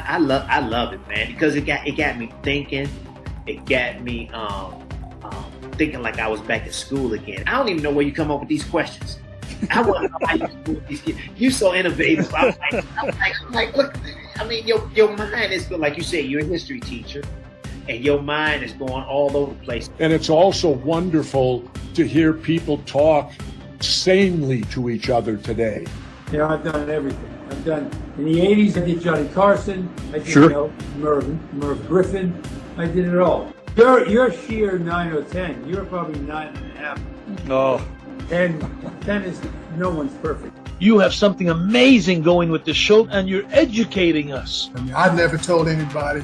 I love it, man, because it got me thinking. It got me thinking like I was back at school again. I don't even know where you come up with these questions. I want to know how you do these kids. You're so innovative. I'm like, look. I mean, your mind is good. Like you said, you're a history teacher, and your mind is going all over the place. And it's also wonderful to hear people talk sanely to each other today. Yeah, I've done everything. I've done, in the 80s, I did Johnny Carson. I did Merv Griffin. I did it all. You're sheer 9 or 10. You're probably 9.5. Oh. And 10 is, no one's perfect. You have something amazing going with the show, and you're educating us. I never told anybody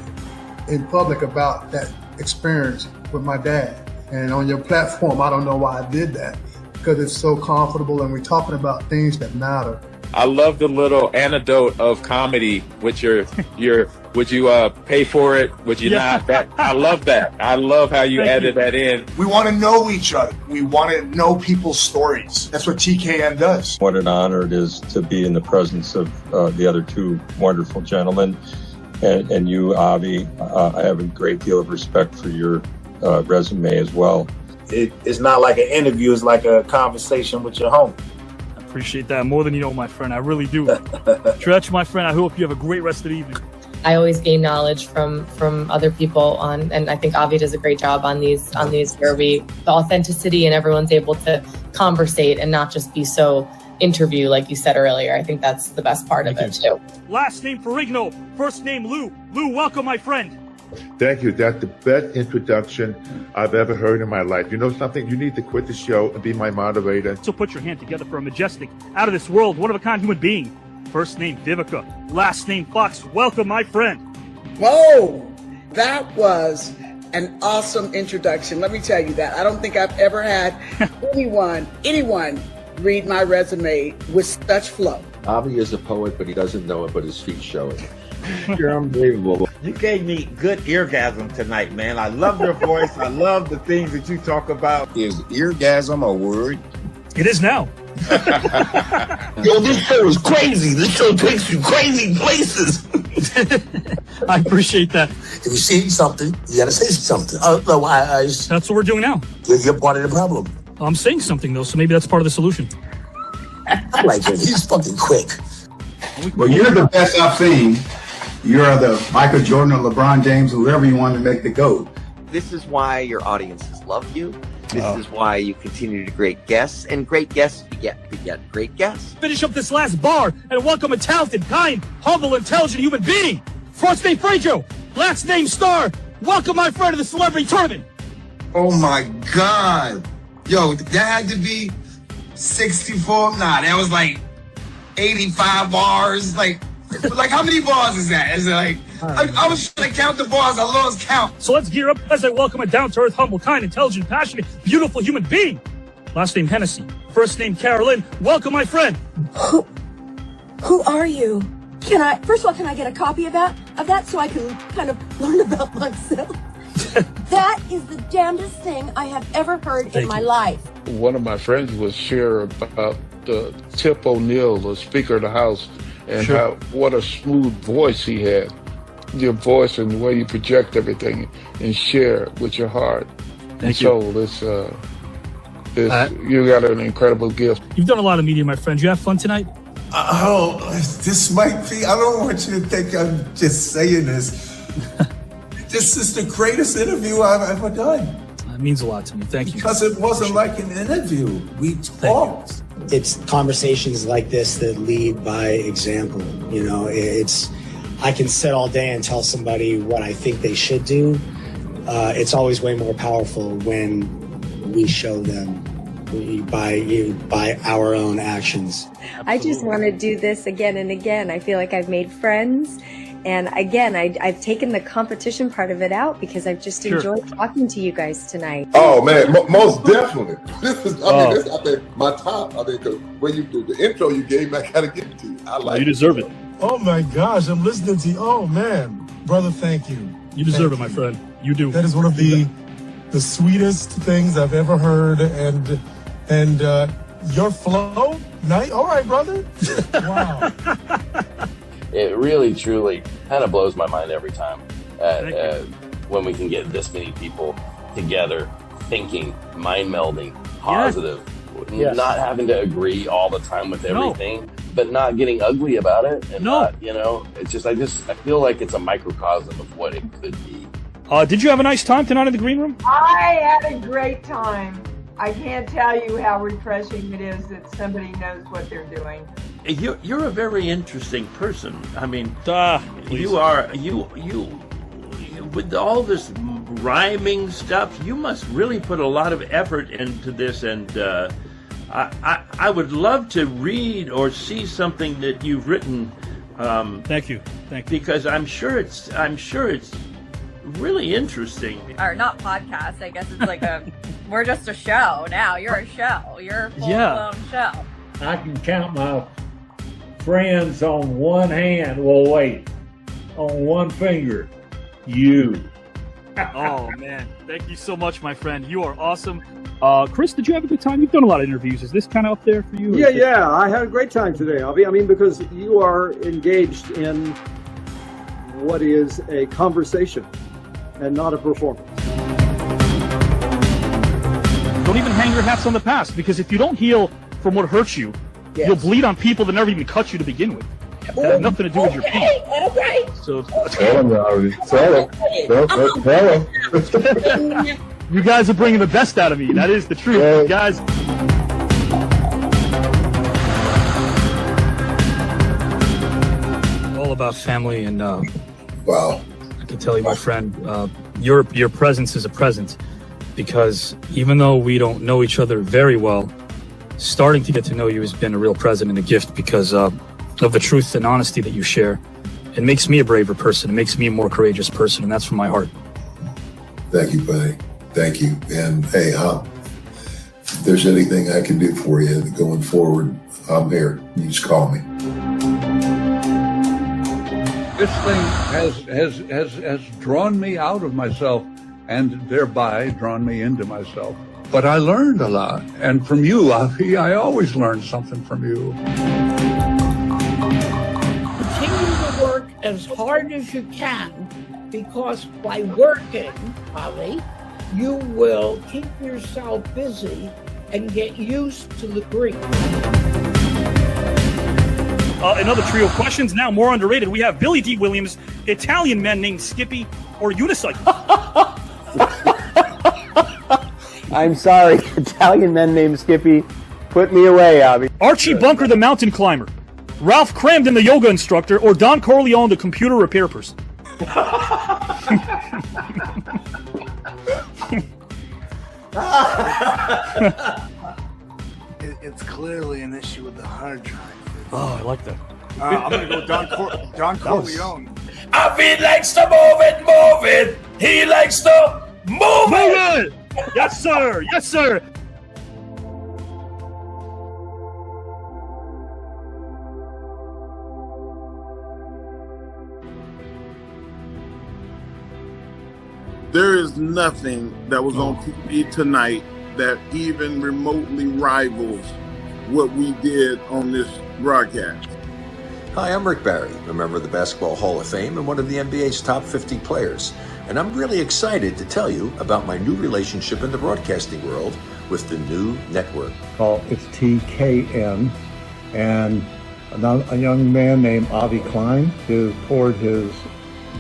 in public about that experience with my dad. And on your platform, I don't know why I did that, because it's so comfortable and we're talking about things that matter. I love the little anecdote of comedy, which would you pay for it? Would you not? I love that. I love how you added that in. We want to know each other. We want to know people's stories. That's what TKN does. What an honor it is to be in the presence of the other two wonderful gentlemen. And you, Avi, I have a great deal of respect for your resume as well. It's not like an interview. It's like a conversation with your homie. Appreciate that more than you know, my friend. I really do. Stretch, my friend, I hope you have a great rest of the evening. I always gain knowledge from other people and I think Avi does a great job on these where the authenticity and everyone's able to conversate and not just be so interview like you said earlier. I think that's the best part of it too. Last name Ferrigno, first name Lou. Lou, welcome, my friend. Thank you. That's the best introduction I've ever heard in my life. You know something? You need to quit the show and be my moderator. So put your hand together for a majestic, out of this world, one-of-a-kind human being. First name Vivica, last name Fox. Welcome, my friend. Whoa, that was an awesome introduction. Let me tell you that. I don't think I've ever had anyone read my resume with such flow. Avi is a poet, but he doesn't know it, but his feet show it. You're unbelievable. You gave me good eargasm tonight, man. I love your voice. I love the things that you talk about. Is eargasm a word? It is now. Yo, this show is crazy. This show takes you crazy places. I appreciate that. If you see something, you gotta say something. Otherwise, that's what we're doing now. You're part of the problem. I'm saying something though, so maybe that's part of the solution. I like it. He's fucking quick. Well, you're the best I've seen. You're the Michael Jordan or LeBron James, whoever you want to make the GOAT. This is why your audiences love you. This is why you continue to great guests, and great guests beget great guests. Finish up this last bar and welcome a talented, kind, humble, intelligent human being. First name Frejo, last name Star. Welcome my friend to the celebrity tournament. Oh my God. Yo, that had to be 64. Nah, that was like 85 bars. Like how many bars is that? Is it like, I was trying to count the bars, I lost count. So let's gear up as I welcome a down-to-earth, humble, kind, intelligent, passionate, beautiful human being. Last name Hennessy, first name Carolyn. Welcome, my friend. Who are you? First of all, can I get a copy of that so I can kind of learn about myself? That is the damnedest thing I have ever heard in my life. One of my friends was share about Tip O'Neill, the Speaker of the House, and what a smooth voice he had. Your voice and the way you project everything and share with your heart and soul. You got an incredible gift. You've done a lot of media, my friend. You have fun tonight? This might be, I don't want you to think I'm just saying this. This is the greatest interview I've ever done. That means a lot to me. Thank you. Because it wasn't like an interview. We talked. It's conversations like this that lead by example. You know, I can sit all day and tell somebody what I think they should do. It's always way more powerful when we show them by our own actions. I just want to do this again and again. I feel like I've made friends. And again, I've taken the competition part of it out because I've just enjoyed talking to you guys tonight. Oh man, most definitely. This is, I think my top. I think because when you do the intro you gave me, I gotta give it to you. I like. You deserve it. Oh my gosh, I'm listening to you. Oh man, brother, thank you. You deserve it, my friend. You do. That is one of the sweetest things I've ever heard, and your flow, nice. All right, brother. Wow. It really, truly kind of blows my mind every time when we can get this many people together, thinking, mind melding, positive, not having to agree all the time with everything, but not getting ugly about it. And not, it's just, I feel like it's a microcosm of what it could be. Did you have a nice time tonight in the green room? I had a great time. I can't tell you how refreshing it is that somebody knows what they're doing. You're a very interesting person. I mean, you with all this rhyming stuff, you must really put a lot of effort into this. And I would love to read or see something that you've written. Thank you. Because I'm sure it's really interesting. Or not podcast. I guess it's like we're just a show now. You're a show. You're a full-blown show. I can count my friends on one hand. Well, wait, on one finger. You. Oh, man. Thank you so much, my friend. You are awesome. Chris, did you have a good time? You've done a lot of interviews. Is this kind of up there for you? Yeah. I had a great time today, Avi. I mean, because you are engaged in what is a conversation and not a performance. Don't even hang your hats on the past, because if you don't heal from what hurts you, you'll bleed on people that never even cut you to begin with. It has nothing to do with your pain. Okay. So, Tell him, Robbie. Tell him. You guys are bringing the best out of me. That is the truth, guys. All about family, and wow. I can tell you, my friend, your presence is a present, because even though we don't know each other very well, starting to get to know you has been a real present and a gift, because of the truth and honesty that you share. It makes me a braver person. It makes me a more courageous person, and that's from my heart. Thank you, buddy. Thank you. And hey, if there's anything I can do for you going forward, I'm here. You just call me. This thing has drawn me out of myself, and thereby drawn me into myself. But I learned a lot, and from you, Avi, I always learn something from you. Continue to work as hard as you can, because by working, Avi, you will keep yourself busy and get used to the grief. Another trio of questions, now more underrated. We have Billy D. Williams, Italian men named Skippy, or unicycle. I'm sorry, Italian men named Skippy. Put me away, Abby. Archie Bunker, the mountain climber, Ralph Cramden, the yoga instructor, or Don Corleone, the computer repair person. It's clearly an issue with the hard drive. Oh, I like that. I'm gonna go Don Corleone. Avi likes to move it. He likes to move it. Yes, sir. Yes, sir. There is nothing that was on TV tonight that even remotely rivals what we did on this broadcast. Hi, I'm Rick Barry, a member of the Basketball Hall of Fame and one of the NBA's top 50 players. And I'm really excited to tell you about my new relationship in the broadcasting world with the new network. It's TKN, and a young man named Avi Klein who poured his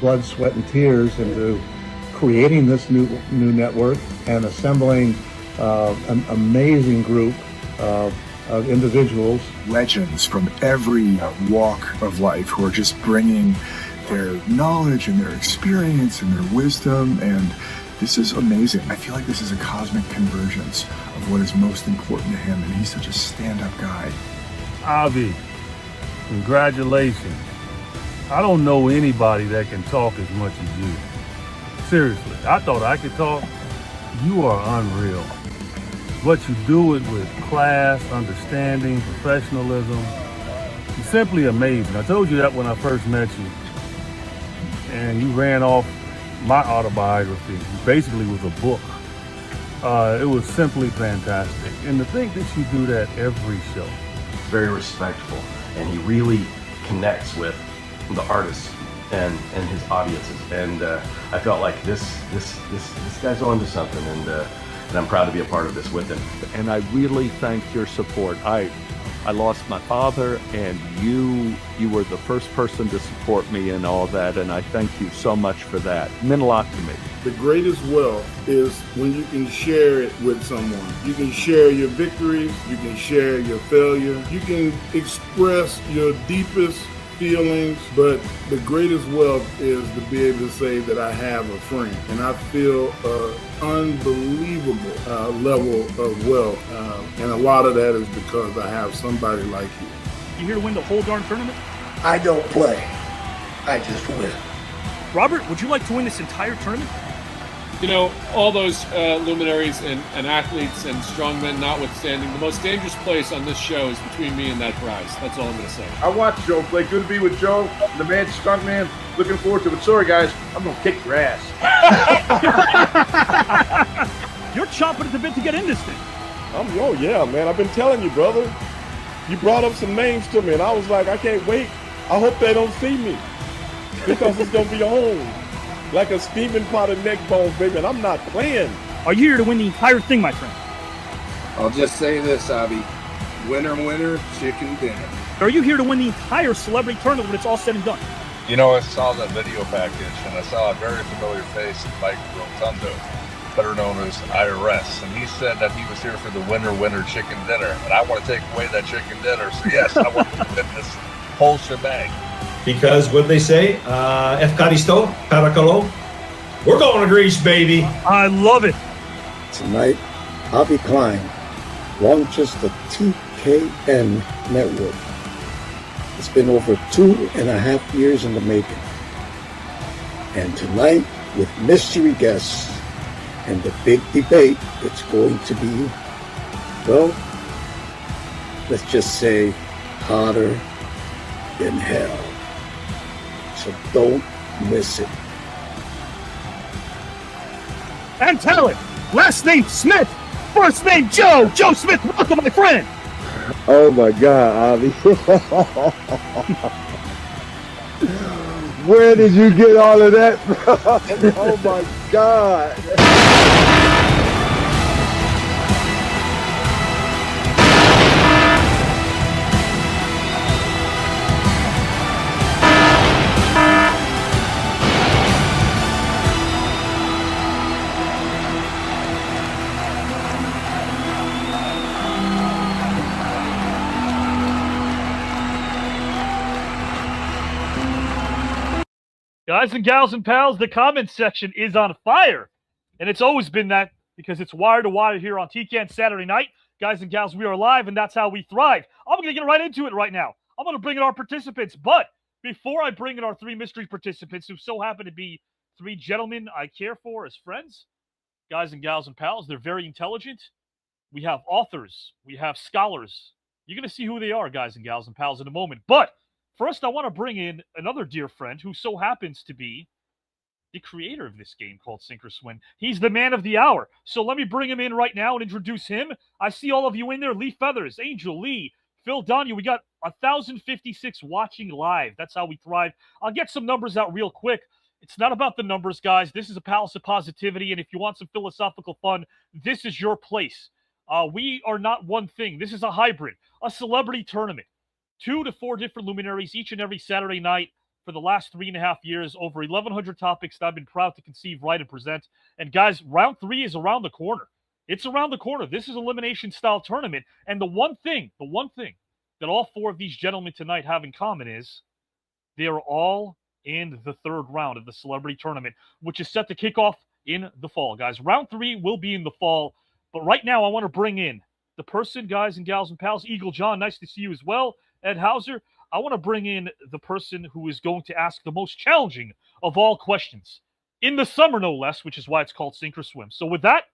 blood, sweat, and tears into creating this new network and assembling an amazing group of individuals. Legends from every walk of life who are just bringing their knowledge and their experience and their wisdom, and this is amazing. I feel like this is a cosmic convergence of what is most important to him, and he's such a stand-up guy. Avi, congratulations. I don't know anybody that can talk as much as you. Seriously, I thought I could talk. You are unreal. What you do it with class, understanding, professionalism. You're simply amazing. I told you that when I first met you. And you ran off my autobiography, basically with a book. It was simply fantastic. And to think that you do that every show. Very respectful, and he really connects with the artists and his audiences. And I felt like this guy's onto something, and I'm proud to be a part of this with him. And I really thank your support. I lost my father, and you were the first person to support me in all that, and I thank you so much for that. It meant a lot to me. The greatest wealth is when you can share it with someone. You can share your victories, you can share your failure, you can express your deepest feelings, but the greatest wealth is to be able to say that I have a friend. And I feel an unbelievable level of wealth, and a lot of that is because I have somebody like you. You here to win the whole darn tournament? I don't play. I just win. Robert, would you like to win this entire tournament? You know, all those luminaries and athletes and strongmen notwithstanding, the most dangerous place on this show is between me and that prize. That's all I'm going to say. I watched Joe play. Good to be with Joe, the man, strong man. Looking forward to it. Sorry, guys. I'm going to kick your ass. You're chomping at the bit to get in this thing. Oh, yeah, man. I've been telling you, brother. You brought up some names to me, and I was like, I can't wait. I hope they don't see me because it's going to be on. Like a steaming pot of neck bones, baby, and I'm not playing. Are you here to win the entire thing, my friend? I'll just say this, Abby. Winner, winner, chicken dinner. Are you here to win the entire celebrity tournament when it's all said and done? You know, I saw that video package, and I saw a very familiar face in Mike Rotundo, better known as IRS, and he said that he was here for the winner, winner, chicken dinner, and I want to take away that chicken dinner, so yes, I want to win this whole shebang. Because what they say, Efkaristo, Parakalo, we're going to Greece, baby. I love it. Tonight, Avi Klein launches the TKN network. It's been over 2.5 years in the making. And tonight, with mystery guests and the big debate, it's going to be, well, let's just say hotter than hell. So don't miss it. And talent. Last name Smith. First name Joe. Joe Smith. Welcome, my friend. Oh my God, Avi. Where did you get all of that from? Oh my God. Guys and gals and pals, the comment section is on fire. And it's always been that because it's wire to wire here on TKN Saturday night. Guys and gals, we are live, and that's how we thrive. I'm going to get right into it right now. I'm going to bring in our participants. But before I bring in our three mystery participants, who so happen to be three gentlemen I care for as friends, guys and gals and pals, they're very intelligent. We have authors. We have scholars. You're going to see who they are, guys and gals and pals, in a moment. But first, I want to bring in another dear friend who so happens to be the creator of this game called Sink or Swim. He's the man of the hour. So let me bring him in right now and introduce him. I see all of you in there. Lee Feathers, Angel Lee, Phil Donahue. We got 1,056 watching live. That's how we thrive. I'll get some numbers out real quick. It's not about the numbers, guys. This is a palace of positivity, and if you want some philosophical fun, this is your place. We are not one thing. This is a hybrid, a celebrity tournament. 2 to 4 different luminaries each and every Saturday night for the last 3.5 years, over 1,100 topics that I've been proud to conceive, write, and present. And guys, round 3 is around the corner. It's around the corner. This is elimination-style tournament. And the one thing that all 4 of these gentlemen tonight have in common is they are all in the 3rd round of the celebrity tournament, which is set to kick off in the fall, guys. Round 3 will be in the fall. But right now, I want to bring in the person, guys and gals and pals. Eagle John, nice to see you as well. Ed Hauser, I want to bring in the person who is going to ask the most challenging of all questions. In the summer, no less, which is why it's called Sink or Swim. So with that,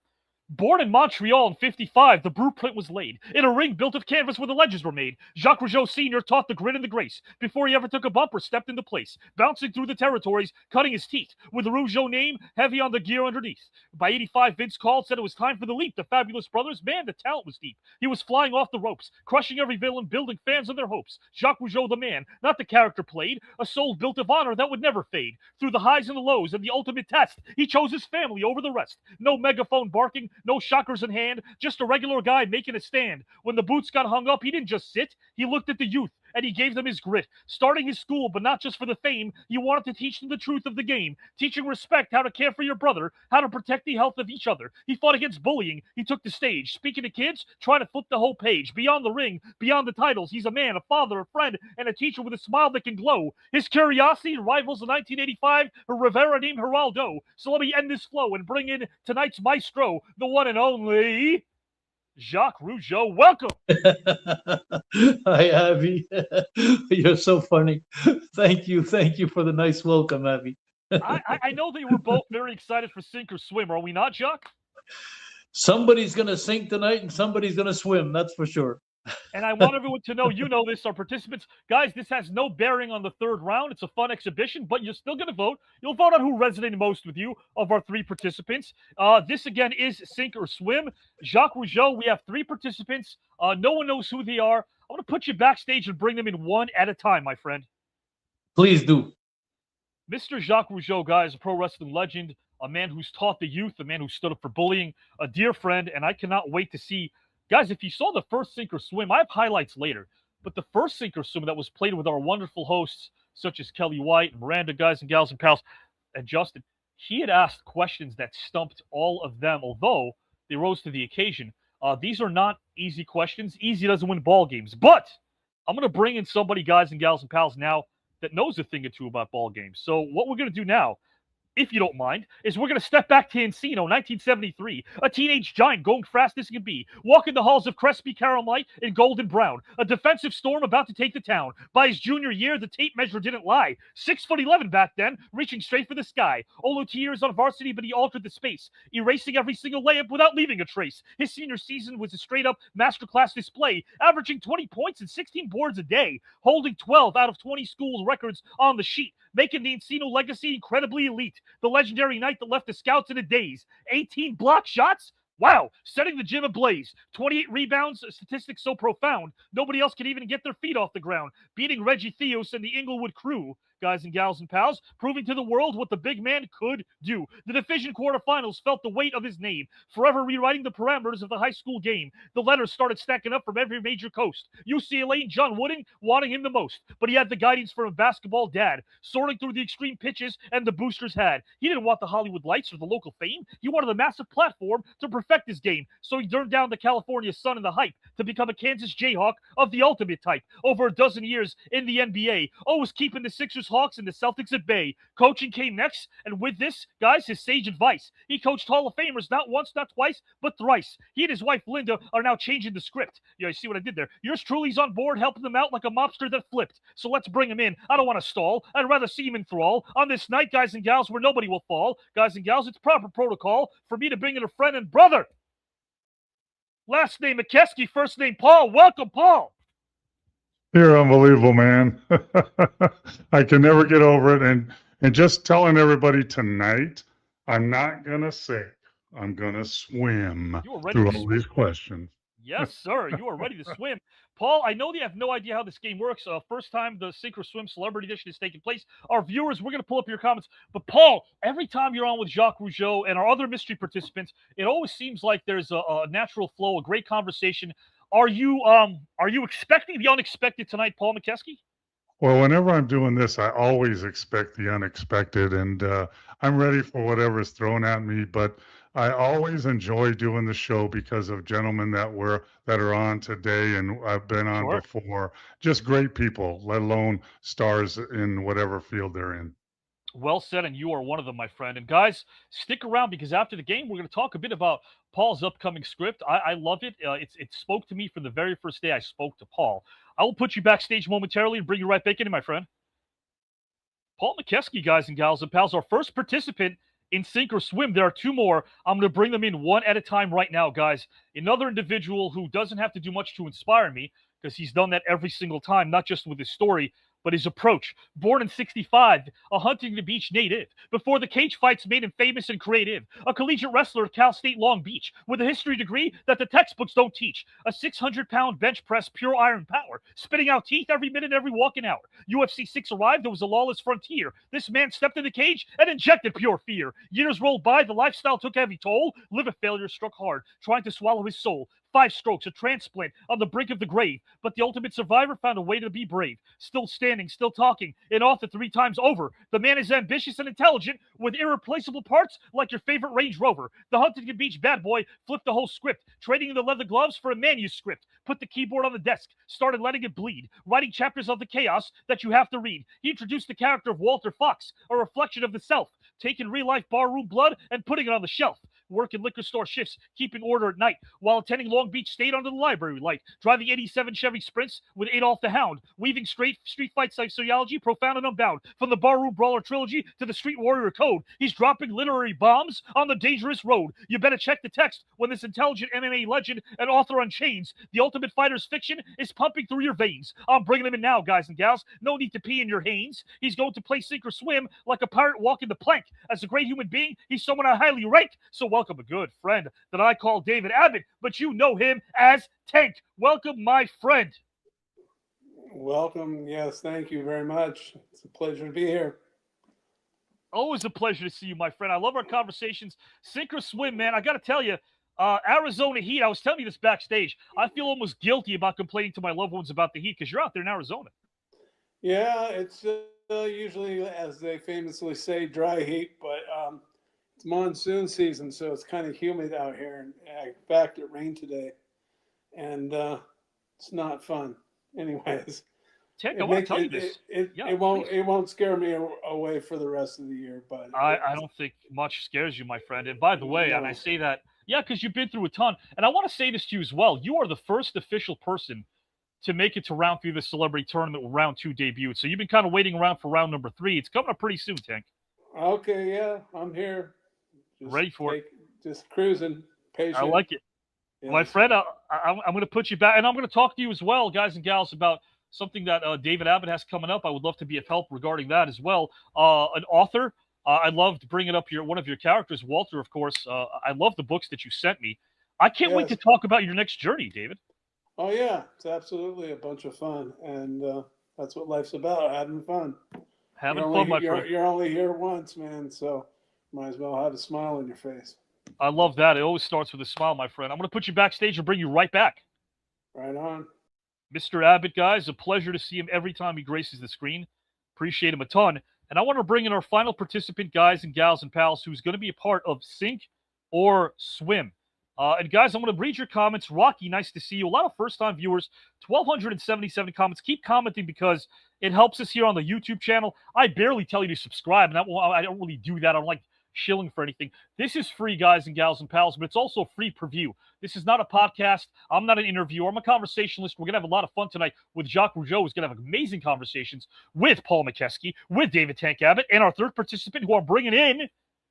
Born in Montreal in '55, the blueprint was laid. In a ring built of canvas where the legends were made, Jacques Rougeau Sr. taught the grit and the grace before he ever took a bump or stepped into place, bouncing through the territories, cutting his teeth, with the Rougeau name heavy on the gear underneath. By '85, Vince called, said it was time for the leap. The Fabulous Brothers, man, the talent was deep. He was flying off the ropes, crushing every villain, building fans on their hopes. Jacques Rougeau, the man, not the character played, a soul built of honor that would never fade. Through the highs and the lows and the ultimate test, he chose his family over the rest. No megaphone barking, no shockers in hand, just a regular guy making a stand. When the boots got hung up, he didn't just sit, he looked at the youth and he gave them his grit. Starting his school, but not just for the fame, he wanted to teach them the truth of the game, teaching respect, how to care for your brother, how to protect the health of each other. He fought against bullying, he took the stage, speaking to kids, trying to flip the whole page. Beyond the ring, beyond the titles, he's a man, a father, a friend, and a teacher with a smile that can glow. His curiosity rivals the 1985 Rivera named Geraldo. So let me end this flow and bring in tonight's maestro, the one and only Jacques Rougeau. Welcome. Hi, Abby. You're so funny. Thank you for the nice welcome, Abby. I know that we're both very excited for Sink or Swim. Are we not, Jacques? Somebody's going to sink tonight and somebody's going to swim. That's for sure. And I want everyone to know, you know this, our participants. Guys, this has no bearing on the third round. It's a fun exhibition, but you're still going to vote. You'll vote on who resonated most with you of our three participants. This, again, is Sink or Swim. Jacques Rougeau, we have three participants. No one knows who they are. I want to put you backstage and bring them in one at a time, my friend. Please do. Mr. Jacques Rougeau, guys, a pro wrestling legend, a man who's taught the youth, a man who stood up for bullying, a dear friend, and I cannot wait to see. Guys, if you saw the first Sink or Swim, I have highlights later, but the first Sink or Swim that was played with our wonderful hosts, such as Kelly White and Miranda, guys and gals and pals, and Justin, he had asked questions that stumped all of them, although they rose to the occasion. These are not easy questions. Easy doesn't win ball games, but I'm going to bring in somebody, guys and gals and pals, now that knows a thing or two about ball games. So what we're going to do now, if you don't mind, is we're going to step back to Encino, 1973. A teenage giant going fast as can be, walking the halls of Crespi Caramite in gold and brown. A defensive storm about to take the town. By his junior year, the tape measure didn't lie. 6'11" back then, reaching straight for the sky. Only 2 years on varsity, but he altered the space, erasing every single layup without leaving a trace. His senior season was a straight-up masterclass display, averaging 20 points and 16 boards a day, holding 12 out of 20 school records on the sheet, making the Encino legacy incredibly elite. The legendary night that left the scouts in a daze. 18 block shots? Wow, setting the gym ablaze. 28 rebounds, a statistic so profound, nobody else could even get their feet off the ground. Beating Reggie Theos and the Inglewood crew, guys and gals and pals, proving to the world what the big man could do. The division quarterfinals felt the weight of his name, forever rewriting the parameters of the high school game. The letters started stacking up from every major coast. UCLA and John Wooden wanting him the most, but he had the guidance from a basketball dad, soaring through the extreme pitches and the boosters had. He didn't want the Hollywood lights or the local fame. He wanted a massive platform to perfect his game, so he turned down the California sun and the hype to become a Kansas Jayhawk of the ultimate type. Over a dozen years in the NBA, always keeping the Sixers, Hawks, and the Celtics at bay. Coaching came next, and with this, guys, his sage advice. He coached Hall of Famers not once, not twice, but thrice. He and his wife, Linda, are now changing the script. Yeah, you see what I did there? Yours truly's on board, helping them out like a mobster that flipped. So let's bring him in. I don't want to stall. I'd rather see him enthrall. On this night, guys and gals, where nobody will fall. Guys and gals, it's proper protocol for me to bring in a friend and brother. Last name Mokeski, first name Paul. Welcome, Paul. You're unbelievable, man. I can never get over it. And just telling everybody tonight, I'm not going to sink. I'm going to swim through all these questions. Yes, sir. You are ready to swim. Paul, I know that you have no idea how this game works. First time the Sink or Swim Celebrity Edition is taking place. Our viewers, we're going to pull up your comments. But, Paul, every time you're on with Jacques Rougeau and our other mystery participants, it always seems like there's a natural flow, a great conversation. Are you expecting the unexpected tonight, Paul Mokeski? Well, whenever I'm doing this, I always expect the unexpected, and I'm ready for whatever is thrown at me. But I always enjoy doing the show because of gentlemen that are on today, and I've been on before. Just great people, let alone stars in whatever field they're in. Well said, and you are one of them, my friend. And guys, stick around because after the game, we're going to talk a bit about Paul's upcoming script. I love it. It spoke to me from the very first day I spoke to Paul. I will put you backstage momentarily and bring you right back in, my friend. Paul Mokeski, guys and gals and pals, our first participant in sink or swim. There are two more. I'm going to bring them in one at a time right now, guys. Another individual who doesn't have to do much to inspire me, because he's done that every single time, not just with his story, but his approach. Born in 65, a Huntington Beach native. Before the cage fights made him famous and creative. A collegiate wrestler at Cal State Long Beach with a history degree that the textbooks don't teach. A 600-pound bench press, pure iron power. Spitting out teeth every minute, every walking hour. UFC 6 arrived, there was a lawless frontier. This man stepped in the cage and injected pure fear. Years rolled by, the lifestyle took heavy toll. Liver failure struck hard, trying to swallow his soul. 5 strokes, a transplant on the brink of the grave. But the ultimate survivor found a way to be brave. Still standing, still talking, and author 3 times over. The man is ambitious and intelligent with irreplaceable parts like your favorite Range Rover. The Huntington Beach bad boy flipped the whole script, trading in the leather gloves for a manuscript. Put the keyboard on the desk, started letting it bleed, writing chapters of the chaos that you have to read. He introduced the character of Walter Fox, a reflection of the self, taking real-life barroom blood and putting it on the shelf. Working liquor store shifts, keeping order at night, while attending Long Beach State under the library light, driving 87 Chevy Sprints with Adolf the Hound, weaving straight street fight sociology, profound and unbound, from the Barroom Brawler trilogy to the Street Warrior Code. He's dropping literary bombs on the dangerous road. You better check the text when this intelligent MMA legend and author on chains, the Ultimate Fighter's fiction, is pumping through your veins. I'm bringing him in now, guys and gals. No need to pee in your Hanes. He's going to play sink or swim like a pirate walking the plank. As a great human being, he's someone I highly rank. So welcome a good friend that I call David Abbott, but you know him as Tank. Welcome, my friend. Welcome. Yes, thank you very much. It's a pleasure to be here. Always a pleasure to see you, my friend. I love our conversations. Sink or swim, man. I got to tell you, Arizona Heat, I was telling you this backstage. I feel almost guilty about complaining to my loved ones about the Heat because you're out there in Arizona. Yeah, it's usually, as they famously say, dry heat, but it's monsoon season, so it's kind of humid out here. And in fact, it rained today, and it's not fun. Anyways, Tank, I want to tell you this. It won't scare me away for the rest of the year, but I don't think much scares you, my friend. And by the way, and I say that, because you've been through a ton. And I want to say this to you as well. You are the first official person to make it to round 3 of the celebrity tournament with round 2 debuted. So you've been kind of waiting around for round number 3. It's coming up pretty soon, Tank. Okay, yeah, I'm here. Ready for it. Just cruising. Patient. I like it. Yes. My friend, I'm going to put you back, and I'm going to talk to you as well, guys and gals, about something that David Abbott has coming up. I would love to be of help regarding that as well. An author. I loved bringing up one of your characters, Walter, of course. I love the books that you sent me. I can't wait to talk about your next journey, David. Oh, yeah. It's absolutely a bunch of fun, and that's what life's about, having fun. Having fun, my friend. You're only here once, man, so might as well have a smile on your face. I love that. It always starts with a smile, my friend. I'm going to put you backstage and bring you right back. Right on. Mr. Abbott, guys, a pleasure to see him every time he graces the screen. Appreciate him a ton. And I want to bring in our final participant, guys and gals and pals, who's going to be a part of Sink or Swim. And guys, I'm going to read your comments. Rocky, nice to see you. A lot of first-time viewers, 1,277 comments. Keep commenting because it helps us here on the YouTube channel. I barely tell you to subscribe, and I don't really do that. I don't like shilling for anything. This is free, guys and gals and pals, but it's also free per view. This is not a podcast. I'm not an interviewer. I'm a conversationalist. We're going to have a lot of fun tonight with Jacques Rougeau, who's going to have amazing conversations with Paul Mokeski, with David Tank Abbott, and our third participant who I'm bringing in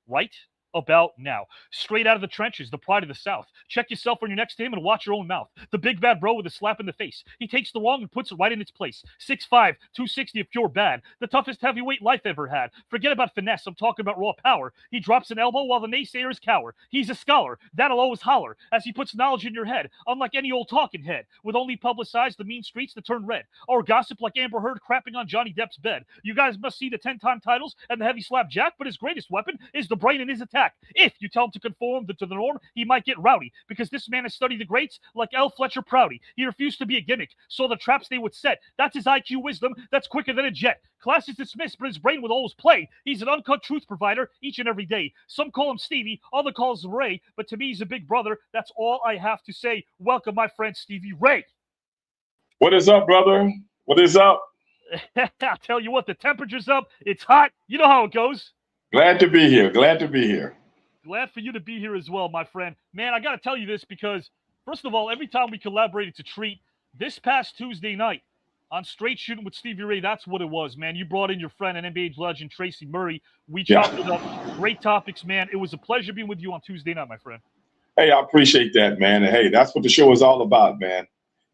right about now. Straight out of the trenches, the pride of the South. Check yourself when you're next to him and watch your own mouth. The big bad bro with a slap in the face. He takes the wrong and puts it right in its place. 6'5", 260 of pure bad. The toughest heavyweight life ever had. Forget about finesse. I'm talking about raw power. He drops an elbow while the naysayers cower. He's a scholar. That'll always holler as he puts knowledge in your head, unlike any old talking head, with only publicized the mean streets that turn red, or gossip like Amber Heard crapping on Johnny Depp's bed. You guys must see the 10-time titles and the heavy slap Jack, but his greatest weapon is the brain in his attack. If you tell him to conform to the norm, he might get rowdy, because this man has studied the greats like L. Fletcher Prouty. He refused to be a gimmick, saw the traps they would set. That's his IQ wisdom, that's quicker than a jet. Class is dismissed, but his brain will always play. He's an uncut truth provider each and every day. Some call him Stevie, other calls him Ray, but to me he's a big brother. That's all I have to say. Welcome, my friend Stevie Ray. What is up, brother? What is up? I'll tell you what, the temperature's up. It's hot. You know how it goes. Glad to be here. Glad to be here. Glad for you to be here as well, my friend. Man, I got to tell you this because, first of all, every time we collaborate, it's a treat. This past Tuesday night, on Straight Shooting with Stevie Ray. That's what it was, man. You brought in your friend and NBA legend Tracy Murray. We chopped it up. Great topics, man. It was a pleasure being with you on Tuesday night, my friend. Hey, I appreciate that, man. And hey, that's what the show is all about, man.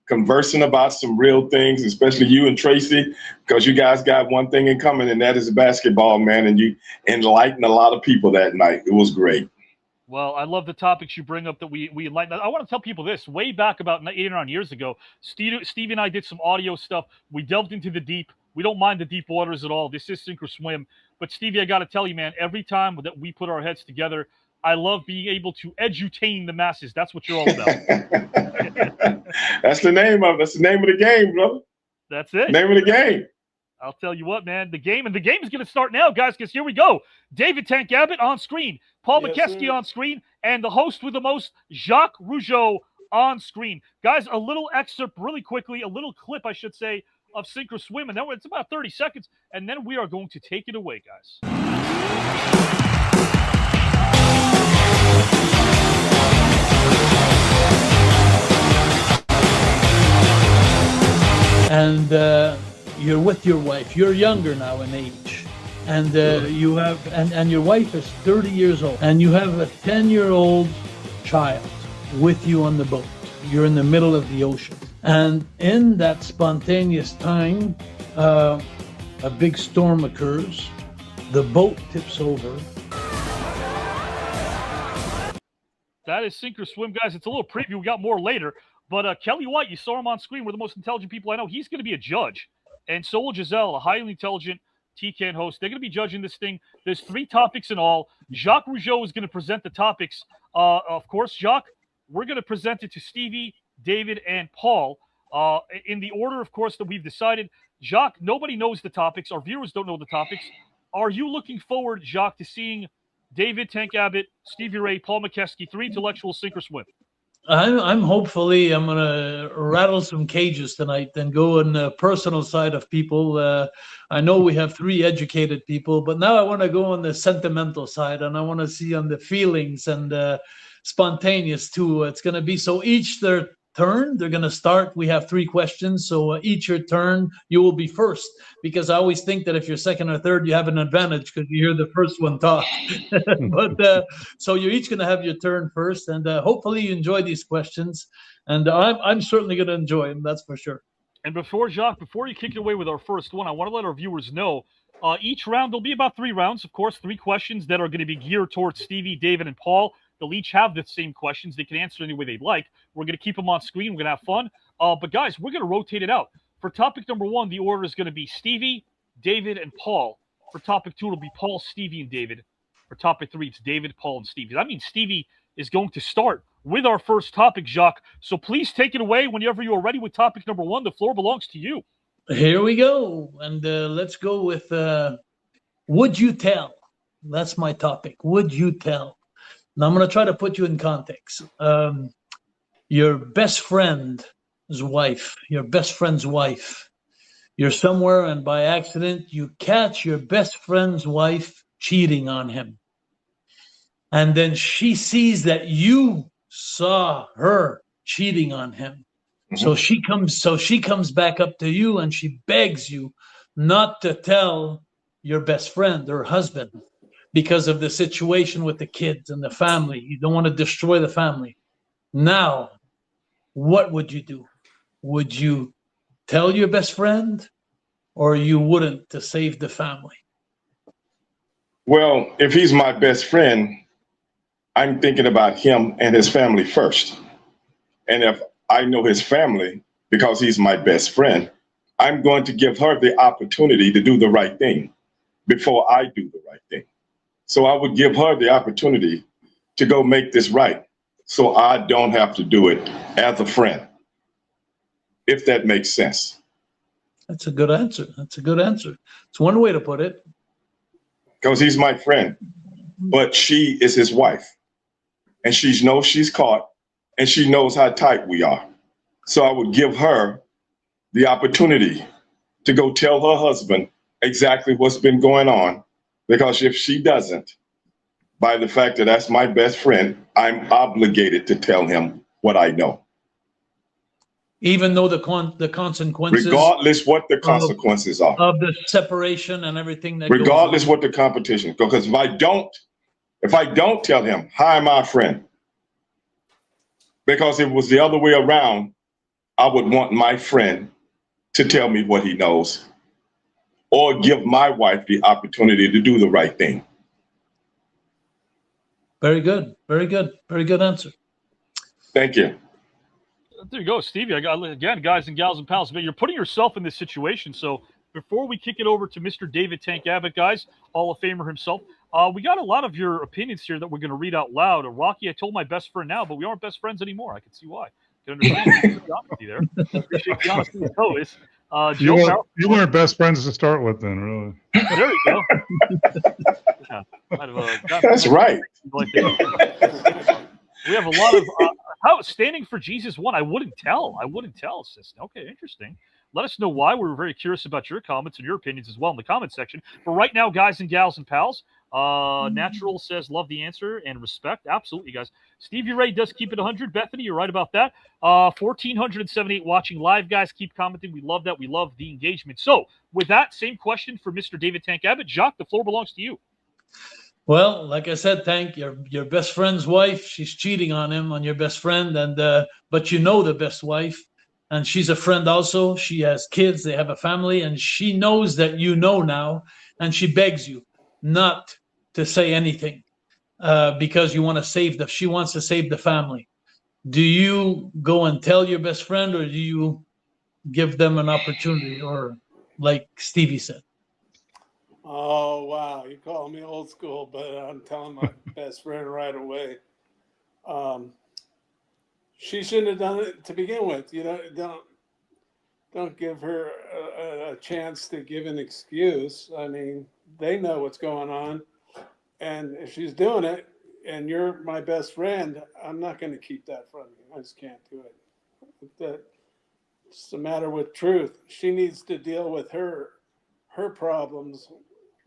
Conversing about some real things, especially you and Tracy, because you guys got one thing in common, and that is basketball, man. And you enlightened a lot of people that night. It was great. Well, I love the topics you bring up that we enlighten. I want to tell people this. Way back about 8 or 9 years ago, Stevie and I did some audio stuff. We delved into the deep. We don't mind the deep waters at all. This is sink or swim. But, Stevie, I got to tell you, man, every time that we put our heads together, I love being able to edutain the masses. That's what you're all about. That's the name of it. That's the name of the game, brother. That's it. Name of the game. I'll tell you what, man, the game is going to start now, guys, because here we go. David Tank Abbott on screen, Paul Mokeski on screen, and the host with the most, Jacques Rougeau, on screen. Guys, a little excerpt really quickly, a little clip, I should say, of Sink or Swim, and then it's about 30 seconds, and then we are going to take it away, guys. And you're with your wife. You're younger now in age, and you have and your wife is 30 years old, and you have a 10-year-old child with you on the boat. You're in the middle of the ocean, and in that spontaneous time, a big storm occurs. The boat tips over. That is Sink or Swim, guys. It's a little preview. We got more later. But Kelly White, you saw him on screen. We're the most intelligent people I know. He's going to be a judge. And so will Giselle, a highly intelligent TKN host. They're going to be judging this thing. There's 3 topics in all. Jacques Rougeau is going to present the topics. Of course, Jacques, we're going to present it to Stevie, David, and Paul in the order, of course, that we've decided. Jacques, nobody knows the topics. Our viewers don't know the topics. Are you looking forward, Jacques, to seeing David Tank Abbott, Stevie Ray, Paul Mokeski, 3 intellectual Sink or Swim? I'm hopefully I'm gonna rattle some cages tonight and go on the personal side of people. I know we have 3 educated people, but now I want to go on the sentimental side, and I want to see on the feelings and spontaneous too. It's gonna be so each their turn. They're gonna start. We have 3 questions, so each your turn. You will be first, because I always think that if you're second or third, you have an advantage because you hear the first one talk. But so you're each gonna have your turn first, and hopefully you enjoy these questions. And I'm certainly gonna enjoy them. That's for sure. And before Jacques, before you kick it away with our first one, I want to let our viewers know each round there'll be about 3 rounds. Of course, 3 questions that are going to be geared towards Stevie, David, and Paul. They'll each have the same questions. They can answer any way they'd like. We're going to keep them on screen. We're going to have fun. But, guys, we're going to rotate it out. For topic number 1, the order is going to be Stevie, David, and Paul. For topic 2, it'll be Paul, Stevie, and David. For topic 3, it's David, Paul, and Stevie. That means Stevie is going to start with our first topic, Jacques. So please take it away whenever you are ready with topic number 1. The floor belongs to you. Here we go. And let's go with Would You Tell? That's my topic. Would you tell? Now, I'm going to try to put you in context. Your best friend's wife, you're somewhere and by accident you catch your best friend's wife cheating on him. And then she sees that you saw her cheating on him. Mm-hmm. So she comes back up to you and she begs you not to tell your best friend or husband, because of the situation with the kids and the family. You don't want to destroy the family. Now, what would you do? Would you tell your best friend, or you wouldn't, to save the family? Well, if he's my best friend, I'm thinking about him and his family first. And if I know his family, because he's my best friend, I'm going to give her the opportunity to do the right thing before I do the right thing. So I would give her the opportunity to go make this right, so I don't have to do it as a friend, if that makes sense. That's a good answer. It's one way to put it. Because he's my friend, but she is his wife. And she knows she's caught, and she knows how tight we are. So I would give her the opportunity to go tell her husband exactly what's been going on. Because if she doesn't, by the fact that that's my best friend, I'm obligated to tell him what I know. even though the consequences, regardless what the consequences are, of the separation and everything that regardless goes what the competition. Because if I don't tell him, hi, my friend, because if it was the other way around, I would want my friend to tell me what he knows, or give my wife the opportunity to do the right thing. Very good. Very good. Very good answer. Thank you. There you go, Stevie. I got, again, guys and gals and pals, but you're putting yourself in this situation. So before we kick it over to Mr. David Tank Abbott, guys, Hall of Famer himself, we got a lot of your opinions here that we're going to read out loud. Rocky, I told my best friend now, but we aren't best friends anymore. I can see why. I can understand the honesty there. Appreciate the honesty as always. You weren't best friends to start with, then, really. There you go. Yeah, that's right. We have a lot of how Standing for Jesus won. I wouldn't tell, sis. Okay, interesting. Let us know why. We're very curious about your comments and your opinions as well in the comment section. But right now, guys and gals and pals, Natural says, love the answer and respect. Absolutely, guys. Stevie Ray does keep it 100. Bethany, you're right about that. 1,478 watching live, guys. Keep commenting. We love that. We love the engagement. So with that, same question for Mr. David Tank Abbott. Jacques, the floor belongs to you. Well, like I said, Tank, your best friend's wife, she's cheating on him, on your best friend, and but you know the best wife, and she's a friend also. She has kids, they have a family, and she knows that you know now, and she begs you not to say anything because you want to save she wants to save the family. Do you go and tell your best friend, or do you give them an opportunity, or like Stevie said? Oh, wow. You call me old school, but I'm telling my best friend right away. She shouldn't have done it to begin with. You know, don't give her a chance to give an excuse. I mean, they know what's going on. And if she's doing it and you're my best friend, I'm not going to keep that from you. I just can't do it. It's the matter with truth. She needs to deal with her problems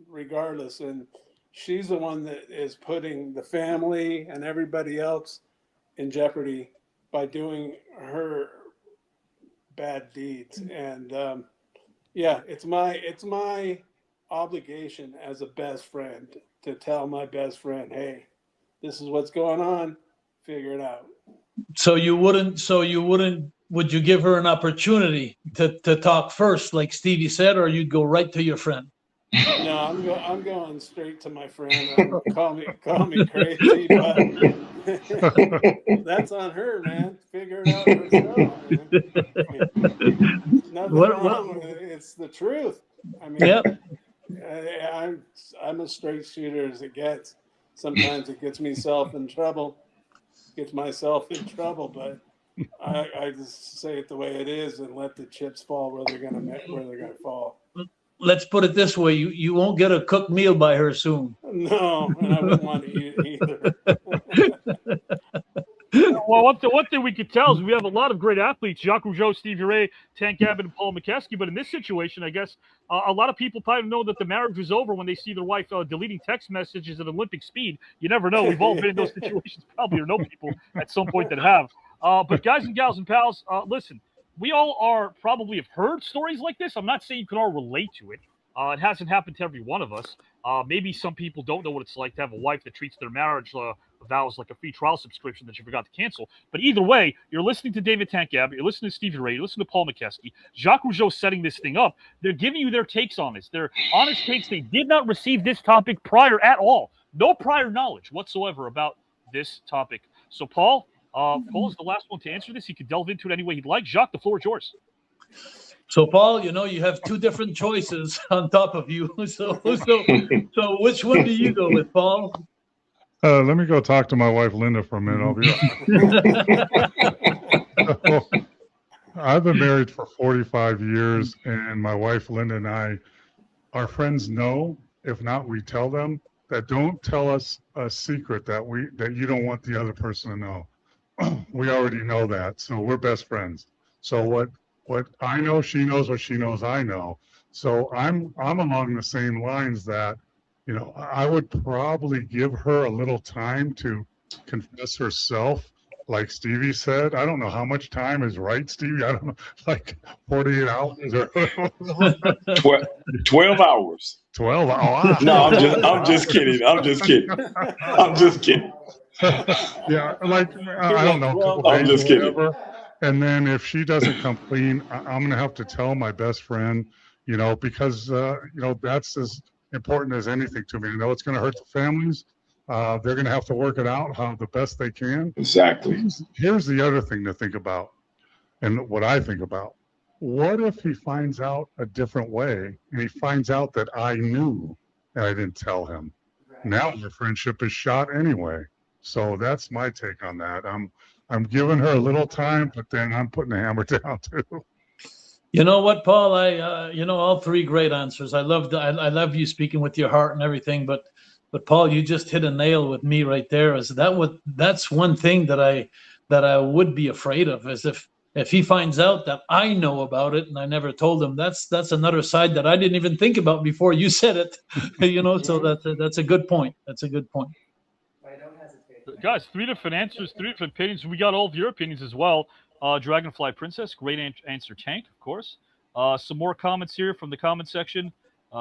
regardless, and she's the one that is putting the family and everybody else in jeopardy by doing her bad deeds. And yeah, it's my obligation as a best friend to tell my best friend, hey, this is what's going on, figure it out. So would you give her an opportunity to talk first, like Stevie said, or you'd go right to your friend? No, I'm going straight to my friend. Call me crazy, but that's on her, man. Figure it out herself. Nothing wrong with it. It's the truth. I mean, yep. I'm a straight shooter as it gets. Sometimes it gets myself in trouble, but I just say it the way it is and let the chips fall where they're gonna fall. Let's put it this way: you won't get a cooked meal by her soon. No, and I wouldn't want to eat it either. Well, one thing we could tell is we have a lot of great athletes: Jacques Rougeau, Stevie Ray, Tank Abbott, and Paul Mokeski. But in this situation, I guess a lot of people probably know that the marriage was over when they see their wife deleting text messages at Olympic speed. You never know. We've all been in those situations, probably, or know people at some point that have. But guys and gals and pals, listen, we all probably have heard stories like this. I'm not saying you can all relate to it. It hasn't happened to every one of us. Maybe some people don't know what it's like to have a wife that treats their marriage vows like a free trial subscription that you forgot to cancel. But either way, you're listening to David Tank Abbott, you're listening to Stevie Ray, you're listening to Paul Mokeski, Jacques Rougeau setting this thing up. They're giving you their takes on this. They're honest takes. They did not receive this topic prior at all. No prior knowledge whatsoever about this topic. So Paul is the last one to answer this. He could delve into it any way he'd like. Jacques, the floor is yours. So, Paul, you have two different choices on top of you. So which one do you go with, Paul? Let me go talk to my wife, Linda, for a minute. I'll be right. I've been married for 45 years, and my wife, Linda, and our friends know, if not, we tell them that don't tell us a secret that you don't want the other person to know. We already know that, so we're best friends. So what I know, she knows. What she knows, I know. So I'm along the same lines that, I would probably give her a little time to confess herself like Stevie said, I don't know how much time is right, Stevie. I don't know, like 48 hours or 12 hours. 12 hours. No, I'm just kidding. I'm just kidding. I'm just kidding. Yeah, like I don't know. I'm just kidding. And then if she doesn't come clean, I'm gonna have to tell my best friend, you know, because you know, that's as important as anything to me. I know it's gonna hurt the families. They're gonna have to work it out how the best they can. Exactly. Here's the other thing to think about, and what I think about. What if he finds out a different way, and he finds out that I knew and I didn't tell him? Now the friendship is shot anyway. So that's my take on that. I'm giving her a little time, but then I'm putting the hammer down too. You know what, Paul? You know, all three great answers. I love you speaking with your heart and everything, but Paul, you just hit a nail with me right there. That's one thing that I would be afraid of, is if he finds out that I know about it and I never told him. That's another side that I didn't even think about before you said it. You know, so that's a good point. That's a good point. Guys, three different answers, three different opinions. We got all of your opinions as well. Dragonfly Princess, great answer, Tank, of course. Some more comments here from the comment section.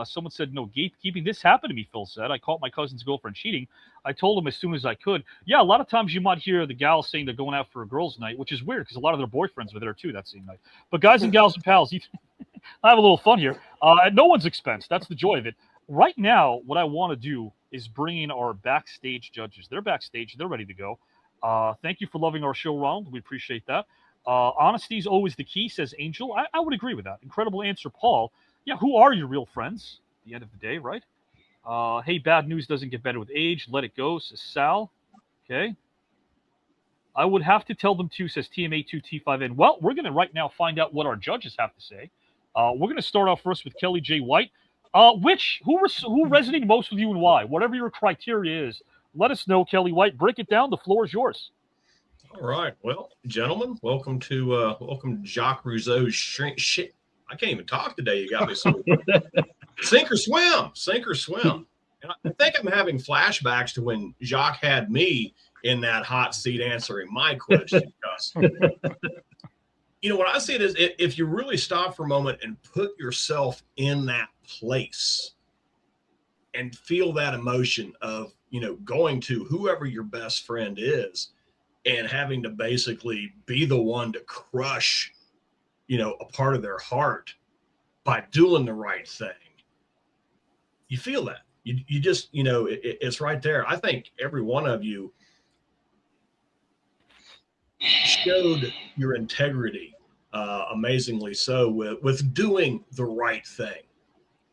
Someone said, no gatekeeping. This happened to me, Phil said. I caught my cousin's girlfriend cheating. I told him as soon as I could. Yeah, a lot of times you might hear the gals saying they're going out for a girls' night, which is weird because a lot of their boyfriends were there too that same night. But guys and gals and pals, I have a little fun here. At no one's expense. That's the joy of it. Right now, what I want to do is bring in our backstage judges. They're backstage. They're ready to go. Thank you for loving our show, Ronald. We appreciate that. Honesty is always the key, says Angel. I would agree with that. Incredible answer, Paul. Yeah, who are your real friends at the end of the day, right? Hey, bad news doesn't get better with age. Let it go, says Sal. Okay. I would have to tell them too, says TMA2T5N. Well, we're going to right now find out what our judges have to say. We're going to start off first with Kelly J. White. Who resonated most with you and why? Whatever your criteria is, let us know, Kelly White. Break it down. The floor is yours. All right. Well, gentlemen, welcome to Jacques Rougeau's shit. I can't even talk today. You got me so sink or swim. And I think I'm having flashbacks to when Jacques had me in that hot seat answering my question. You know, what I see it is, if you really stop for a moment and put yourself in that place and feel that emotion of, you know, going to whoever your best friend is and having to basically be the one to crush, you know, a part of their heart by doing the right thing. You feel that. You just, you know, it's right there. I think every one of you showed your integrity amazingly so with doing the right thing.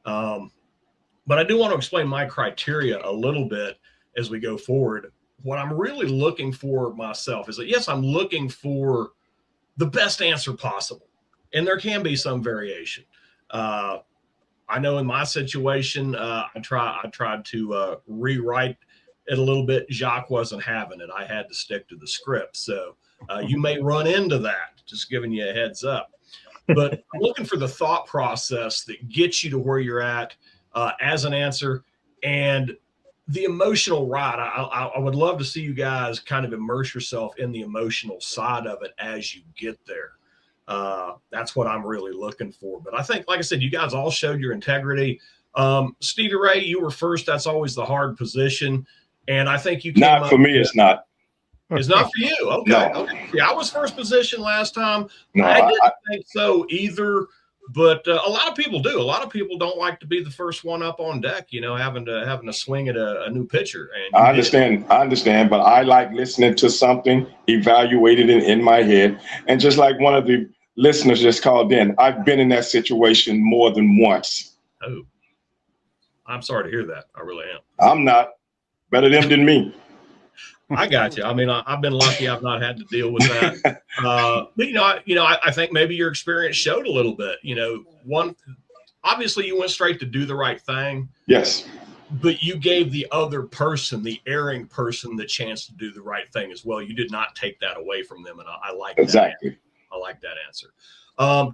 But I do want to explain my criteria a little bit as we go forward. What I'm really looking for myself is that, yes, I'm looking for the best answer possible. And there can be some variation. I know in my situation, I tried to rewrite it a little bit. Jacques wasn't having it. I had to stick to the script. So you may run into that, just giving you a heads up. But I'm looking for the thought process that gets you to where you're at as an answer, and the emotional ride. I would love to see you guys kind of immerse yourself in the emotional side of it as you get there. That's what I'm really looking for. But I think, like I said, you guys all showed your integrity. Stevie Ray, you were first. That's always the hard position. And I think you came not for me. It's not. It's not for you. Okay. No. Okay. Yeah, I was first position last time. No, I didn't think so either. But a lot of people do. A lot of people don't like to be the first one up on deck, you know, having to swing at a new pitcher. And I understand, but I like listening to something, evaluated it in my head. And just like one of the listeners just called in, I've been in that situation more than once. Oh, I'm sorry to hear that. I really am. I'm not. Better them than me. I got you. I mean, I've been lucky. I've not had to deal with that. But I think maybe your experience showed a little bit. You know, obviously you went straight to do the right thing. Yes. But you gave the other person, the erring person, the chance to do the right thing as well. You did not take that away from them, and I like that. Exactly. I like that answer.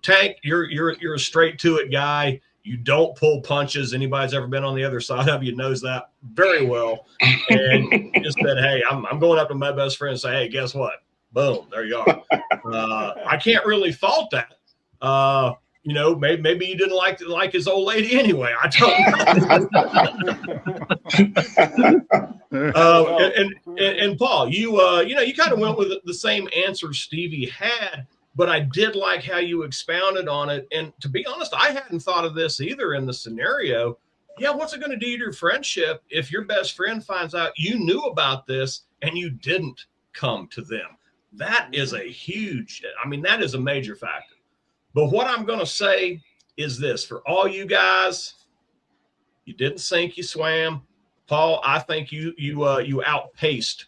Tank, you're a straight to it guy. You don't pull punches. Anybody's ever been on the other side of you knows that very well. And you just said, hey, I'm going up to my best friend and say, hey, guess what? Boom, there you are. I can't really fault that. You know, maybe he didn't like his old lady anyway. I don't know. And Paul, you kind of went with the same answer Stevie had, but I did like how you expounded on it. And to be honest, I hadn't thought of this either in the scenario. Yeah, what's it going to do to your friendship if your best friend finds out you knew about this and you didn't come to them? That is a huge, that is a major factor. But what I'm going to say is this: for all you guys, you didn't sink, you swam. Paul, I think you outpaced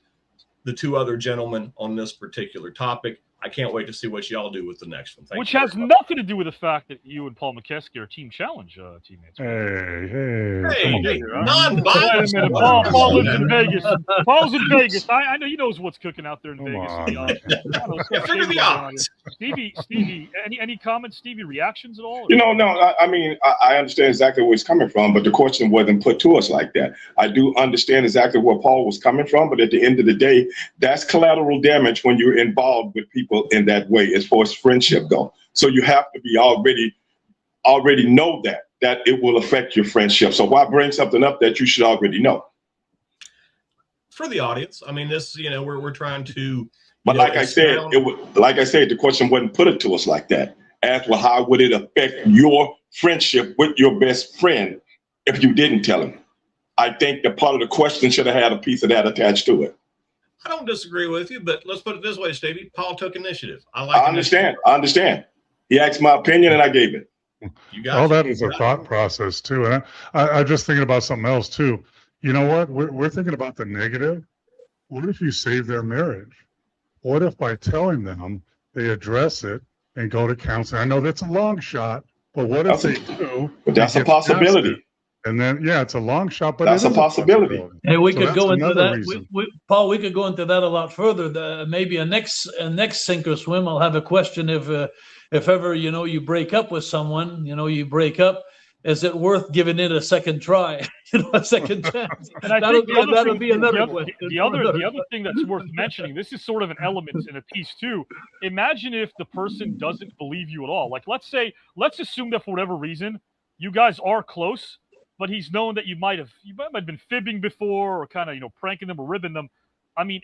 the two other gentlemen on this particular topic. I can't wait to see what y'all do with the next one. Which has nothing to do with the fact that you and Paul Mokeski are Team Challenge teammates. Hey, non-biased. Wait a minute, Paul lives in Vegas. Paul's in Vegas. I know he knows what's cooking out there in Vegas. Figure the odds. Stevie, any comments, Stevie? Reactions at all? No. I understand exactly where he's coming from, but the question wasn't put to us like that. I do understand exactly where Paul was coming from, but at the end of the day, that's collateral damage when you're involved with people in that way as far as friendship go. So you have to be already know that it will affect your friendship. So why bring something up that you should already know? For the audience, this, we're trying to. But like I said, the question wasn't put it to us like that. As well, how would it affect your friendship with your best friend if you didn't tell him? I think the part of the question should have had a piece of that attached to it. I don't disagree with you, but let's put it this way, Stevie. Paul took initiative. I understand. He asked my opinion and I gave it. All that is a thought process too. And I'm just thinking about something else too. You know what? We're thinking about the negative. What if you save their marriage? What if by telling them they address it and go to counseling? I know that's a long shot, but what if they do? But that's a possibility. And then, it's a long shot, but that's a possibility. And we could go into that, Paul. We could go into that a lot further. Maybe a next sink or swim. I'll have a question: if ever you break up with someone, you break up, is it worth giving it a second try? A second chance. And I that'll think be another question. The other thing that's worth mentioning. This is sort of an element in a piece too. Imagine if the person doesn't believe you at all. Like let's assume that for whatever reason you guys are close, but he's known that you might have been fibbing before or kind of, pranking them or ribbing them.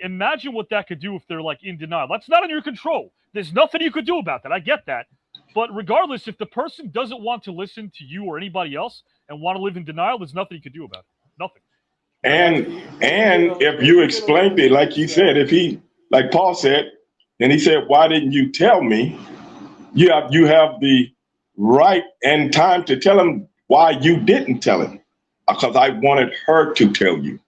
Imagine what that could do if they're like in denial. That's not in your control. There's nothing you could do about that. I get that. But regardless, if the person doesn't want to listen to you or anybody else and want to live in denial, there's nothing you could do about it. Nothing. And if you explained it, like you said, like Paul said, and he said, why didn't you tell me? You have the right and time to tell him why you didn't tell him, because I wanted her to tell you.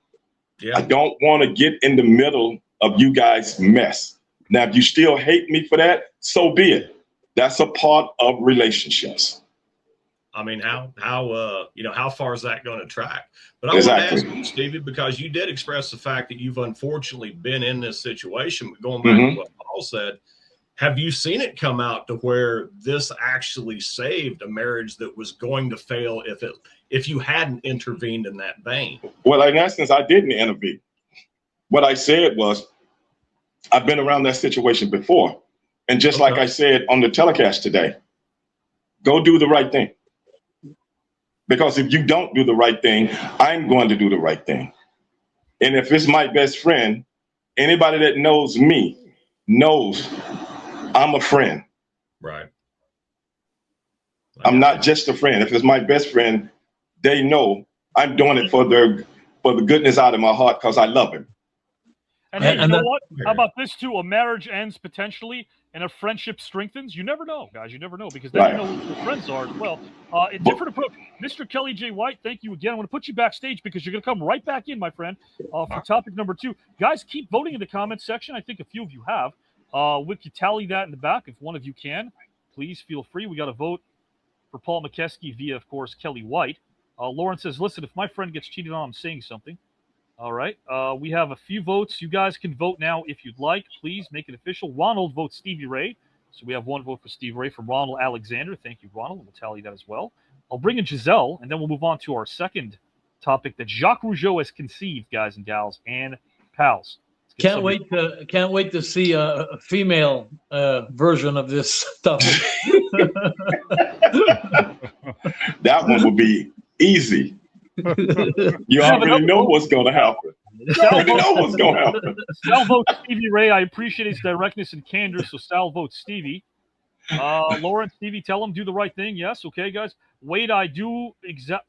Yeah. I don't want to get in the middle of you guys' mess. Now, if you still hate me for that, so be it. That's a part of relationships. How far is that going to track? But I want to ask you, Stevie, because you did express the fact that you've unfortunately been in this situation. Going back to what Paul said, have you seen it come out to where this actually saved a marriage that was going to fail if you hadn't intervened in that vein? Well, in essence, I didn't intervene. What I said was, I've been around that situation before. And just like I said on the telecast today, go do the right thing. Because if you don't do the right thing, I'm going to do the right thing. And if it's my best friend, anybody that knows me knows I'm a friend. Right. I'm not just a friend. If it's my best friend, they know I'm doing it for the goodness out of my heart because I love him. And hey, you know what? How about this too? A marriage ends potentially and a friendship strengthens. You never know, guys. You never know, because then you know who your friends are as well. A different approach. Mr. Kelly J. White, thank you again. I want to put you backstage because you're going to come right back in, my friend, for topic number 2. Guys, keep voting in the comments section. I think a few of you have. We can tally that in the back if one of you can. Please feel free. We got to vote for Paul Mokeski via, of course, Kelly White. Lauren says, listen, if my friend gets cheated on, I'm saying something. All right. We have a few votes. You guys can vote now if you'd like. Please make it official. Ronald votes Stevie Ray. So we have one vote for Stevie Ray from Ronald Alexander. Thank you, Ronald. We'll tally that as well. I'll bring in Giselle, and then we'll move on to our second topic that Jacques Rougeau has conceived, guys and gals and pals. Let's Can't wait to see a female version of this topic. That one will be easy. You already know what's going to happen. You already know what's going to happen. Sal votes Stevie Ray. I appreciate his directness and candor, so Sal votes Stevie. Lauren, Stevie, tell him do the right thing. Yes, okay, guys. Wade, I do exactly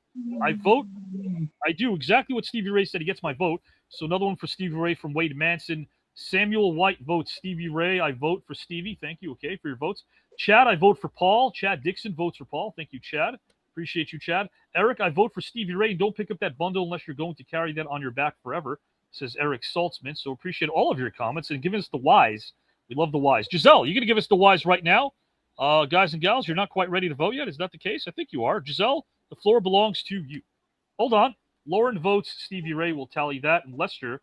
what Stevie Ray said. He gets my vote. So another one for Stevie Ray from Wade Manson. Samuel White votes Stevie Ray. I vote for Stevie. Thank you, okay, for your votes. Chad, I vote for Paul. Chad Dixon votes for Paul. Thank you, Chad. Appreciate you, Chad. Eric, I vote for Stevie Ray. Don't pick up that bundle unless you're going to carry that on your back forever, says Eric Saltzman. So appreciate all of your comments and giving us the whys. We love the whys. Giselle, you going to give us the whys right now? Guys and gals, you're not quite ready to vote yet. Is that the case? I think you are. Giselle, the floor belongs to you. Hold on. Lauren votes Stevie Ray. Will tally that. And Lester,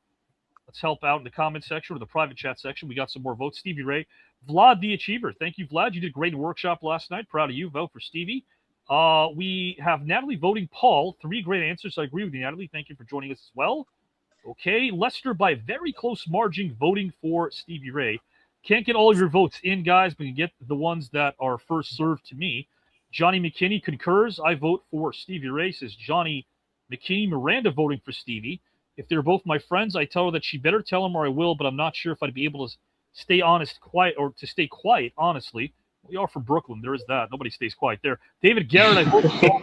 let's help out in the comment section or the private chat section. We got some more votes. Stevie Ray. Vlad the Achiever. Thank you, Vlad. You did great workshop last night. Proud of you. Vote for Stevie. We have Natalie voting Paul. 3 great answers. I agree with you, Natalie. Thank you for joining us as well. Okay. Lester, by a very close margin, voting for Stevie Ray. Can't get all of your votes in, guys, but you get the ones that are first served to me. Johnny McKinney concurs. I vote for Stevie Ray, says Johnny McKinney. Miranda voting for Stevie. If they're both my friends, I tell her that she better tell him or I will, but I'm not sure if I'd be able to stay stay quiet, honestly. We are from Brooklyn. There is that. Nobody stays quiet there. David Garrett, I vote for Paul.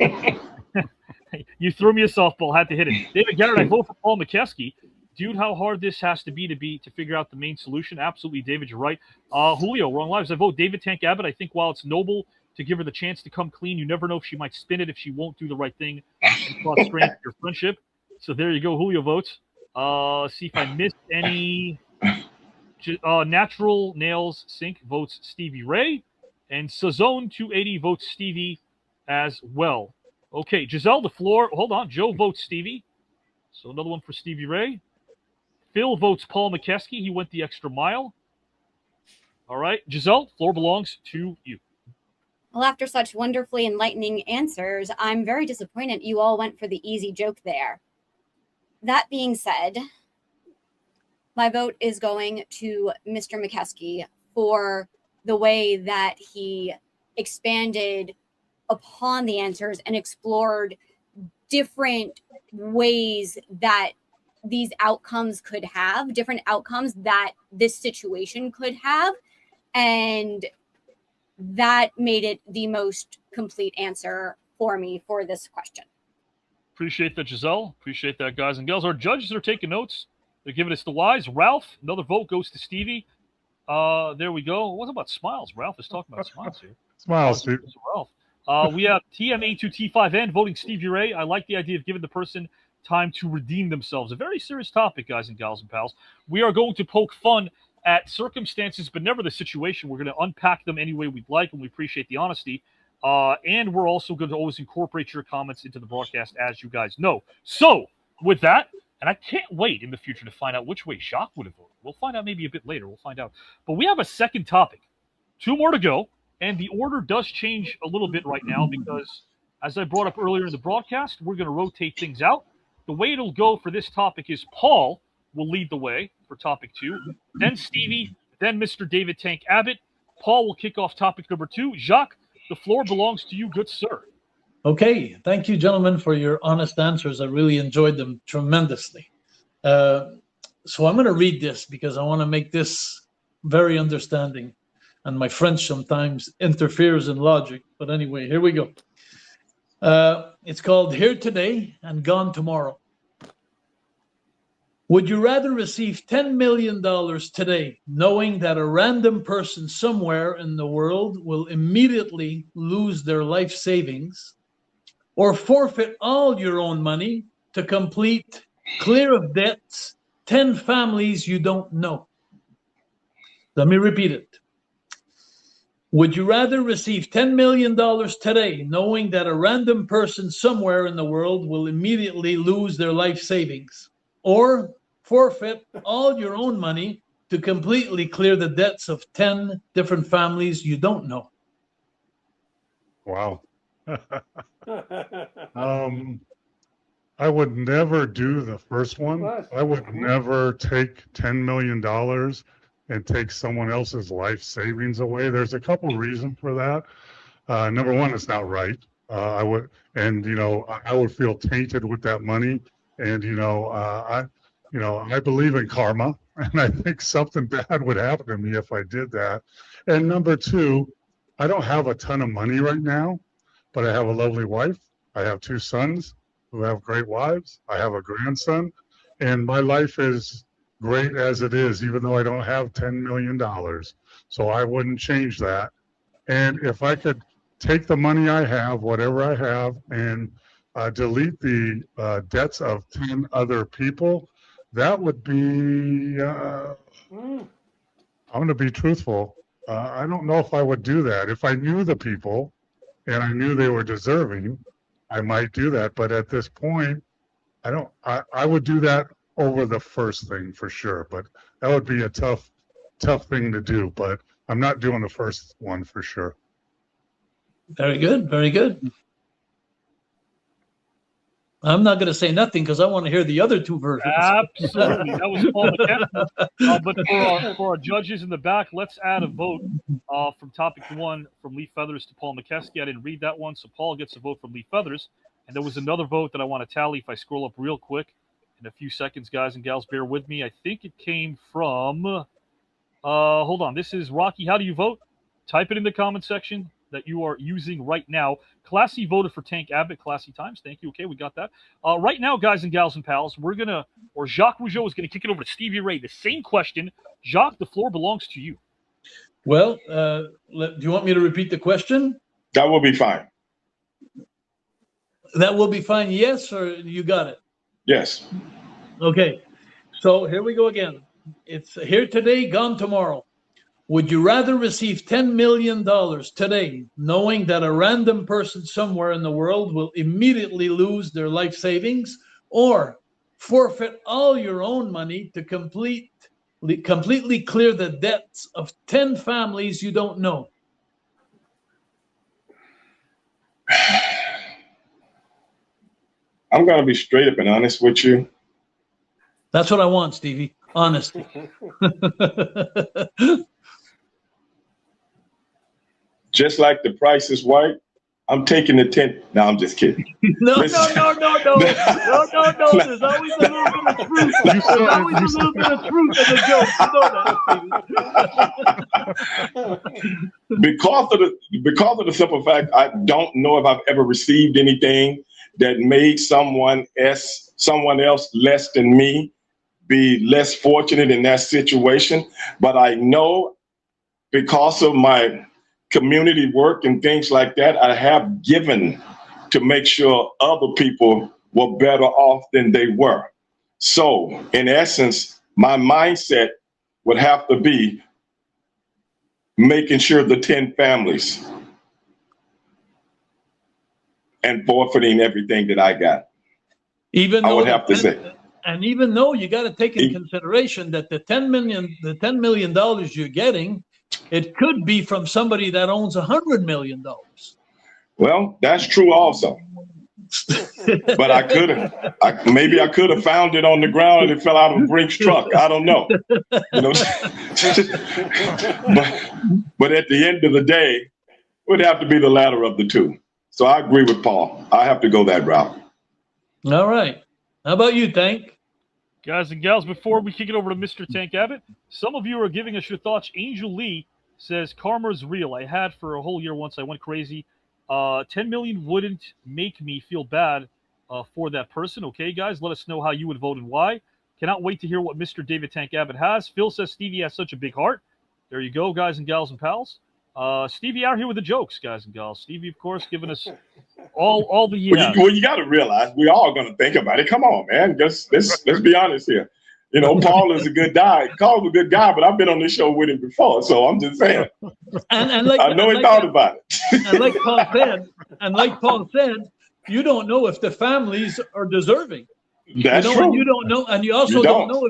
You threw me a softball. Had to hit it. David Garrett, I vote for Paul Mokeski. Dude, how hard this has to be to figure out the main solution. Absolutely, David, you're right. Julio, Wrong Lives. I vote David Tank Abbott. I think while it's noble to give her the chance to come clean, you never know if she might spin it if she won't do the right thing and cause strain to your friendship. So there you go. Julio votes. See if I missed any. Natural Nails Sink votes Stevie Ray. And Sazone 280 votes Stevie as well. Okay, Giselle, the floor. Hold on. Joe votes Stevie. So another one for Stevie Ray. Phil votes Paul Mokeski. He went the extra mile. All right. Giselle, floor belongs to you. Well, after such wonderfully enlightening answers, I'm very disappointed you all went for the easy joke there. That being said, my vote is going to Mr. Mokeski for the way that he expanded upon the answers and explored different ways that these outcomes could have, different outcomes that this situation could have. And that made it the most complete answer for me for this question. Appreciate that, Giselle. Appreciate that, guys and gals. Our judges are taking notes. They're giving us the whys. Ralph, another vote goes to Stevie. There we go. What about smiles? Ralph is talking about smiles here. Smiles, Steve. Ralph. We have TM82T5N voting Stevie Ray. I like the idea of giving the person time to redeem themselves. A very serious topic, guys and gals and pals. We are going to poke fun at circumstances, but never the situation. We're going to unpack them any way we'd like, and we appreciate the honesty. And we're also going to always incorporate your comments into the broadcast, as you guys know. So, with that, and I can't wait in the future to find out which way Jacques would have voted. We'll find out maybe a bit later. We'll find out. But we have a second topic. 2 more to go, and the order does change a little bit right now because, as I brought up earlier in the broadcast, we're going to rotate things out. The way it'll go for this topic is Paul will lead the way for topic 2, then Stevie, then Mr. David Tank Abbott. Paul will kick off topic number 2. Jacques, the floor belongs to you, good sir. Okay. Thank you, gentlemen, for your honest answers. I really enjoyed them tremendously. So I'm going to read this because I want to make this very understanding. And my French sometimes interferes in logic. But anyway, here we go. It's called Here Today and Gone Tomorrow. Would you rather receive $10 million today, knowing that a random person somewhere in the world will immediately lose their life savings, or forfeit all your own money to complete, clear of debts, 10 families you don't know? Let me repeat it. Would you rather receive $10 million today, knowing that a random person somewhere in the world will immediately lose their life savings, or forfeit all your own money to completely clear the debts of 10 different families you don't know? Wow. I would never do the first one. I would never take $10 million and take someone else's life savings away. There's a couple reasons for that. Number one, it's not right. I would feel tainted with that money. And, I believe in karma, and I think something bad would happen to me if I did that. And number two, I don't have a ton of money right now, but I have a lovely wife. I have 2 sons who have great wives. I have a grandson, and my life is great as it is, even though I don't have $10 million. So I wouldn't change that. And if I could take the money I have, whatever I have, and delete the debts of 10 other people, that would be, I'm going to be truthful. I don't know if I would do that. If I knew the people and I knew they were deserving, I might do that. But at this point, I would do that over the first thing for sure. But that would be a tough thing to do. But I'm not doing the first one for sure. Very good. Very good. I'm not going to say nothing because I want to hear the other 2 versions. Absolutely. That was Paul Mokeski. But for our judges in the back, let's add a vote from topic 1 from Lee Feathers to Paul Mokeski. I didn't read that one, so Paul gets a vote from Lee Feathers. And there was another vote that I want to tally if I scroll up real quick in a few seconds, guys and gals. Bear with me. I think it came from hold on. This is Rocky. How do you vote? Type it in the comment section that you are using right now. Classy voted for Tank Abbott. Classy times. Thank you. Okay, we got that. Right now, guys and gals and pals, Jacques Rougeau is going to kick it over to Stevie Ray. The same question. Jacques, the floor belongs to you. Well, do you want me to repeat the question? That will be fine. That will be fine, yes, or you got it? Yes. Okay, so here we go again. It's here today, gone tomorrow. Would you rather receive $10 million today, knowing that a random person somewhere in the world will immediately lose their life savings, or forfeit all your own money to completely clear the debts of 10 families you don't know? I'm going to be straight up and honest with you. That's what I want, Stevie. Honesty. Just like The Price is Right, I'm taking the 10. No, I'm just kidding. No. There's always a little bit of truth. There's always a little bit of truth in the joke. You know that. Because of the simple fact, I don't know if I've ever received anything that made someone else less than me be less fortunate in that situation. But I know because of my community work and things like that, I have given to make sure other people were better off than they were. So in essence, my mindset would have to be making sure the 10 families and forfeiting everything that I got. Even though I would have to say. And even though you got to take in consideration that the $10 million you're getting, it could be from somebody that owns $100 million. Well, that's true also. But I could have found it on the ground and it fell out of a Brinks truck. I don't know. You know? but at the end of the day, it would have to be the latter of the two. So I agree with Paul. I have to go that route. All right. How about you, Tank? Guys and gals, before we kick it over to Mr. Tank Abbott, some of you are giving us your thoughts. Angel Lee says, karma's real. I had for a whole year once. I went crazy. 10 million wouldn't make me feel bad for that person. Okay, guys, let us know how you would vote and why. Cannot wait to hear what Mr. David Tank Abbott has. Phil says Stevie has such a big heart. There you go, guys and gals and pals. Stevie out here with the jokes, guys and gals. Stevie, of course, giving us all the Well, you got to realize we all going to think about it. Come on, man. Let's be honest here. You know, Paul is a good guy. Paul's a good guy, but I've been on this show with him before, so I'm just saying. And like, I know he thought about it. And like Paul said, you don't know if the families are deserving. That's true. And you don't know, and you also don't know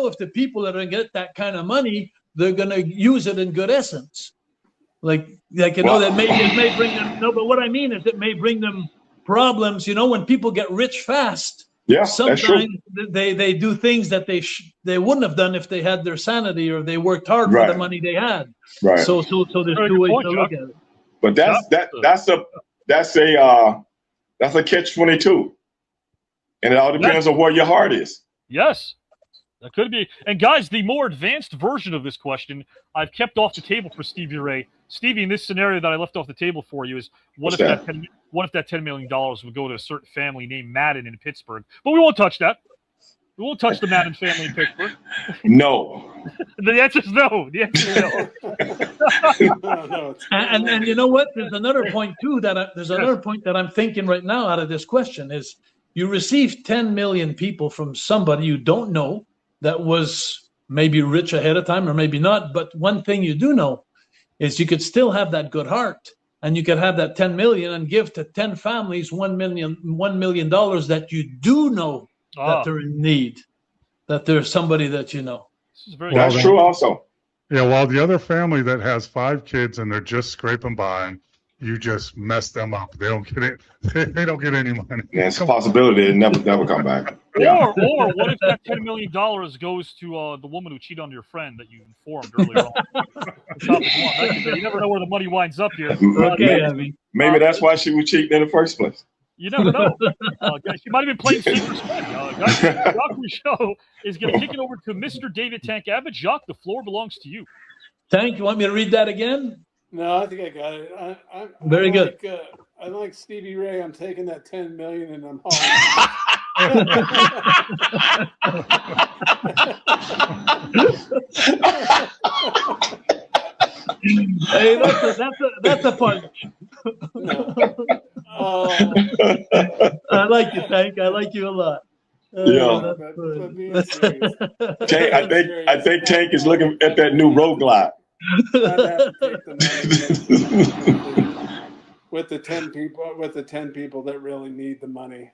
if the people that are going to get that kind of money, they're going to use it in good essence. Like that may bring them. No, but what I mean is it may bring them problems. You know, when people get rich fast, yeah, sometimes they do things that they wouldn't have done if they had their sanity or they worked hard for the money they had. Right. So there's two ways to look at it. But that's a catch-22, and it all depends on where your heart is. Yes. That could be. And guys, the more advanced version of this question I've kept off the table for Stevie Ray. Stevie, in this scenario that I left off the table for you is what if that $10 million would go to a certain family named Madden in Pittsburgh? But we won't touch that. We won't touch the Madden family in Pittsburgh. No. The answer is no. The answer is no. And you know what? There's another point too that I'm thinking right now out of this question is you receive 10 million people from somebody you don't know that was maybe rich ahead of time or maybe not. But one thing you do know is you could still have that good heart and you could have that 10 million and give to 10 families $1 million that you do know that they're in need, that there's somebody that you know. That's true also. Yeah, while the other family that has 5 kids and they're just scraping by, you just mess them up. They don't get it. They don't get any money. Yeah, it's a possibility it never come back. Or what if that $10 million goes to the woman who cheated on your friend that you informed earlier on? You never know where the money winds up here. Maybe that's why she was cheating in the first place. You never know. She might have been playing Secret Spin. Guys, Jacques Rougeau is going to kick it over to Mr. David Tank Abbott. Jacques, the floor belongs to you. Tank, you want me to read that again? No, I think I got it. Very good. I'm like Stevie Ray. I'm taking that 10 million and I'm home. Hey, that's a punch. I like you, Tank. I like you a lot. Tank, I think Tank is looking at that new road glide. With the 10 people that really need the money.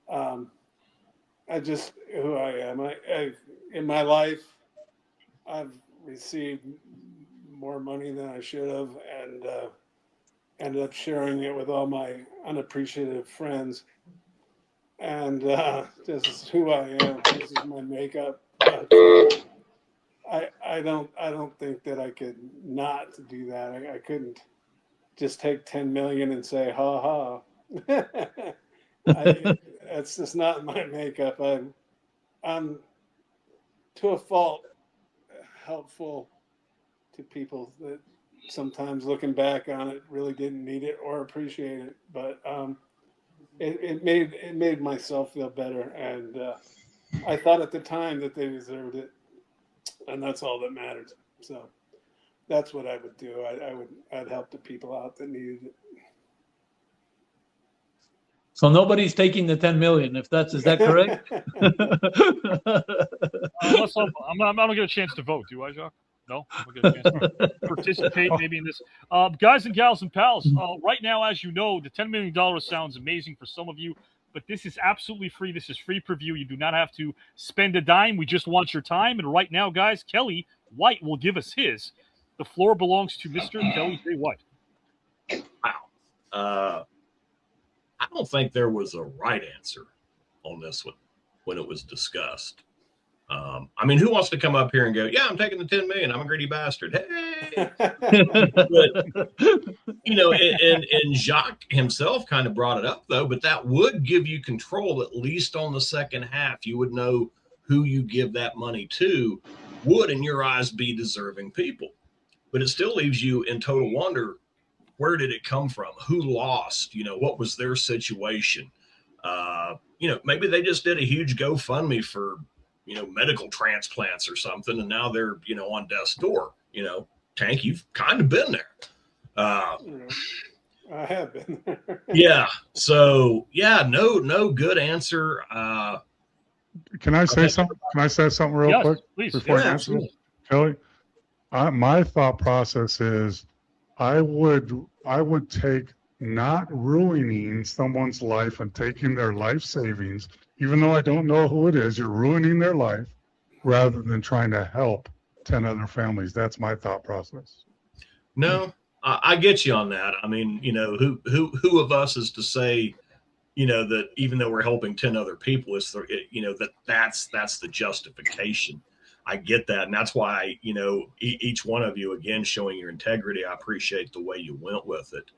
I just who I am. I in my life, I've received more money than I should have, and ended up sharing it with all my unappreciative friends. And this is who I am. This is my makeup. I don't think that I could not do that. I couldn't just take 10 million and say ha ha. That's just not my makeup. I'm to a fault helpful to people that sometimes looking back on it really didn't need it or appreciate it. But it made myself feel better, and I thought at the time that they deserved it, and that's all that mattered. So that's what I would do. I'd help the people out that needed it. So nobody's taking the 10 million. Is that correct? Unless I don't get a chance to vote, do I, Jacques? No, I don't get a chance to participate maybe in this. Guys and gals and pals, right now, as you know, the $10 million sounds amazing for some of you, but this is absolutely free. This is free preview. You do not have to spend a dime. We just want your time. And right now, guys, Kelly White will give us his. The floor belongs to Mr. Kelly J. White. Wow. I don't think there was a right answer on this one when it was discussed. I mean, who wants to come up here and go, yeah, I'm taking the 10 million. I'm a greedy bastard. Hey. But, you know, and Jacques himself kind of brought it up, though, but that would give you control, at least on the second half. You would know who you give that money to would, in your eyes, be deserving people. But it still leaves you in total wonder, where did it come from? Who lost? You know, what was their situation? You know, maybe they just did a huge GoFundMe for, you know, medical transplants or something, and now they're, you know, on death's door. You know, Tank, you've kind of been there. I have been there. Yeah. So, yeah, no good answer. Can I say something? Can I say something real quick? Please. Before I answer this? Kelly, my thought process is I would take not ruining someone's life and taking their life savings, even though I don't know who it is, you're ruining their life rather than trying to help 10 other families. That's my thought process. No, I get you on that. I mean, you know, who of us is to say that even though we're helping 10 other people, that's the justification. I get that. And that's why, each one of you, again, showing your integrity, I appreciate the way you went with it.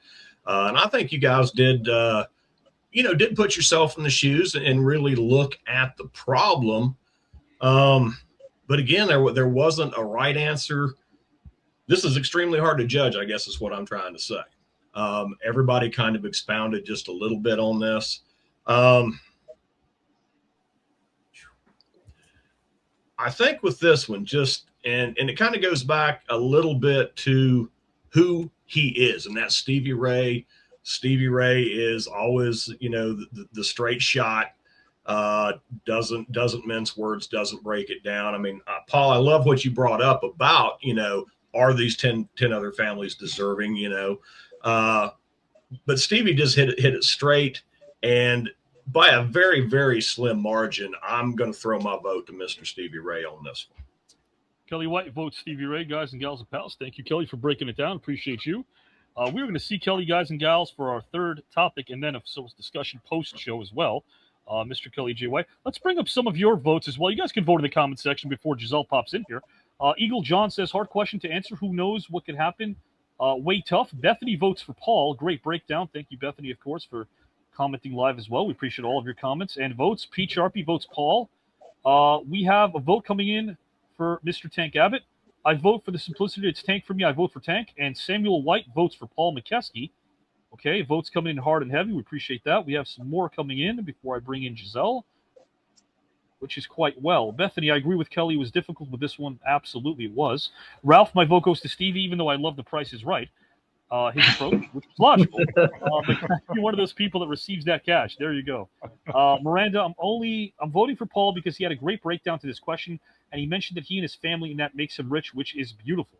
And I think you guys did put yourself in the shoes and really look at the problem. But again, there wasn't a right answer. This is extremely hard to judge, I guess is what I'm trying to say. Everybody kind of expounded just a little bit on this. I think with this one, and it kind of goes back a little bit to who he is, and that's Stevie Ray. Stevie Ray is always, the straight shot, doesn't mince words, doesn't break it down. I mean, Paul, I love what you brought up about, are these 10 other families deserving, but Stevie just hit it straight, and by a very, very slim margin, I'm going to throw my vote to Mr. Stevie Ray on this one. Kelly White votes Stevie Ray, guys and gals and pals. Thank you, Kelly, for breaking it down. Appreciate you. We're going to see Kelly, guys and gals, for our third topic, and then a discussion post-show as well. Mr. Kelly J. White. Let's bring up some of your votes as well. You guys can vote in the comment section before Giselle pops in here. Eagle John says, hard question to answer. Who knows what could happen? Way tough. Bethany votes for Paul. Great breakdown. Thank you, Bethany, of course, for commenting live as well. We appreciate all of your comments and votes. Pete Sharpie votes Paul. We have a vote coming in for Mr. Tank Abbott. I vote for the simplicity. It's Tank for me. I vote for Tank. And Samuel White votes for Paul Mokeski. Okay, votes coming in hard and heavy. We appreciate that. We have some more coming in before I bring in Giselle, which is quite well. Bethany, I agree with Kelly. It was difficult with this one. Absolutely it was. Ralph, my vote goes to Stevie, even though I love The Price is Right. His approach, which is logical. But you're one of those people that receives that cash. There you go. Miranda, I'm voting for Paul because he had a great breakdown to this question, and he mentioned that he and his family, and that makes him rich, which is beautiful.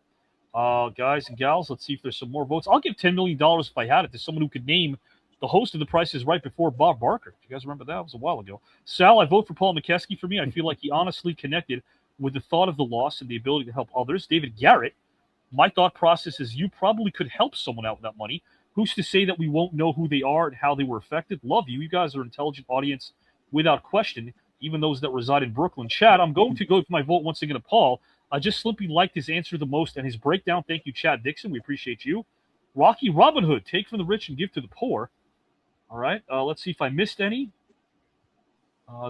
Guys and gals, let's see if there's some more votes. I'll give $10 million if I had it to someone who could name the host of The Price is Right before Bob Barker. Do you guys remember that? It was a while ago. Sal, I vote for Paul Mokeski. For me, I feel like he honestly connected with the thought of the loss and the ability to help others. David Garrett, my thought process is you probably could help someone out with that money. Who's to say that we won't know who they are and how they were affected? Love you. You guys are an intelligent audience without question, even those that reside in Brooklyn. Chad, I'm going to go for my vote once again to Paul. I just simply liked his answer the most and his breakdown. Thank you, Chad Dixon. We appreciate you. Rocky Robin Hood, take from the rich and give to the poor. All right. Let's see if I missed any.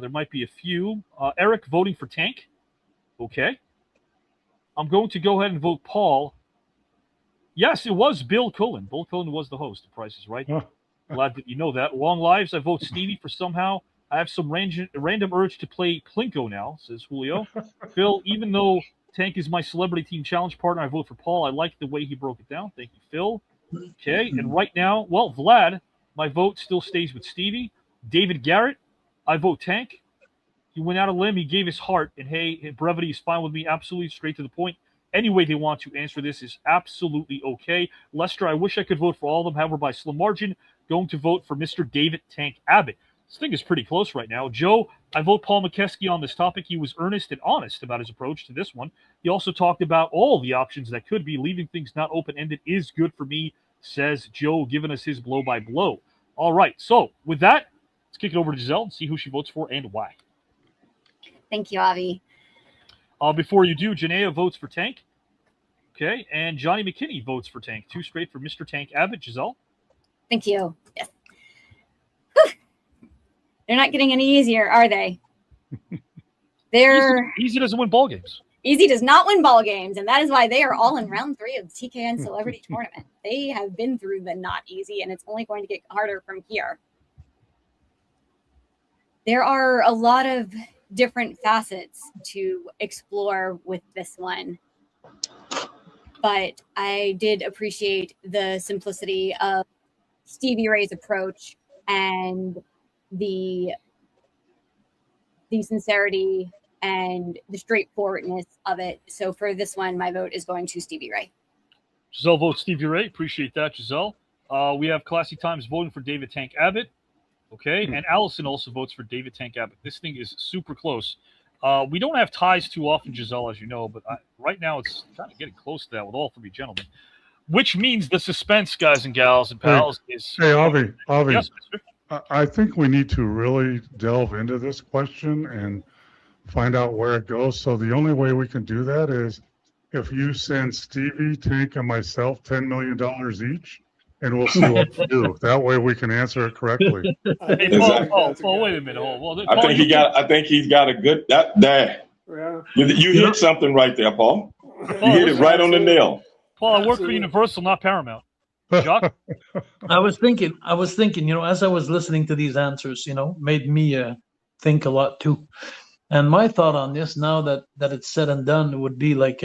There might be a few. Eric voting for Tank. Okay. I'm going to go ahead and vote Paul. Yes, it was Bill Cullen. Bill Cullen was the host. The Price is Right. Glad that you know that. Long lives. I vote Stevie for somehow. I have some random urge to play Plinko now, says Julio. Phil, even though Tank is my celebrity team challenge partner, I vote for Paul. I like the way he broke it down. Thank you, Phil. Okay, and right now, well, Vlad, my vote still stays with Stevie. David Garrett, I vote Tank. He went out on a limb. He gave his heart. And, hey, brevity is fine with me. Absolutely straight to the point. Any way they want to answer this is absolutely okay. Lester, I wish I could vote for all of them. However, by slim margin, going to vote for Mr. David Tank Abbott. This thing is pretty close right now. Joe, I vote Paul Mokeski on this topic. He was earnest and honest about his approach to this one. He also talked about all the options that could be. Leaving things not open-ended is good for me, says Joe, giving us his blow-by-blow. All right, so with that, let's kick it over to Giselle and see who she votes for and why. Thank you, Avi. Before you do, Janaea votes for Tank. Okay, and Johnny McKinney votes for Tank. Two straight for Mr. Tank Abbott. Giselle? Thank you. Yes. Whew. They're not getting any easier, are they? They're easy doesn't win ball games. Easy does not win ball games, and that is why they are all in round 3 of the TKN Celebrity Tournament. They have been through the not easy, and it's only going to get harder from here. There are a lot of different facets to explore with this one, but I did appreciate the simplicity of Stevie Ray's approach and the sincerity and the straightforwardness of it. So for this one, my vote is going to Stevie Ray. Giselle votes Stevie Ray. Appreciate that, Giselle. We have Classy Times voting for David Tank Abbott. Okay, and Allison also votes for David Tank Abbott. This thing is super close. We don't have ties too often, Giselle, as you know, but right now it's kind of getting close to that with all 3 gentlemen, which means the suspense, guys and gals and pals, is... Hey, Avi. Yes, mister? I think we need to really delve into this question and find out where it goes. So the only way we can do that is if you send Stevie, Tank, and myself $10 million each, and we'll see what we do. That way we can answer it correctly. Hey, Paul, wait a minute. Hold on. I think he's got a good there. Yeah. You hit something right there, Paul. You hit it right on the nail. Paul, I work for Universal, not Paramount. Jacques? I was thinking, as I was listening to these answers, made me think a lot too. And my thought on this, now that it's said and done, would be like,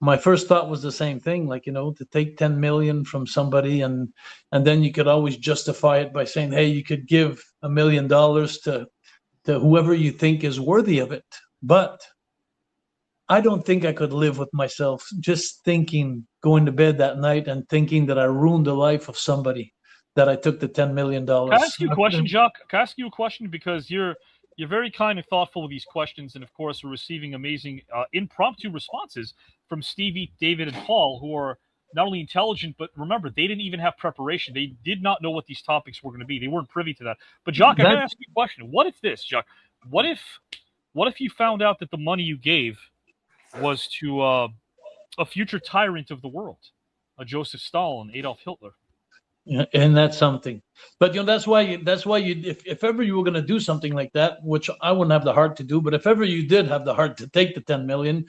my first thought was the same thing, like, to take 10 million from somebody, and then you could always justify it by saying, hey, you could give $1 million to whoever you think is worthy of it. But I don't think I could live with myself just thinking, going to bed that night and thinking that I ruined the life of somebody, that I took the $10 million. Can I ask you a question, Jacques? Can I ask you a question? Because you're very kind and thoughtful with these questions. And of course, we're receiving amazing impromptu responses from Stevie, David, and Paul, who are not only intelligent, but remember, they didn't even have preparation. They did not know what these topics were going to be. They weren't privy to that. But Jacques, I got to ask you a question. What if this, Jacques? What if you found out that the money you gave was to a future tyrant of the world, a Joseph Stalin, Adolf Hitler? Yeah, and that's something. But that's why you if ever you were going to do something like that, which I wouldn't have the heart to do, but if ever you did have the heart to take the 10 million,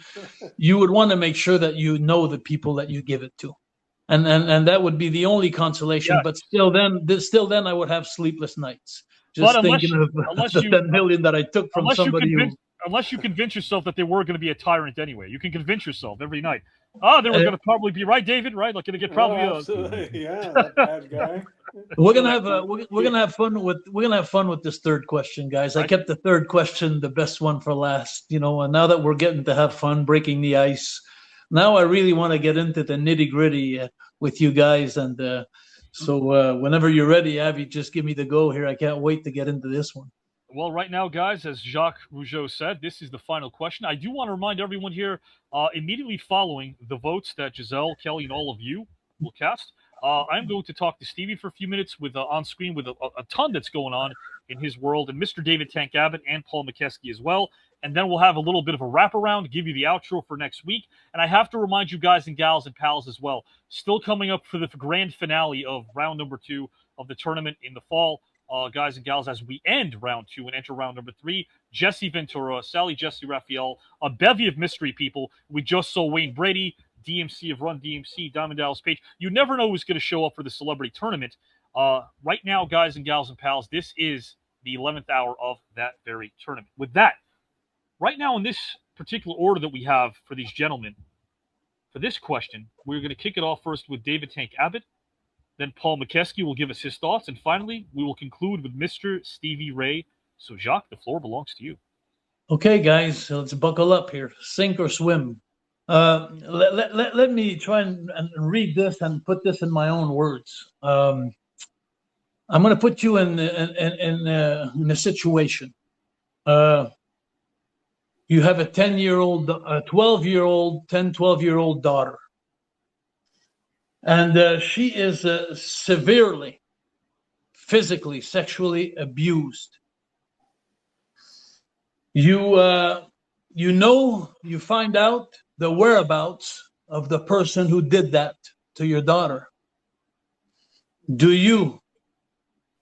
you would want to make sure that you know the people that you give it to. And that would be the only consolation. Yeah. But still then I would have sleepless nights. Just thinking of the 10 million that I took from somebody unless you convince yourself that they were going to be a tyrant anyway. You can convince yourself every night. Oh, they were going to probably be right, David. Right? Like, going to get probably that bad guy. We're gonna have fun with this third question, guys. I kept the third question, the best one, for last. And now that we're getting to have fun, breaking the ice, now I really want to get into the nitty gritty with you guys. And so whenever you're ready, Abby, just give me the go here. I can't wait to get into this one. Well, right now, guys, as Jacques Rougeau said, this is the final question. I do want to remind everyone here, immediately following the votes that Giselle, Kelly, and all of you will cast, I'm going to talk to Stevie for a few minutes with on screen with a ton that's going on in his world, and Mr. David Tank Abbott and Paul Mokeski as well. And then we'll have a little bit of a wraparound, give you the outro for next week. And I have to remind you guys and gals and pals as well, still coming up for the grand finale of round number 2 of the tournament in the fall. Guys and gals, as we end round 2 and enter round number 3, Jesse Ventura, Sally Jesse Raphael, a bevy of mystery people. We just saw Wayne Brady, DMC of Run DMC, Diamond Dallas Page. You never know who's going to show up for the celebrity tournament. Right now, guys and gals and pals, this is the 11th hour of that very tournament. With that, right now in this particular order that we have for these gentlemen, for this question, we're going to kick it off first with David Tank Abbott. Then Paul Mokeski will give us his thoughts. And finally, we will conclude with Mr. Stevie Ray. So, Jacques, the floor belongs to you. Okay, guys, let's buckle up here. Sink or swim. Let me try and read this and put this in my own words. I'm going to put you in a situation. You have a 12-year-old daughter. And she is severely, physically, sexually abused. You find out the whereabouts of the person who did that to your daughter. Do you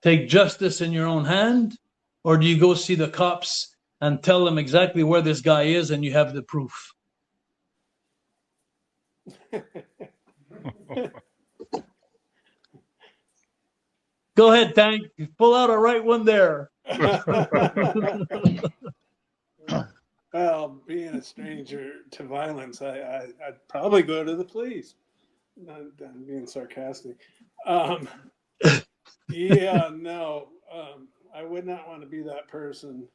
take justice in your own hand, or do you go see the cops and tell them exactly where this guy is and you have the proof? Go ahead, Tank. Pull out a right one there. Well, being a stranger to violence, I'd probably go to the police. I'm being sarcastic. Yeah, no, I would not want to be that person,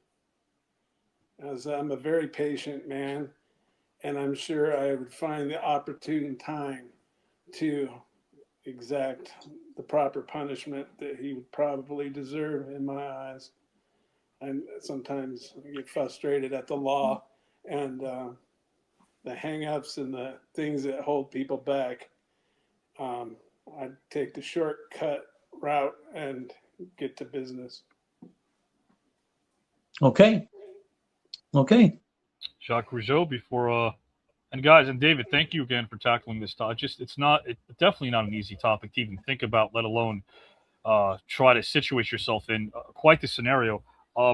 as I'm a very patient man, and I'm sure I would find the opportune time to exact the proper punishment that he would probably deserve in my eyes. And sometimes I get frustrated at the law and the hang-ups and the things that hold people back. I'd take the shortcut route and get to business. Okay. Jacques Rougeau before and guys, and David, thank you again for tackling this topic. It's definitely not an easy topic to even think about, let alone try to situate yourself in. Quite the scenario.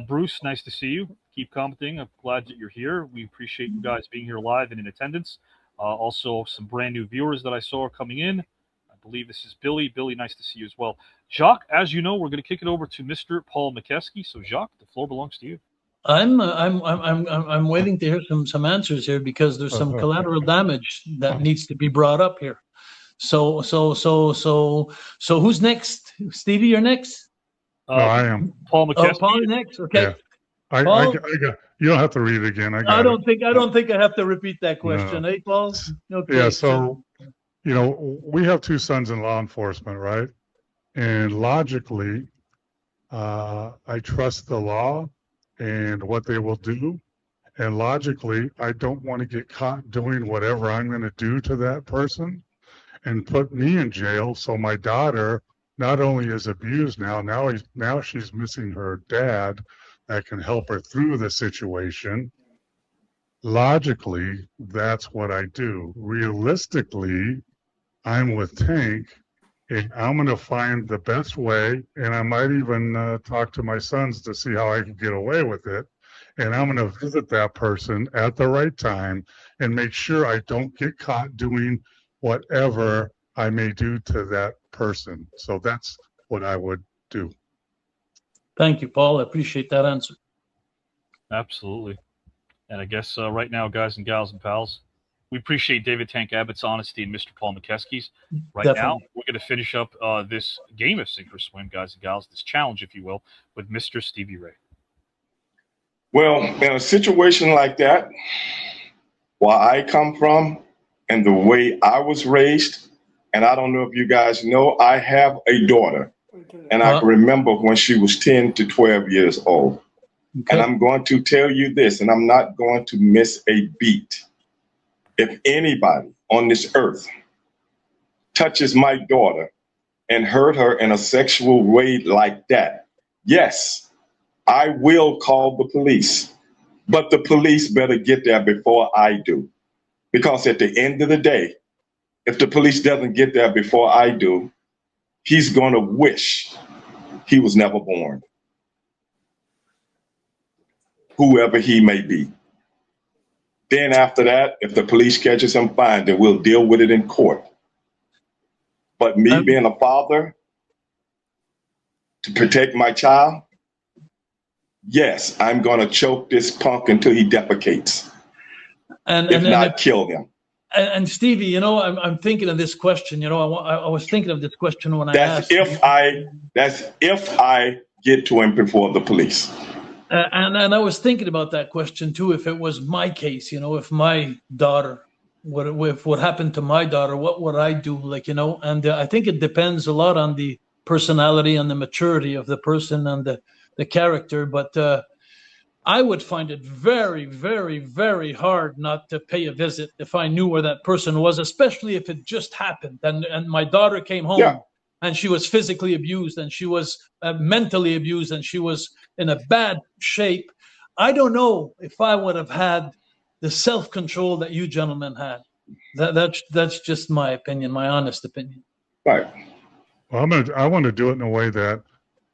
Bruce, nice to see you. Keep commenting. I'm glad that you're here. We appreciate you guys being here live and in attendance. Also, some brand new viewers that I saw coming in. I believe this is Billy. Billy, nice to see you as well. Jacques, as you know, we're going to kick it over to Mr. Paul Mokeski. So, Jacques, the floor belongs to you. I'm waiting to hear some answers here because there's some collateral damage that needs to be brought up here. So who's next? Stevie, you're next. No, I am. Paul Mokeski. Oh, Paul next. Okay. Yeah. I got. You don't have to read it again. I don't think I have to repeat that question. No. Hey, Paul. Okay. Yeah. So, we have two sons in law enforcement, right? And logically, I trust the law and what they will do. And logically, I don't want to get caught doing whatever I'm going to do to that person and put me in jail. So my daughter not only is abused now she's missing her dad that can help her through the situation. Logically, that's what I do. Realistically, I'm with Tank, and I'm going to find the best way, and I might even talk to my sons to see how I can get away with it. And I'm going to visit that person at the right time and make sure I don't get caught doing whatever I may do to that person. So that's what I would do. Thank you, Paul. I appreciate that answer. Absolutely. And I guess right now, guys and gals and pals, we appreciate David Tank Abbott's honesty and Mr. Paul Mokeski's. Right now, we're going to finish up this game of sink or swim, guys and gals, this challenge, if you will, with Mr. Stevie Ray. Well, in a situation like that, where I come from and the way I was raised, and I don't know if you guys know, I have a daughter, and I can remember when she was 10 to 12 years old. Okay. And I'm going to tell you this, and I'm not going to miss a beat. If anybody on this earth touches my daughter and hurt her in a sexual way like that, yes, I will call the police, but the police better get there before I do. Because at the end of the day, if the police doesn't get there before I do, he's going to wish he was never born. Whoever he may be. Then after that, if the police catches him, fine, then we'll deal with it in court. But me being a father, to protect my child, yes, I'm going to choke this punk until he defecates. If not, kill him. And Stevie, I'm thinking of this question. I was thinking of this question when that's if I get to him before the police. And I was thinking about that question too. If it was my case, if my daughter, what happened to my daughter, what would I do? And I think it depends a lot on the personality and the maturity of the person and the character. But I would find it very, very, very hard not to pay a visit if I knew where that person was, especially if it just happened and my daughter came home and she was physically abused and she was mentally abused and she was in a bad shape. I don't know if I would have had the self-control that you gentlemen had. That's just my opinion, my honest opinion. Right. Well, I want to do it in a way that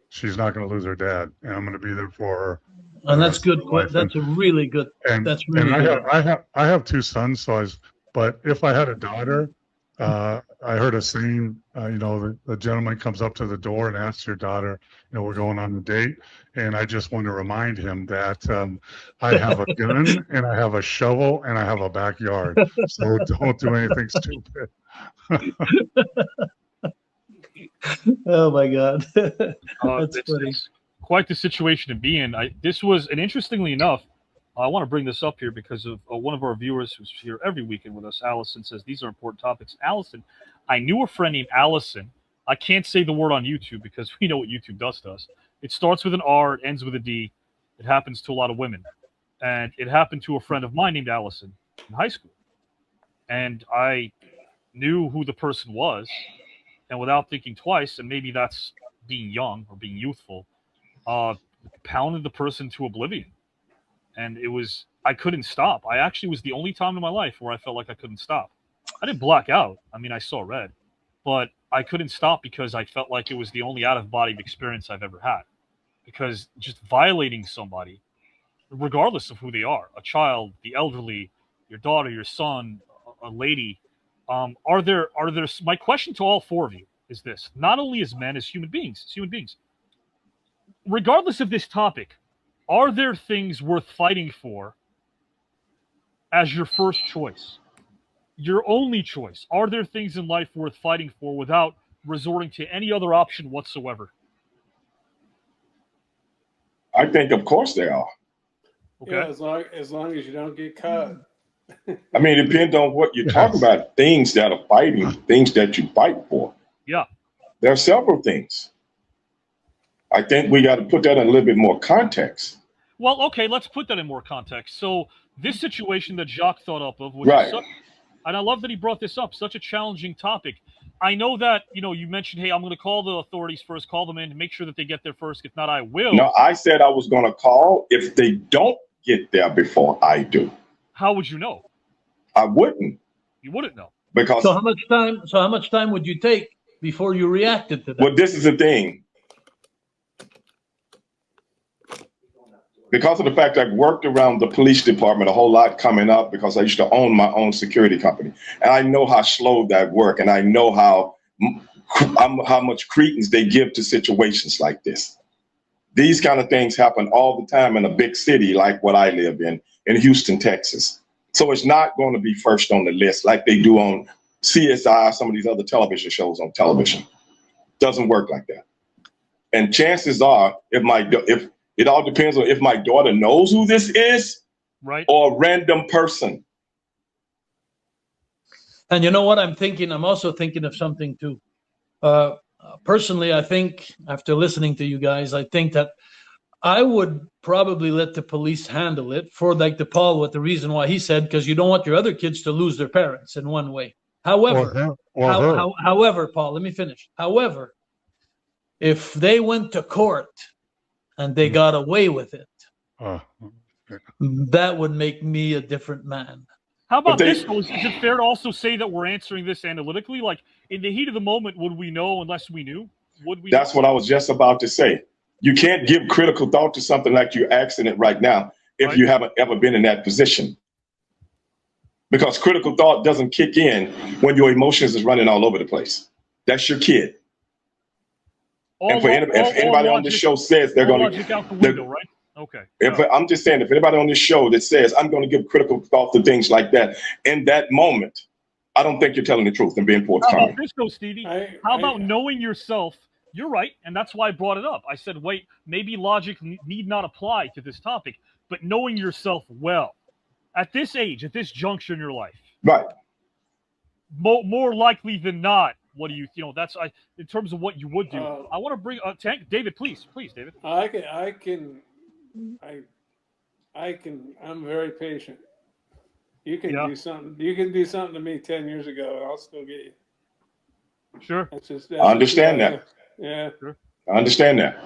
she's not going to lose her dad, and I'm going to be there for her. And that's good. That's a really good. That's really good. I have two sons, but if I had a daughter, I heard a saying, the gentleman comes up to the door and asks your daughter, we're going on a date. And I just want to remind him that I have a gun and I have a shovel and I have a backyard. So don't do anything stupid. Oh my God. That's funny. It's quite the situation to be in. Interestingly enough, I want to bring this up here because of one of our viewers who's here every weekend with us, Allison, says these are important topics. Allison, I knew a friend named Allison. I can't say the word on YouTube because we know what YouTube does to us. It starts with an R, it ends with a D. It happens to a lot of women. And it happened to a friend of mine named Allison in high school. And I knew who the person was. And without thinking twice, and maybe that's being young or being youthful, pounded the person to oblivion. And I couldn't stop. I actually was the only time in my life where I felt like I couldn't stop. I didn't black out. I mean, I saw red, but I couldn't stop because I felt like it was the only out-of-body experience I've ever had. Because just violating somebody, regardless of who they are, a child, the elderly, your daughter, your son, a lady, are there, my question to all four of you is this, not only as men, as human beings, regardless of this topic, are there things worth fighting for as your first choice? Your only choice? Are there things in life worth fighting for without resorting to any other option whatsoever? I think, of course, there are. Okay. Yeah, as long as you don't get caught. I mean, it depends on what you're talking about. Things that are fighting, things that you fight for. Yeah. There are several things. I think we got to put that in a little bit more context. Well, okay, let's put that in more context. So this situation that Jacques thought up of, Right. And I love that he brought this up, such a challenging topic. I know that, you mentioned, hey, I'm going to call the authorities first, call them in to make sure that they get there first. If not, I will. No, I said I was going to call if they don't get there before I do. How would you know? I wouldn't. You wouldn't know. Because So how much time would you take before you reacted to that? Well, this is the thing. Because of the fact I've worked around the police department a whole lot coming up, because I used to own my own security company, and I know how slow that work, and I know how much credence they give to situations like this. These kind of things happen all the time in a big city like what I live in Houston, Texas. So it's not going to be first on the list like they do on CSI, some of these other television shows on television. Doesn't work like that. And chances are, if it all depends on if my daughter knows who this is, right, or a random person. And you know what I'm thinking? I'm also thinking of something too. Personally, I think after listening to you guys, I think that I would probably let the police handle it for like the Paul with the reason why he said, because you don't want your other kids to lose their parents in one way. However, however, Paul, let me finish. However, if they went to court and they got away with it, that would make me a different man. How about this? Is it fair to also say that we're answering this analytically? Like, in the heat of the moment, would we know unless we knew? Would we? That's what I was just about to say. You can't give critical thought to something like you're asking it right now if you haven't ever been in that position. Because critical thought doesn't kick in when your emotions is running all over the place. That's your kid. And if anybody on this show says they're going to out the window, right? Okay. I'm just saying, if anybody on this show that says I'm going to give critical thought to things like that in that moment, I don't think you're telling the truth and being forthcoming. How about this, though, Stevie? How about knowing yourself? You're right, and that's why I brought it up. I said, wait, maybe logic need not apply to this topic, but knowing yourself well at this age, at this juncture in your life, right? More likely than not. What do you that's in terms of what you would do? I want to bring David, please, David. I'm very patient. You can do something. You can do something to me 10 years ago, and I'll still get you. Sure. I understand that. Yeah. Sure. I understand that.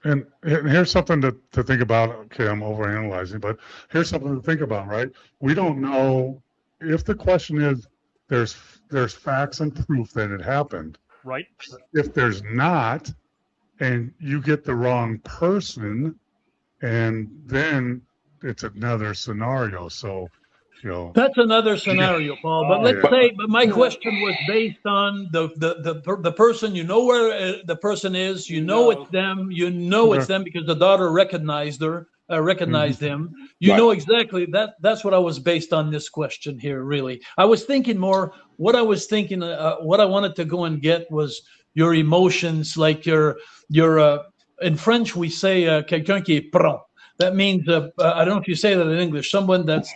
And here's something to think about. Okay, I'm overanalyzing, but here's something to think about, right? We don't know if the question is there's facts and proof that it happened. Right. If there's not, and you get the wrong person, and then it's another scenario. So, that's another scenario, Paul. But let's say, but my question was based on the person. You know where the person is. You know it's them. You know it's them because the daughter recognized him. You know exactly that. That's what I was based on this question here. Really, I was thinking more. What I was thinking, what I wanted to go and get was your emotions, like your. In French, we say quelqu'un qui est prompt. That means I don't know if you say that in English. Someone that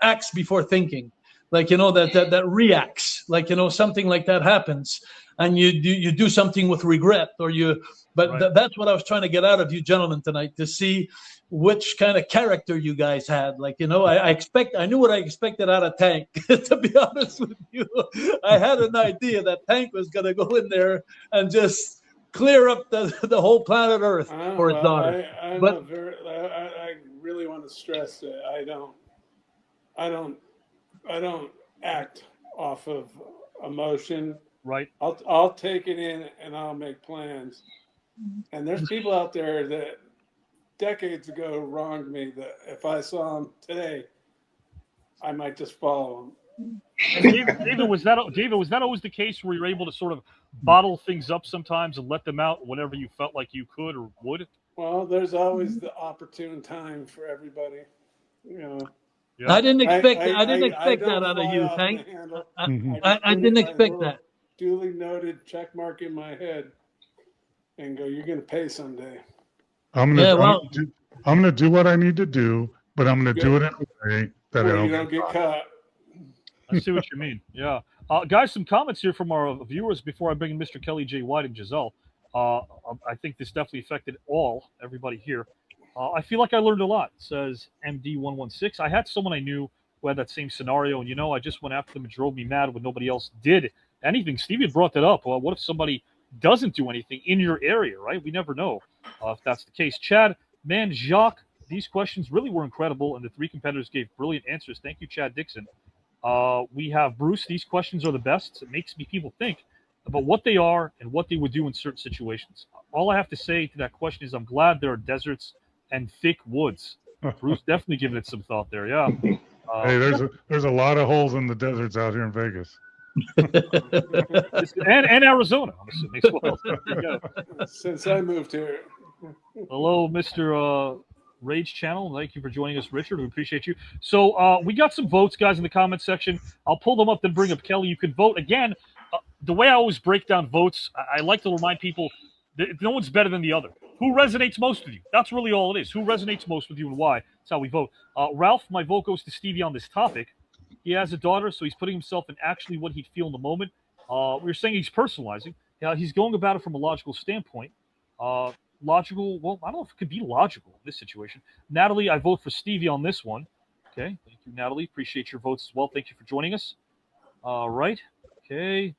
acts before thinking, like that reacts, like something like that happens, and you do something with regret, or you. But that's what I was trying to get out of you gentlemen tonight, to see which kind of character you guys had. Like I knew what I expected out of Tank. To be honest with you, I had an idea that Tank was gonna go in there and just clear up the whole planet Earth for his daughter. I really want to stress that I don't act off of emotion. Right. I'll take it in and I'll make plans. And there's people out there that decades ago wronged me that if I saw them today, I might just follow them. And David, was that always the case where you're able to sort of bottle things up sometimes and let them out whenever you felt like you could or would? Well, there's always the opportune time for everybody, you know. Yeah. I didn't expect that out of you, Tank. I didn't expect that. Duly noted check mark in my head and go, you're going to pay someday. I'm gonna do what I need to do, but I'm gonna do it in a way that I don't get caught. I see what you mean. Yeah. Guys, some comments here from our viewers before I bring in Mr. Kelly J. White and Giselle. I think this definitely affected everybody here. I feel like I learned a lot, says MD116. I had someone I knew who had that same scenario, and, I just went after them and drove me mad when nobody else did anything. Stevie had brought that up. Well, what if somebody doesn't do anything in your area, right? We never know if that's the case. Chad, man, Jacques, these questions really were incredible, and the three competitors gave brilliant answers. Thank you, Chad Dixon. We have Bruce. These questions are the best. It makes people think about what they are and what they would do in certain situations. All I have to say to that question is I'm glad there are deserts and thick woods. Bruce definitely giving it some thought there. Yeah. Hey, there's a lot of holes in the deserts out here in Vegas. and Arizona, I'm assuming as well. Since I moved here. Hello, Mr. Rage Channel. Thank you for joining us, Richard. We appreciate you. So we got some votes, guys, in the comment section. I'll pull them up, then bring up Kelly. You can vote. Again, the way I always break down votes, I like to remind people that no one's better than the other. Who resonates most with you? That's really all it is. Who resonates most with you and why? That's how we vote. Ralph, my vote goes to Stevie on this topic. He has a daughter, so he's putting himself in actually what he'd feel in the moment. We were saying he's personalizing. He's going about it from a logical standpoint. Logical, well, I don't know if it could be logical in this situation. Natalie, I vote for Stevie on this one. Okay, thank you, Natalie. Appreciate your votes as well. Thank you for joining us. All right, okay.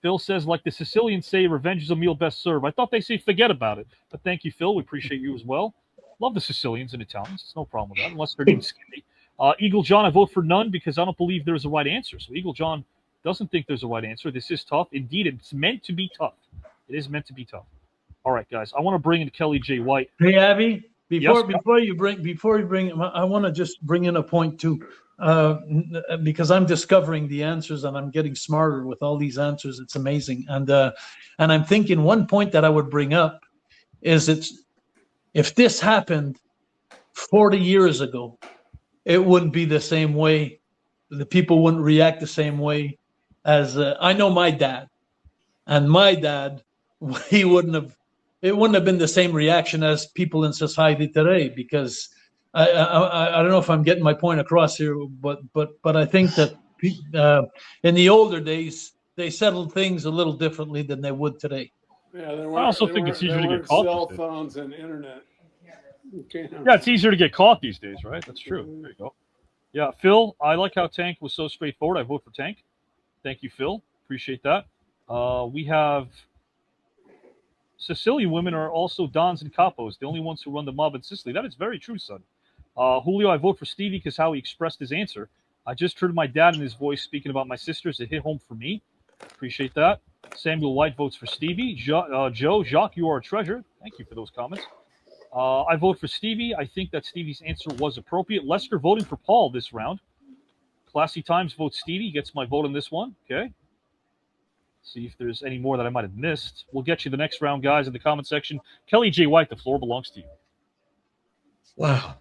Phil says, like the Sicilians say, revenge is a meal best served. I thought they say forget about it. But thank you, Phil. We appreciate you as well. Love the Sicilians and Italians. It's no problem with that, unless they're named Skinny. Eagle John, I vote for none because I don't believe there's a right answer. So Eagle John doesn't think there's a right answer. This is tough. Indeed, it's meant to be tough. It is meant to be tough. All right, guys. I want to bring in Kelly J. White. Hey, Abby, before you bring him, I want to just bring in a point too, because I'm discovering the answers and I'm getting smarter with all these answers. It's amazing, and I'm thinking one point that I would bring up is if this happened 40 years ago, it wouldn't be the same way. The people wouldn't react the same way as I know my dad, and my dad, it wouldn't have been the same reaction as people in society today, because I don't know if I'm getting my point across here, but I think that in the older days they settled things a little differently than they would today. Yeah, I also think it's easier to get caught. Cell phones and internet. Okay. Yeah, it's easier to get caught these days, right? That's true. There you go. Yeah, Phil, I like how Tank was so straightforward. I vote for Tank. Thank you, Phil. Appreciate that. We have Sicilian women are also Dons and Capos, the only ones who run the mob in Sicily. That is very true, son. Julio, I vote for Stevie because how he expressed his answer. I just heard my dad in his voice speaking about my sisters. It hit home for me. Appreciate that. Samuel White votes for Stevie. Joe, Jacques, you are a treasure. Thank you for those comments. I vote for Stevie. I think that Stevie's answer was appropriate. Lester voting for Paul this round. Classy Times votes Stevie. Gets my vote on this one. Okay. See if there's any more that I might have missed. We'll get you the next round, guys, in the comment section. Kelly J. White, the floor belongs to you. Wow.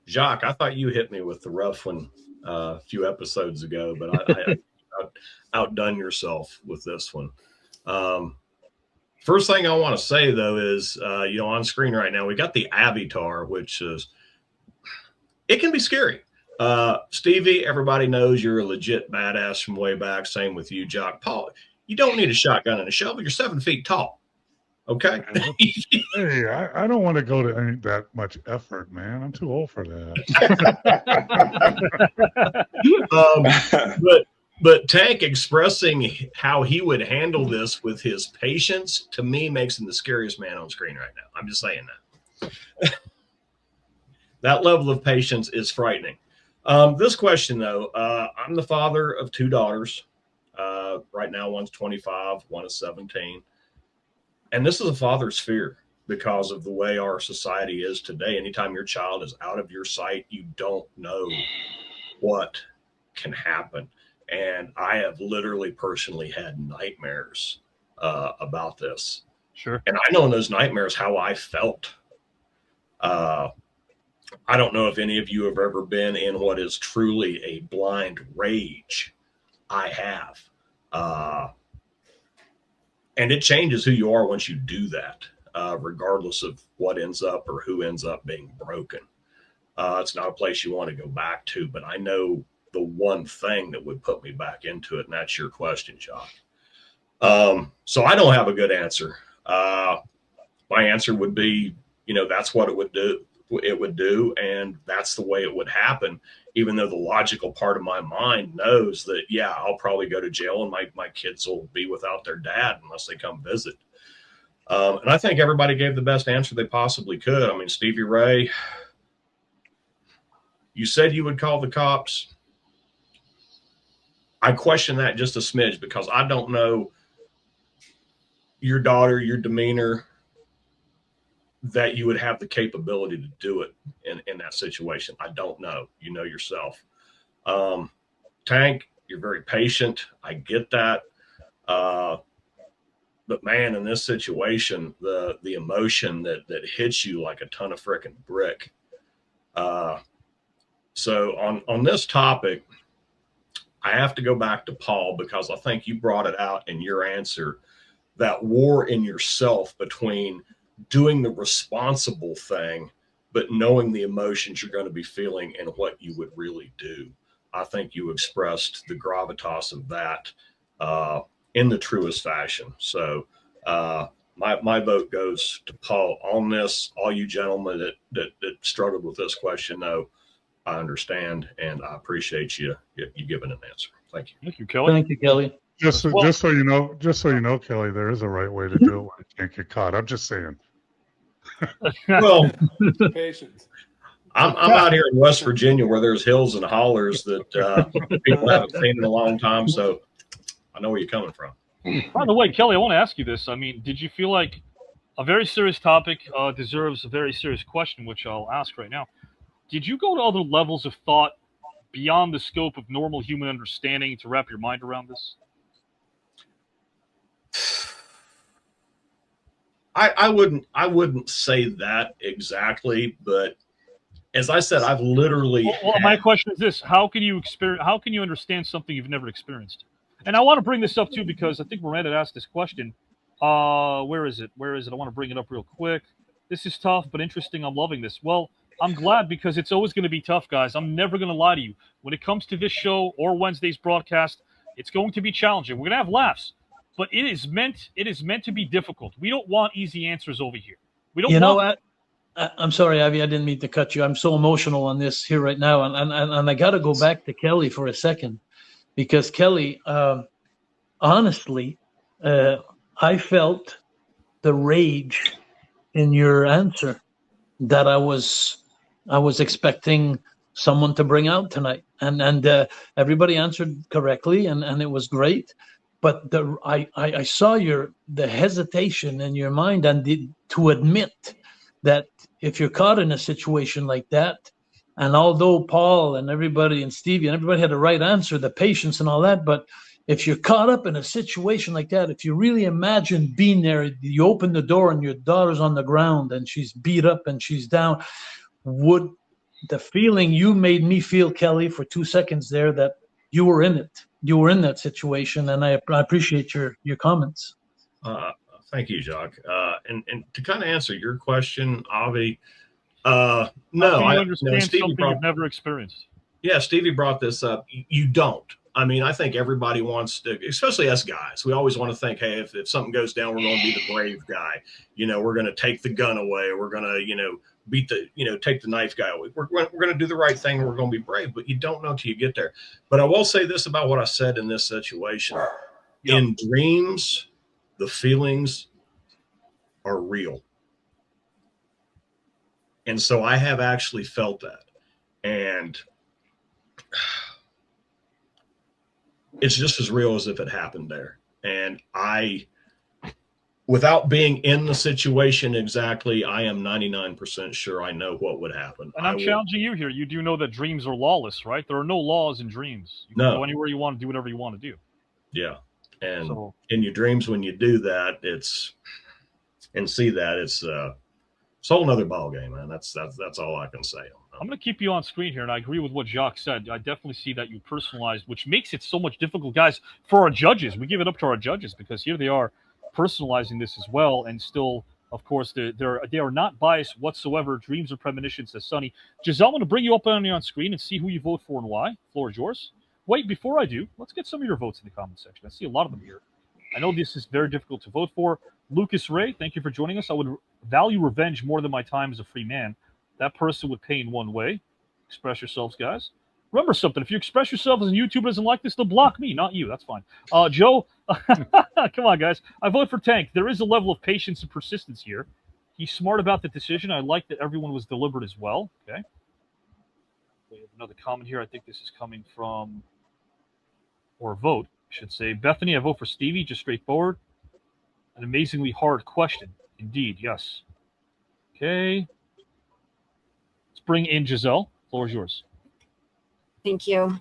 Jacques, I thought you hit me with the rough one a few episodes ago, but I outdone yourself with this one. First thing I want to say, though, is, on screen right now, we got the Avatar, which is, it can be scary. Stevie, everybody knows you're a legit badass from way back. Same with you, Jacques. Paul, you don't need a shotgun and a shovel. You're 7 feet tall. Okay. Hey, I don't want to go to any that much effort, man. I'm too old for that. But Tank expressing how he would handle this with his patience, to me, makes him the scariest man on screen right now. I'm just saying that. That level of patience is frightening. This question, though, I'm the father of 2 daughters. Right now, one's 25, one is 17. And this is a father's fear because of the way our society is today. Anytime your child is out of your sight, you don't know what can happen. And I have literally personally had nightmares about this. Sure. And I know in those nightmares how I felt. I don't know if any of you have ever been in what is truly a blind rage. I have. And it changes who you are once you do that, regardless of what ends up or who ends up being broken. It's not a place you want to go back to, but I know the one thing that would put me back into it, and that's your question, Jacques. So I don't have a good answer. My answer would be, that's what it would do. It would do, and that's the way it would happen, even though the logical part of my mind knows that, yeah, I'll probably go to jail and my kids will be without their dad unless they come visit. And I think everybody gave the best answer they possibly could. I mean, Stevie Ray, you said you would call the cops. I question that just a smidge because I don't know your daughter, your demeanor, that you would have the capability to do it in that situation. I don't know. You know yourself. Tank, you're very patient. I get that. But man, in this situation, the emotion that hits you like a ton of frickin' brick. So on this topic, I have to go back to Paul because I think you brought it out in your answer, that war in yourself between doing the responsible thing, but knowing the emotions you're going to be feeling and what you would really do. I think you expressed the gravitas of that in the truest fashion. So my vote goes to Paul on this. All you gentlemen that struggled with this question, know I understand and I appreciate you giving an answer. Thank you. Thank you, Kelly. Thank you, Kelly. Just so you know, Kelly, there is a right way to do it when you can't get caught. I'm just saying. Well, patience. I'm out here in West Virginia where there's hills and hollers that people haven't seen in a long time, so I know where you're coming from. By the way, Kelly, I want to ask you this. I mean, did you feel like a very serious topic deserves a very serious question, which I'll ask right now? Did you go to other levels of thought beyond the scope of normal human understanding to wrap your mind around this? I wouldn't say that exactly, but as I said, I've literally. Well, my question is this: how can you understand something you've never experienced? And I want to bring this up too because I think Miranda asked this question. Where is it? I want to bring it up real quick. This is tough but interesting. I'm loving this. Well, I'm glad because it's always going to be tough, guys. I'm never going to lie to you. When it comes to this show or Wednesday's broadcast, it's going to be challenging. We're going to have laughs. But it is meant to be difficult. We don't want easy answers over here. We don't. You know what? I'm sorry, Avi. I didn't mean to cut you. I'm so emotional on this here right now, and I got to go back to Kelly for a second, because Kelly, honestly, I felt the rage in your answer that I was expecting someone to bring out tonight, and everybody answered correctly, and it was great. But I saw the hesitation in your mind and to admit that if you're caught in a situation like that, and although Paul and everybody and Stevie and everybody had the right answer, the patience and all that, but if you're caught up in a situation like that, if you really imagine being there, you open the door and your daughter's on the ground and she's beat up and she's down, would the feeling you made me feel, Kelly, for 2 seconds there, that you were in it. You were in that situation, and I appreciate your comments. Thank you, Jacques. And to kind of answer your question, Avi, no, I understand something you've never experienced. Yeah, Stevie brought this up. You don't. I mean, I think everybody wants to, especially us guys. We always want to think, hey, if something goes down, we're going to be the brave guy. We're going to take the gun away. We're going to, take the knife guy away. We're going to do the right thing. And we're going to be brave, but you don't know till you get there. But I will say this about what I said in this situation. In dreams, the feelings are real. And so I have actually felt that. And it's just as real as if it happened there. And without being in the situation exactly, I am 99% sure I know what would happen. And I'm challenging you here. You do know that dreams are lawless, right? There are no laws in dreams. You can go anywhere you want to do whatever you want to do. Yeah. And in your dreams, when you do that, it's a whole nother ball game, man. That's all I can say. I'm going to keep you on screen here, and I agree with what Jacques said. I definitely see that you personalized, which makes it so much difficult, guys, for our judges. We give it up to our judges because here they are personalizing this as well, and still, of course, they are not biased whatsoever. Dreams or premonitions, says Sonny. Giselle, I'm going to bring you up on screen and see who you vote for and why. Floor is yours. Wait, before I do, let's get some of your votes in the comment section. I see a lot of them here. I know this is very difficult to vote for. Lucas Ray, thank you for joining us. I would value revenge more than my time as a free man. That person would pay in one way. Express yourselves, guys. Remember something. If you express yourself as a YouTuber doesn't like this, they'll block me, not you. That's fine. Joe, come on, guys. I vote for Tank. There is a level of patience and persistence here. He's smart about the decision. I like that everyone was deliberate as well. Okay. We have another comment here. I think this is coming from, or vote, I should say. Bethany, I vote for Stevie, just straightforward. An amazingly hard question. Indeed, yes. Okay. Let's bring in Giselle. The floor is yours. Thank you.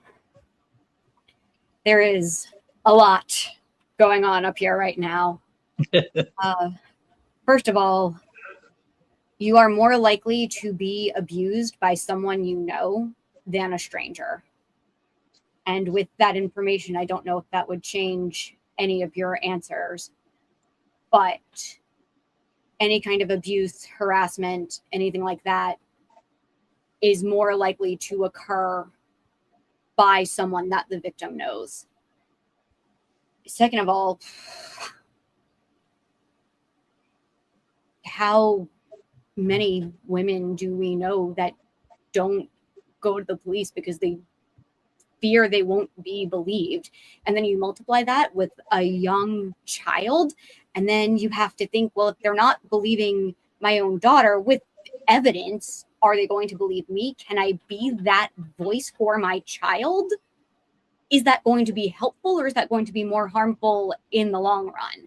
There is a lot going on up here right now. First of all, you are more likely to be abused by someone you know than a stranger. And with that information, I don't know if that would change any of your answers. But any kind of abuse, harassment, anything like that is more likely to occur by someone that the victim knows. Second of all, how many women do we know that don't go to the police because they fear they won't be believed? And then you multiply that with a young child, and then you have to think, well, if they're not believing my own daughter with evidence, are they going to believe me? Can I be that voice for my child? Is that going to be helpful, or is that going to be more harmful in the long run?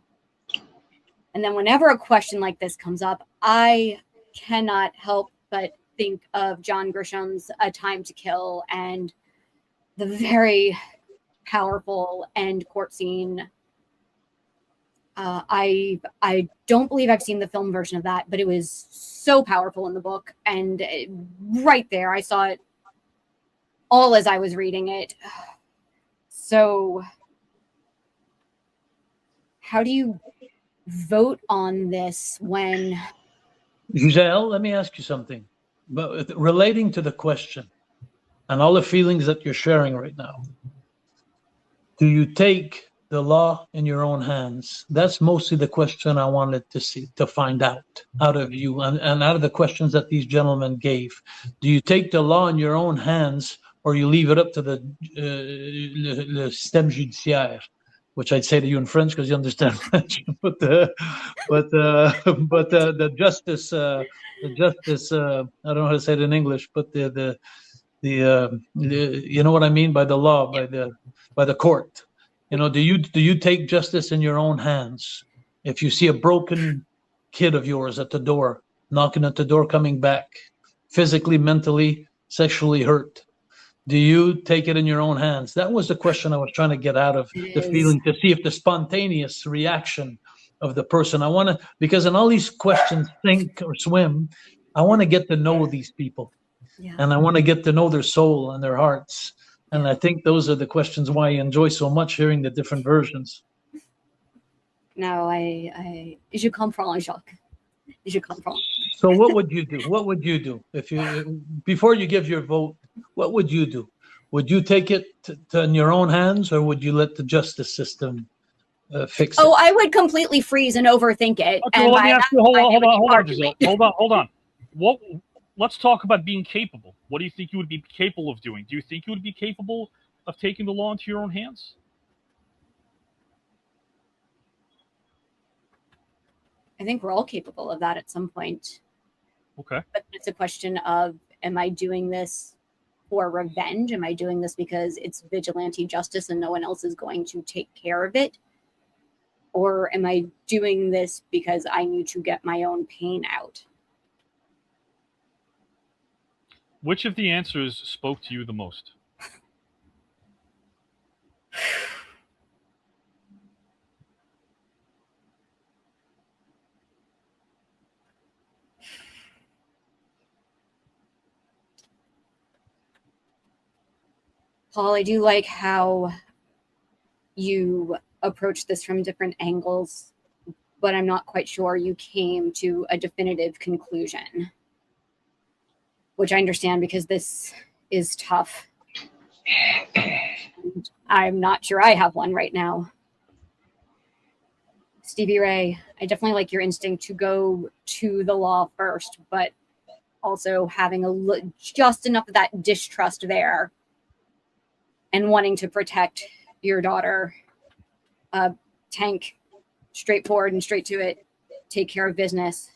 And then whenever a question like this comes up, I cannot help but think of John Grisham's A Time to Kill and the very powerful end court scene. I don't believe I've seen the film version of that, but it was so powerful in the book. And right there, I saw it all as I was reading it. So how do you vote on this when... Giselle, let me ask you something. But relating to the question and all the feelings that you're sharing right now, do you take the law in your own hands? That's mostly the question I wanted to find out of you and out of the questions that these gentlemen gave. Do you take the law in your own hands, or you leave it up to the le système judiciaire, which I'd say to you in French because you understand French, but the justice, I don't know how to say it in English, but the you know what I mean by the law, by the court. You know, do you take justice in your own hands? If you see a broken kid of yours at the door, knocking at the door, coming back, physically, mentally, sexually hurt, do you take it in your own hands? That was the question I was trying to get out of the feeling, to see if the spontaneous reaction of the person. I want to, because in all these questions, sink or swim, I want to get to know these people. Yeah. And I want to get to know their soul and their hearts. And I think those are the questions why I enjoy so much hearing the different versions. No, je comprends, Jacques. Je comprends. So what would you do? What would you do if you, before you give your vote, what would you do? Would you take it in your own hands, or would you let the justice system fix it? Oh, I would completely freeze and overthink it. Okay, well, let me ask you, hold on. What let's talk about being capable. What do you think you would be capable of doing? Do you think you would be capable of taking the law into your own hands? I think we're all capable of that at some point. Okay. But it's a question of, am I doing this for revenge? Am I doing this because it's vigilante justice and no one else is going to take care of it? Or am I doing this because I need to get my own pain out? Which of the answers spoke to you the most? Paul, I do like how you approach this from different angles, but I'm not quite sure you came to a definitive conclusion, which I understand because this is tough. And I'm not sure I have one right now. Stevie Ray, I definitely like your instinct to go to the law first, but also having just enough of that distrust there and wanting to protect your daughter. Tank, straightforward and straight to it, take care of business.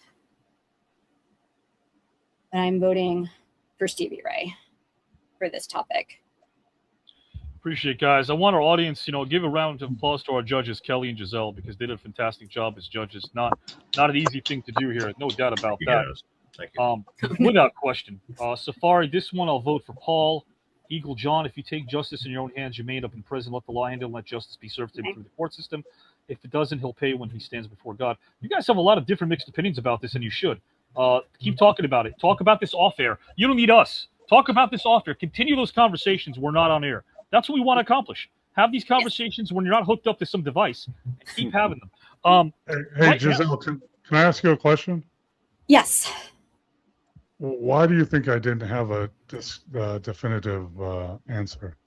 And I'm voting for Stevie Ray for this topic. Appreciate it, guys. I want our audience, give a round of applause to our judges, Kelly and Giselle, because they did a fantastic job as judges. Not an easy thing to do here, no doubt about that. Thank you. Without question. Safari, this one I'll vote for Paul. Eagle John, if you take justice in your own hands, you may end up in prison. Let the law handle and let justice be served to him through the court system. If it doesn't, he'll pay when he stands before God. You guys have a lot of different mixed opinions about this, and you should. Keep talking about it. Talk about this off air. You don't need us. Talk about this off air. Continue those conversations. We're not on air. That's what we want to accomplish. Have these conversations when you're not hooked up to some device. And keep having them. Hey, Giselle, can I ask you a question? Yes. Why do you think I didn't have a definitive answer?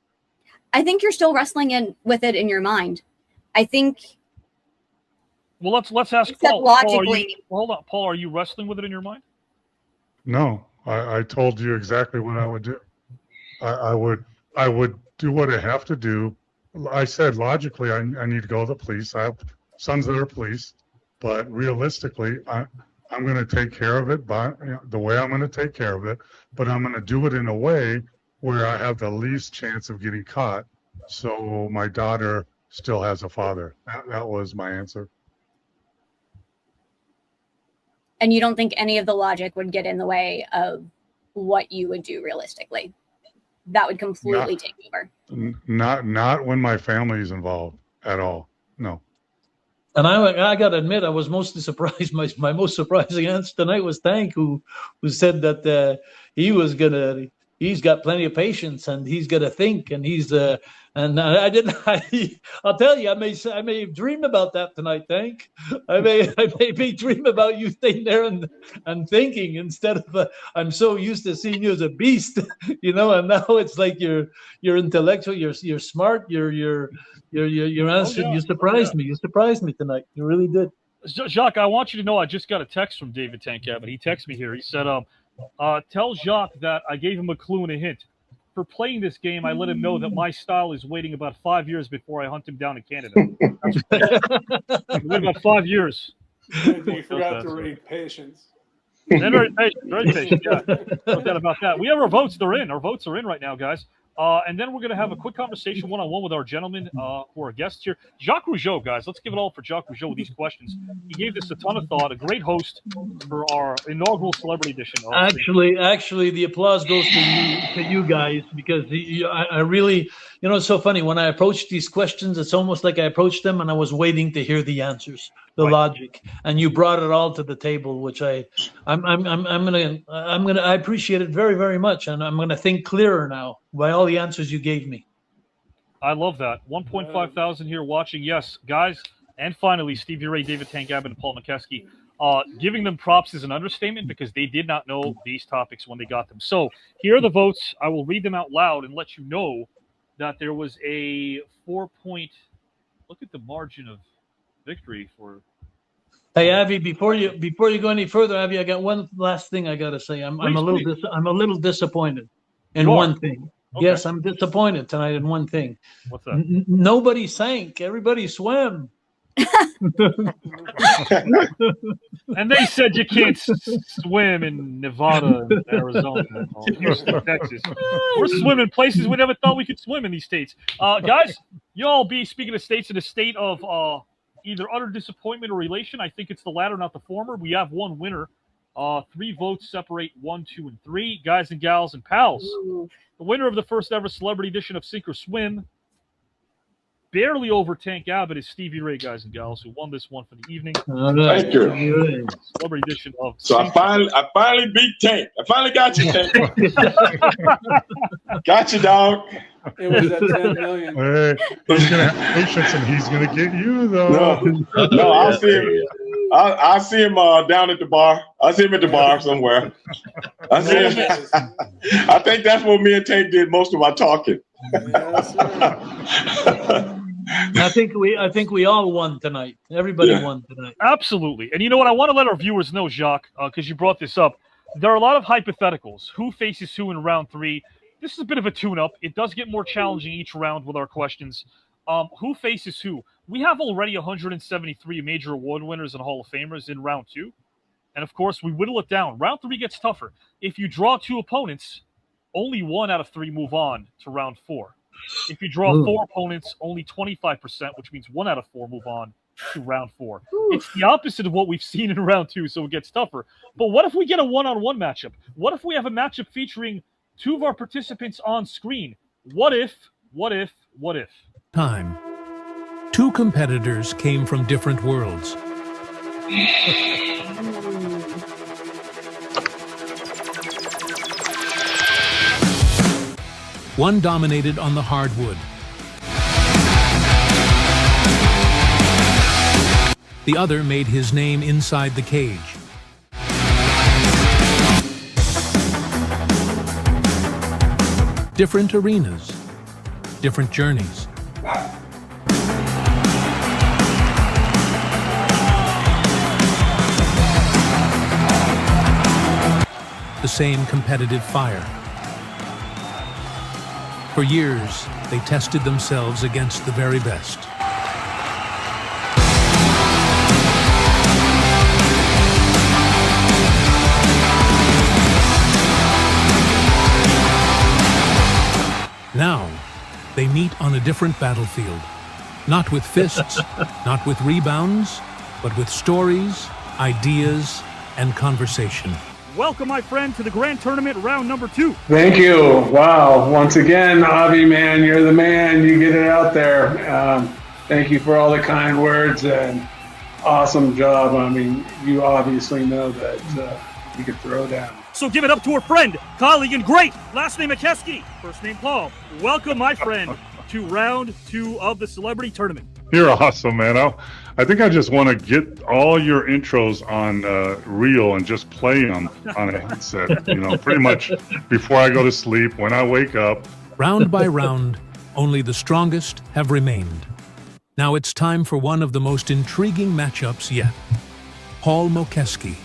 I think you're still wrestling with it in your mind. I think. Well, let's ask Paul. Logically, Hold on, Paul. Are you wrestling with it in your mind? No, I told you exactly what I would do. I would do what I have to do. I said logically, I need to go to the police. I have sons that are police, but realistically, I'm going to take care of it by the way I'm going to take care of it, but I'm going to do it in a way where I have the least chance of getting caught. So my daughter still has a father. That was my answer. And you don't think any of the logic would get in the way of what you would do realistically? That would completely take over. Not when my family is involved at all. No. And I got to admit, I was mostly surprised. My most surprising answer tonight was Tank, who said that he's got plenty of patience and he's gonna think and I'll tell you, I may dream about that tonight, Tank. I may be dream about you staying there and thinking instead of I'm so used to seeing you as a beast, and now it's like you're intellectual, you're smart, you're answering. You surprised me. You surprised me tonight. You really did. Jacques, I want you to know I just got a text from David Tank Abbott. He texted me here. He said, tell Jacques that I gave him a clue and a hint. For playing this game, I let him know that my style is waiting about 5 years before I hunt him down in Canada. Wait about 5 years. You forgot to read patience. And very patient, yeah. No doubt about that. We have our votes. They're in. Our votes are in right now, guys. And then we're going to have a quick conversation one-on-one with our gentlemen who are guests here. Jacques Rougeau, guys. Let's give it all for Jacques Rougeau with these questions. He gave this a ton of thought. A great host for our inaugural celebrity edition. Actually, the applause goes to you guys, because I really, it's so funny. When I approach these questions, it's almost like I approached them and I was waiting to hear the answers, the logic, and you brought it all to the table, which I appreciate it very, very much, and I'm gonna think clearer now by all the answers you gave me. I love that. 1.5 thousand here watching. Yes, guys. And finally, Stevie Ray, David Tank Abbott, and Paul Mokeski. Giving them props is an understatement because they did not know these topics when they got them. So here are the votes. I will read them out loud and let you know that there was a 4-point. Look at the margin of victory for Hey, Avi, before you go any further, Avi, I got one last thing I got to say. I'm a little disappointed in one thing. Okay. Yes, I'm disappointed tonight in one thing. What's that? Nobody sank. Everybody swam. And they said you can't swim in Nevada, and Arizona, and Houston, Texas. We're swimming places we never thought we could swim in these states. Guys, you all be speaking of states in a state of either utter disappointment or elation. I think it's the latter, not the former. We have one winner. 3 votes separate 1, 2, and 3. Guys and gals and pals. Ooh. The winner of the first ever celebrity edition of Sink or Swim, barely over Tank Abbott, is Stevie Ray, guys and gals, who won this one for the evening. Thank you. Celebrity edition of. So I finally beat Tank. I finally got you, Tank. Got you, dog. It was at 10 million. Hey, he's gonna have patience, and he's gonna get you though. No, I'll see him. I'll see him down at the bar. I'll see him at the bar somewhere. I see him. I think that's where me and Tank did most of our talking. Yes, sir. I think we all won tonight. Everybody won tonight. Absolutely. And you know what? I want to let our viewers know, Jacques, because you brought this up. There are a lot of hypotheticals. Who faces who in round 3? This is a bit of a tune-up. It does get more challenging each round with our questions. Who faces who? We have already 173 major award winners and Hall of Famers in round 2. And, of course, we whittle it down. Round 3 gets tougher. If you draw 2 opponents, only 1 out of 3 move on to round 4. If you draw 4 opponents, only 25%, which means 1 out of 4 move on to round 4. It's the opposite of what we've seen in round 2, so it gets tougher. But what if we get a one-on-one matchup? What if we have a matchup featuring 2 of our participants on screen? What if? Time. 2 competitors came from different worlds. One dominated on the hardwood. The other made his name inside the cage. Different arenas, different journeys. The same competitive fire. For years, they tested themselves against the very best. Now, they meet on a different battlefield. Not with fists, not with rebounds, but with stories, ideas, and conversation. Welcome, my friend, to the grand tournament round number 2. Thank you. Wow. Once again, Avi, man, you're the man. You get it out there. Thank you for all the kind words and awesome job. I mean, you obviously know that you could throw down. So give it up to our friend, colleague, and great, last name Mokeski, first name Paul. Welcome, my friend, to round 2 of the celebrity tournament. You're awesome, man. I think I just want to get all your intros on reel and just play them on a headset, pretty much before I go to sleep, when I wake up. Round by round, only the strongest have remained. Now it's time for one of the most intriguing matchups yet. Paul Mokeski.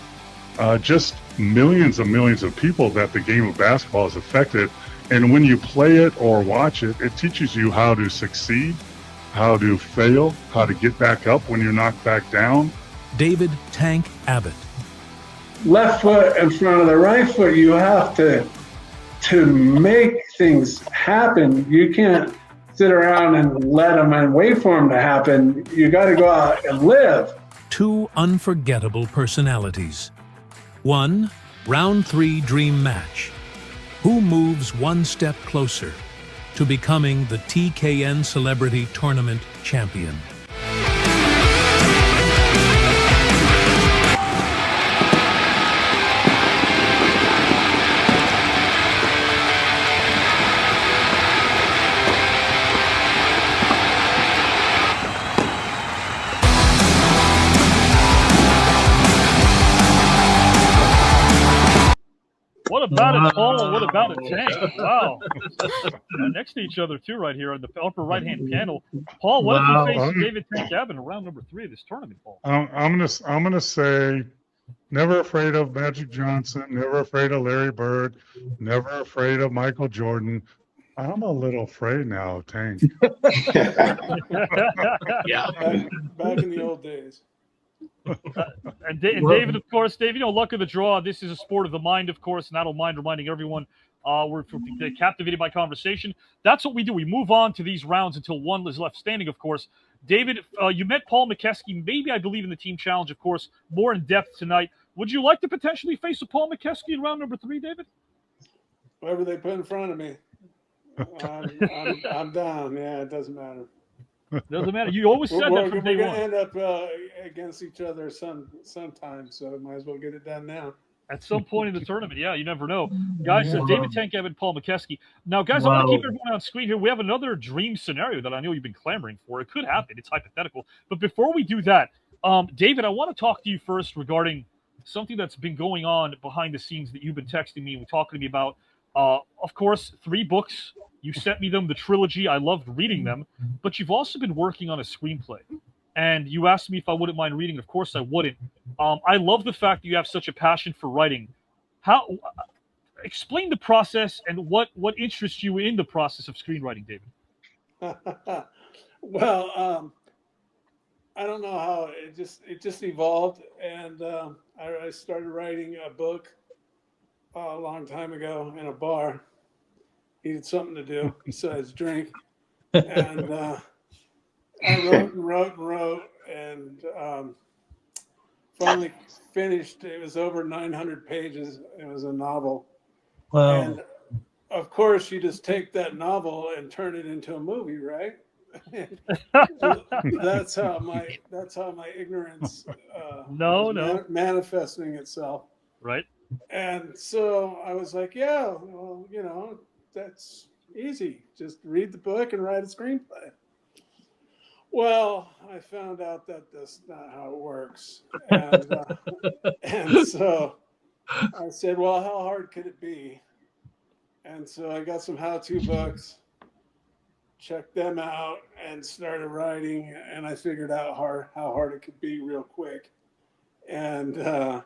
Just millions and millions of people that the game of basketball has affected. And when you play it or watch it, it teaches you how to succeed, how to fail, how to get back up when you're knocked back down. David Tank Abbott. Left foot in front of the right foot, you have to make things happen. You can't sit around and let them and wait for them to happen. You got to go out and live. 2 unforgettable personalities. 1 round 3 dream match. Who moves one step closer to becoming the TKN Celebrity Tournament champion? What about it, Paul? And what about it, Tank? Wow. Next to each other, too, right here on the upper right-hand panel. Paul, what if we face David Tank Abbott in round number 3 of this tournament, Paul? I'm gonna say, never afraid of Magic Johnson, never afraid of Larry Bird, never afraid of Michael Jordan. I'm a little afraid now of Tank. Yeah. Back in the old days. And David, of course, Dave, luck of the draw. This is a sport of the mind, of course, and I don't mind reminding everyone we're captivated by conversation. That's what we do. We move on to these rounds until one is left standing, of course. David, you met Paul Mokeski, maybe, I believe, in the team challenge, of course, more in depth tonight. Would you like to potentially face a Paul Mokeski in round number 3, David? Whatever they put in front of me. I'm down. Yeah, it doesn't matter. Doesn't matter. You always said that from day one. We're going to end up against each other sometime, so might as well get it done now. At some point in the tournament, yeah, you never know. Guys, David Tank Abbott, Paul Mokeski. Now, guys, I want to keep everyone on screen here. We have another dream scenario that I know you've been clamoring for. It could happen. It's hypothetical. But before we do that, David, I want to talk to you first regarding something that's been going on behind the scenes that you've been texting me and talking to me about. Of course, 3 books. You sent me them, the trilogy. I loved reading them. But you've also been working on a screenplay. And you asked me if I wouldn't mind reading. Of course, I wouldn't. I love the fact that you have such a passion for writing. Explain the process and what interests you in the process of screenwriting, David. Well, I don't know how it just evolved, and I started writing a book a long time ago in a bar. Needed something to do besides drink, and I wrote, and finally finished. It was over 900 pages. It was a novel. Wow. And of course, you just take that novel and turn it into a movie, right? that's how my ignorance manifesting itself. Right. And so I was like, yeah, well, that's easy. Just read the book and write a screenplay. Well, I found out that that's not how it works. And so I said, well, how hard could it be? And so I got some how-to books, checked them out, and started writing. And I figured out how hard it could be real quick. And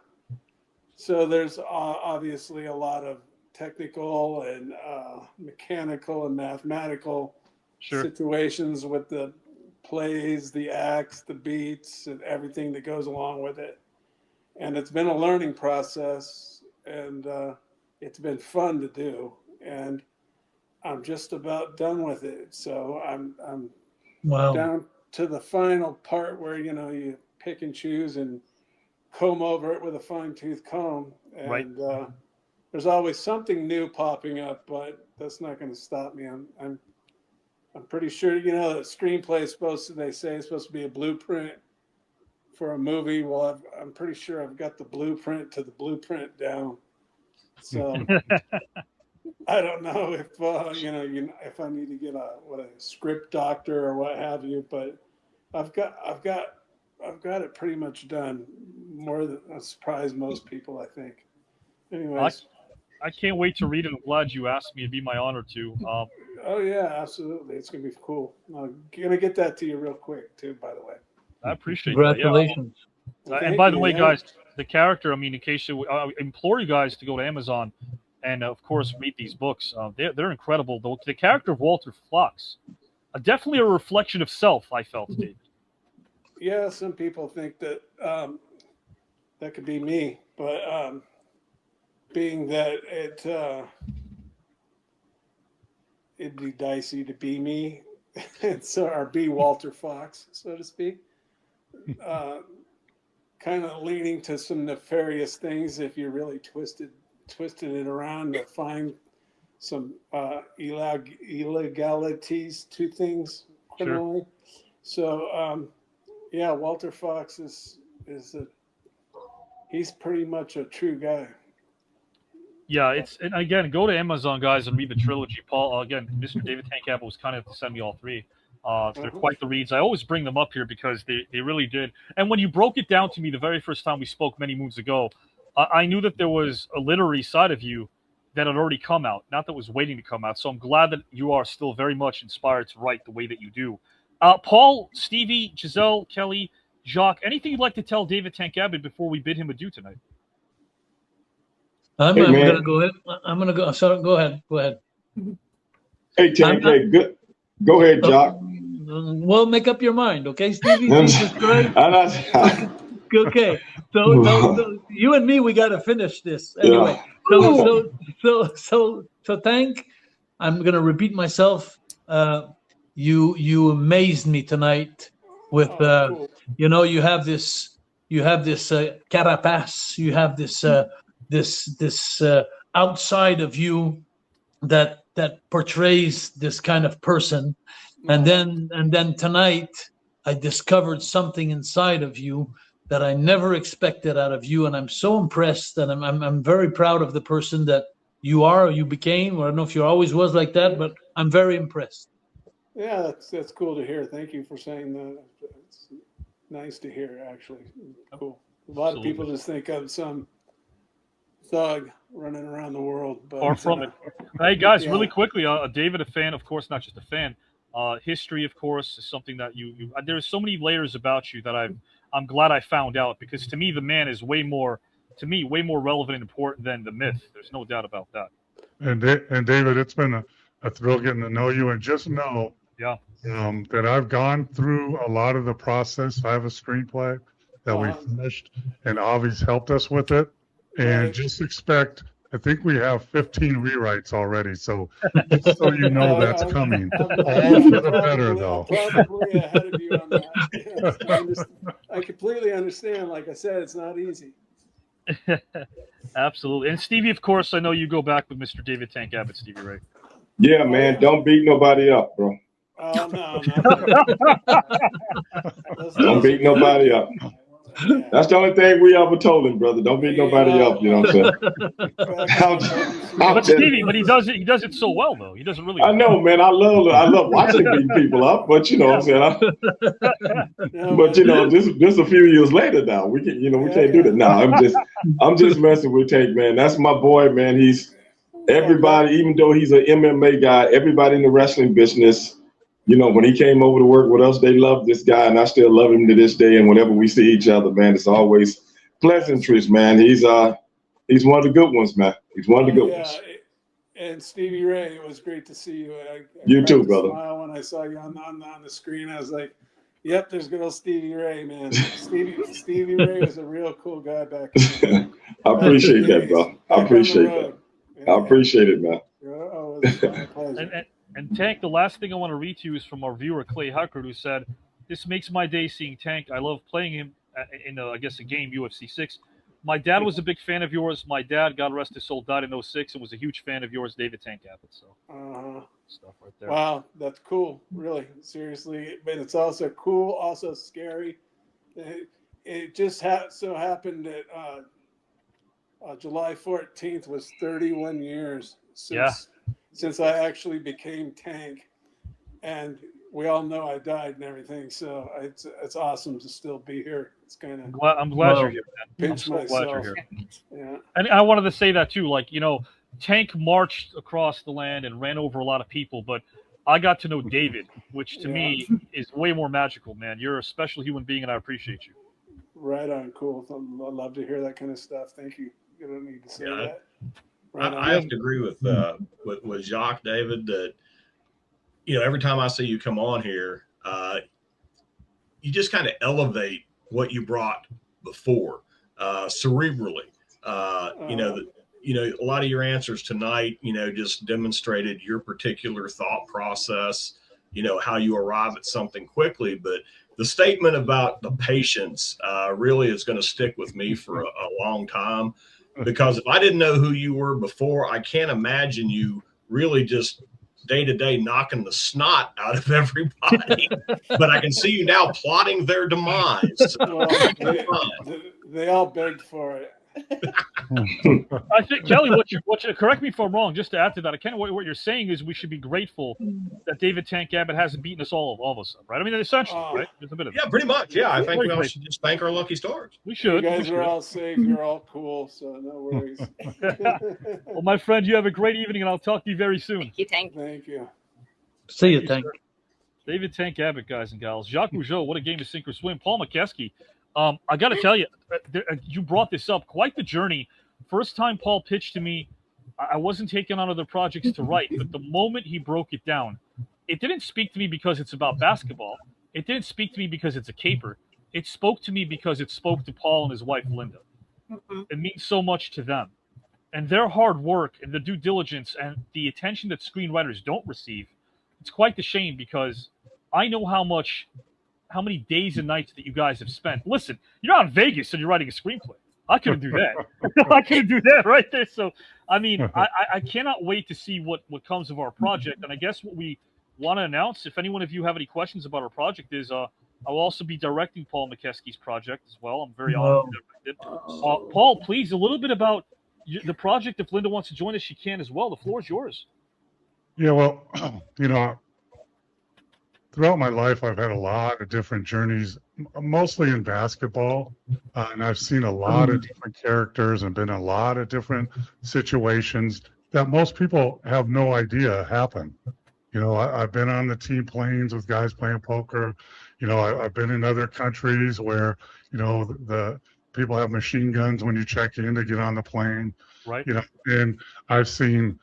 so there's obviously a lot of technical and mechanical and mathematical situations with the plays, the acts, the beats, and everything that goes along with it. And it's been a learning process, and it's been fun to do. And I'm just about done with it. So I'm down to the final part where, you pick and choose and comb over it with a fine-tooth comb. And there's always something new popping up, but that's not going to stop me. I'm pretty sure, that screenplay is supposed to be a blueprint for a movie. Well, I'm pretty sure I've got the blueprint to the blueprint down. So I don't know if if I need to get a script doctor or what have you, but I've got it pretty much done. More than I surprised most people, I think. Anyways. I can't wait to read it. I'm glad you asked me. It'd be my honor to. Oh, yeah, absolutely. It's going to be cool. I'm going to get that to you real quick, too, by the way. I appreciate Congratulations. that. Yeah. And by the way, guys, the character, in case you implore you guys to go to Amazon and, of course, read these books. They're incredible. The character of Walter Fox, definitely a reflection of self, I felt, David. Yeah, some people think that that could be me, but being that it'd be dicey to be me, or be Walter Fox, so to speak. Kind of leaning to some nefarious things if you really twisted it around to find some illegalities to things criminally. So Walter Fox he's pretty much a true guy. Yeah, and again, go to Amazon, guys, and read the trilogy. Paul, again, Mr. David Tank Abbott was kind enough to send me all 3. They're quite the reads. I always bring them up here because they really did. And when you broke it down to me the very first time we spoke many moons ago, I knew that there was a literary side of you that had already come out, not that was waiting to come out. So I'm glad that you are still very much inspired to write the way that you do. Paul, Stevie, Giselle, Kelly, Jacques, anything you'd like to tell David Tank Abbott before we bid him adieu tonight? I'm going to go ahead. I'm going to go. Sorry, go ahead. Go ahead. Hey, Tank, good. Go ahead, Jacques. Well, make up your mind, okay, Stevie? Jesus Christ. Okay. So you and me, we got to finish this anyway. Yeah. So Tank, I'm going to repeat myself. You amazed me tonight with cool. You have this carapace, you have this outside of you that portrays this kind of person, and then tonight I discovered something inside of you that I never expected out of you, and I'm so impressed, and I'm very proud of the person that you are, or you became, or I don't know if you always was like that, but I'm very impressed. Yeah, that's cool to hear. Thank you for saying that. It's nice to hear, actually. Cool. A lot of people just think I'm some thug running around the world. But, far from it. Hey, guys, really quickly, David, a fan, of course, not just a fan. History, of course, is something that you there's so many layers about you that I'm glad I found out, because to me, the man is way more relevant and important than the myth. There's no doubt about that. And David, it's been a thrill getting to know you, and just know that I've gone through a lot of the process. I have a screenplay that we finished, and Avi's helped us with it. And just expect, I think we have 15 rewrites already, so just so you know that's coming. All for the better, though. Probably ahead of you on that. I completely understand. Like I said, it's not easy. Absolutely. And Stevie, of course, I know you go back with Mr. David Tank Abbott, Stevie Ray. Yeah, man. Don't beat nobody up, bro. Oh, no. Don't beat nobody up. That's the only thing we ever told him, brother. Don't beat nobody up. You know what I'm saying? But Stevie, he does it so well, though. He doesn't really. I know, man. I love watching beating people up, but you know what I'm saying. But this a few years later now. We can, we can't do that. No, I'm just messing with Tank, man. That's my boy, man. He's everybody, even though he's an MMA guy. Everybody in the wrestling business. When he came over to work with us, they loved this guy, and I still love him to this day. And whenever we see each other, man, it's always pleasantries, man. He's one of the good ones, man. He's one of the good ones. And Stevie Ray, it was great to see you. I you too, brother. Smile when I saw you on the screen. I was like, "Yep, there's good old Stevie Ray, man." Stevie Ray was a real cool guy back then. I appreciate that, bro. I appreciate that. I appreciate it, man. Oh, it was my pleasure. And Tank, the last thing I want to read to you is from our viewer, Clay Huckard, who said, "This makes my day seeing Tank. I love playing him in, a game, UFC 6. My dad was a big fan of yours. My dad, God rest his soul, died in 06 and was a huge fan of yours, David Tank Abbott." So stuff right there. Wow, that's cool. Really, seriously. But it's also cool, also scary. It just so happened that July 14th was 31 years since I actually became Tank, and we all know I died and everything. So it's awesome to still be here. It's kind of. I'm glad you're here, man. I'm so glad you're here. Yeah. And I wanted to say that too. Tank marched across the land and ran over a lot of people, but I got to know David, which to me is way more magical, man. You're a special human being, and I appreciate you. Right on, cool. I love to hear that kind of stuff. Thank you. You don't need to say that. I have to agree with Jacques, David, that every time I see you come on here, you just kind of elevate what you brought before, cerebrally. A lot of your answers tonight, just demonstrated your particular thought process, how you arrive at something quickly. But the statement about the patience really is going to stick with me for a long time. Because if I didn't know who you were before, I can't imagine you really just day to day knocking the snot out of everybody. But I can see you now plotting their demise. Well, they all begged for it. I think, Kelly, what you correct me if I'm wrong, just to add to that, what you're saying is we should be grateful that David Tank Abbott hasn't beaten us all of us up, right? I mean, essentially, right? There's a bit of Yeah, pretty much. Yeah, I think we all should just thank our lucky stars. We should. You guys we are should. all safe. You're all cool, so no worries. Well, my friend, you have a great evening, and I'll talk to you very soon. Thank you, Tank. Thank you. See you, Tank. David Tank Abbott, guys and gals. Jacques Rougeau, what a game of sink or swim. Paul Mokeski, I got to tell you, you brought this up. Quite the journey. First time Paul pitched to me, I wasn't taking on other projects to write, but the moment he broke it down, it didn't speak to me because it's about basketball. It didn't speak to me because it's a caper. It spoke to me because it spoke to Paul and his wife, Linda. It means so much to them. And their hard work and the due diligence and the attention that screenwriters don't receive, it's quite the shame because I know how many days and nights that you guys have spent. Listen, you're out in Vegas and you're writing a screenplay. I couldn't do that. I couldn't do that right there. So, I mean, I cannot wait to see what comes of our project. And I guess what we want to announce, if any one of you have any questions about our project, is I will also be directing Paul Mokeski's project as well. I'm very honored to direct it. Paul, please, a little bit about the project. If Linda wants to join us, she can as well. The floor is yours. Yeah, well, throughout my life, I've had a lot of different journeys, mostly in basketball, and I've seen a lot of different characters and been in a lot of different situations that most people have no idea happen. I've been on the team planes with guys playing poker. I've been in other countries where, the people have machine guns when you check in to get on the plane. Right. And I've seen,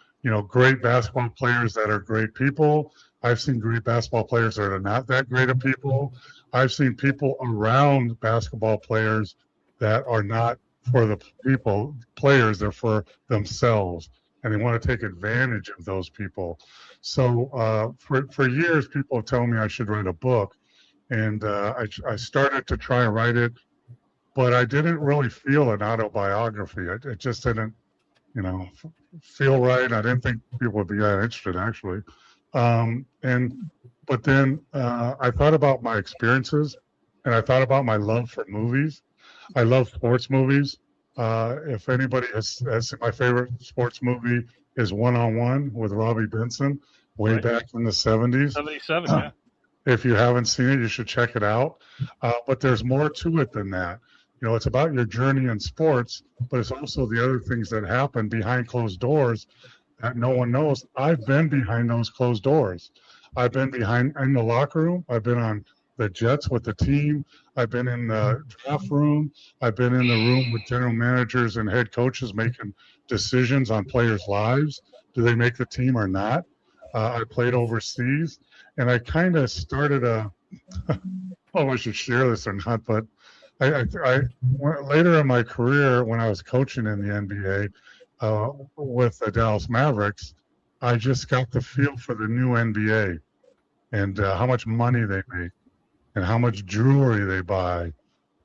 great basketball players that are great people. I've seen great basketball players that are not that great of people. I've seen people around basketball players that are not for the players, they're for themselves. And they want to take advantage of those people. So for years, people have told me I should write a book. And I started to try and write it, but I didn't really feel an autobiography. It just didn't, feel right. I didn't think people would be that interested, actually. But then I thought about my experiences, and I thought about my love for movies. I love sports movies. If anybody has my favorite sports movie is One-on-One with Robbie Benson, way back in the 70s. 77, yeah. If you haven't seen it, you should check it out. But there's more to it than that. It's about your journey in sports, but it's also the other things that happen behind closed doors that no one knows. I've been behind those closed doors. I've been in the locker room. I've been on the jets with the team. I've been in the draft room. I've been in the room with general managers and head coaches making decisions on players' lives. Do they make the team or not? I played overseas, and I kind of started I should share this or not, but I later in my career, when I was coaching in the NBA with the Dallas Mavericks, I just got the feel for the new NBA and how much money they make and how much jewelry they buy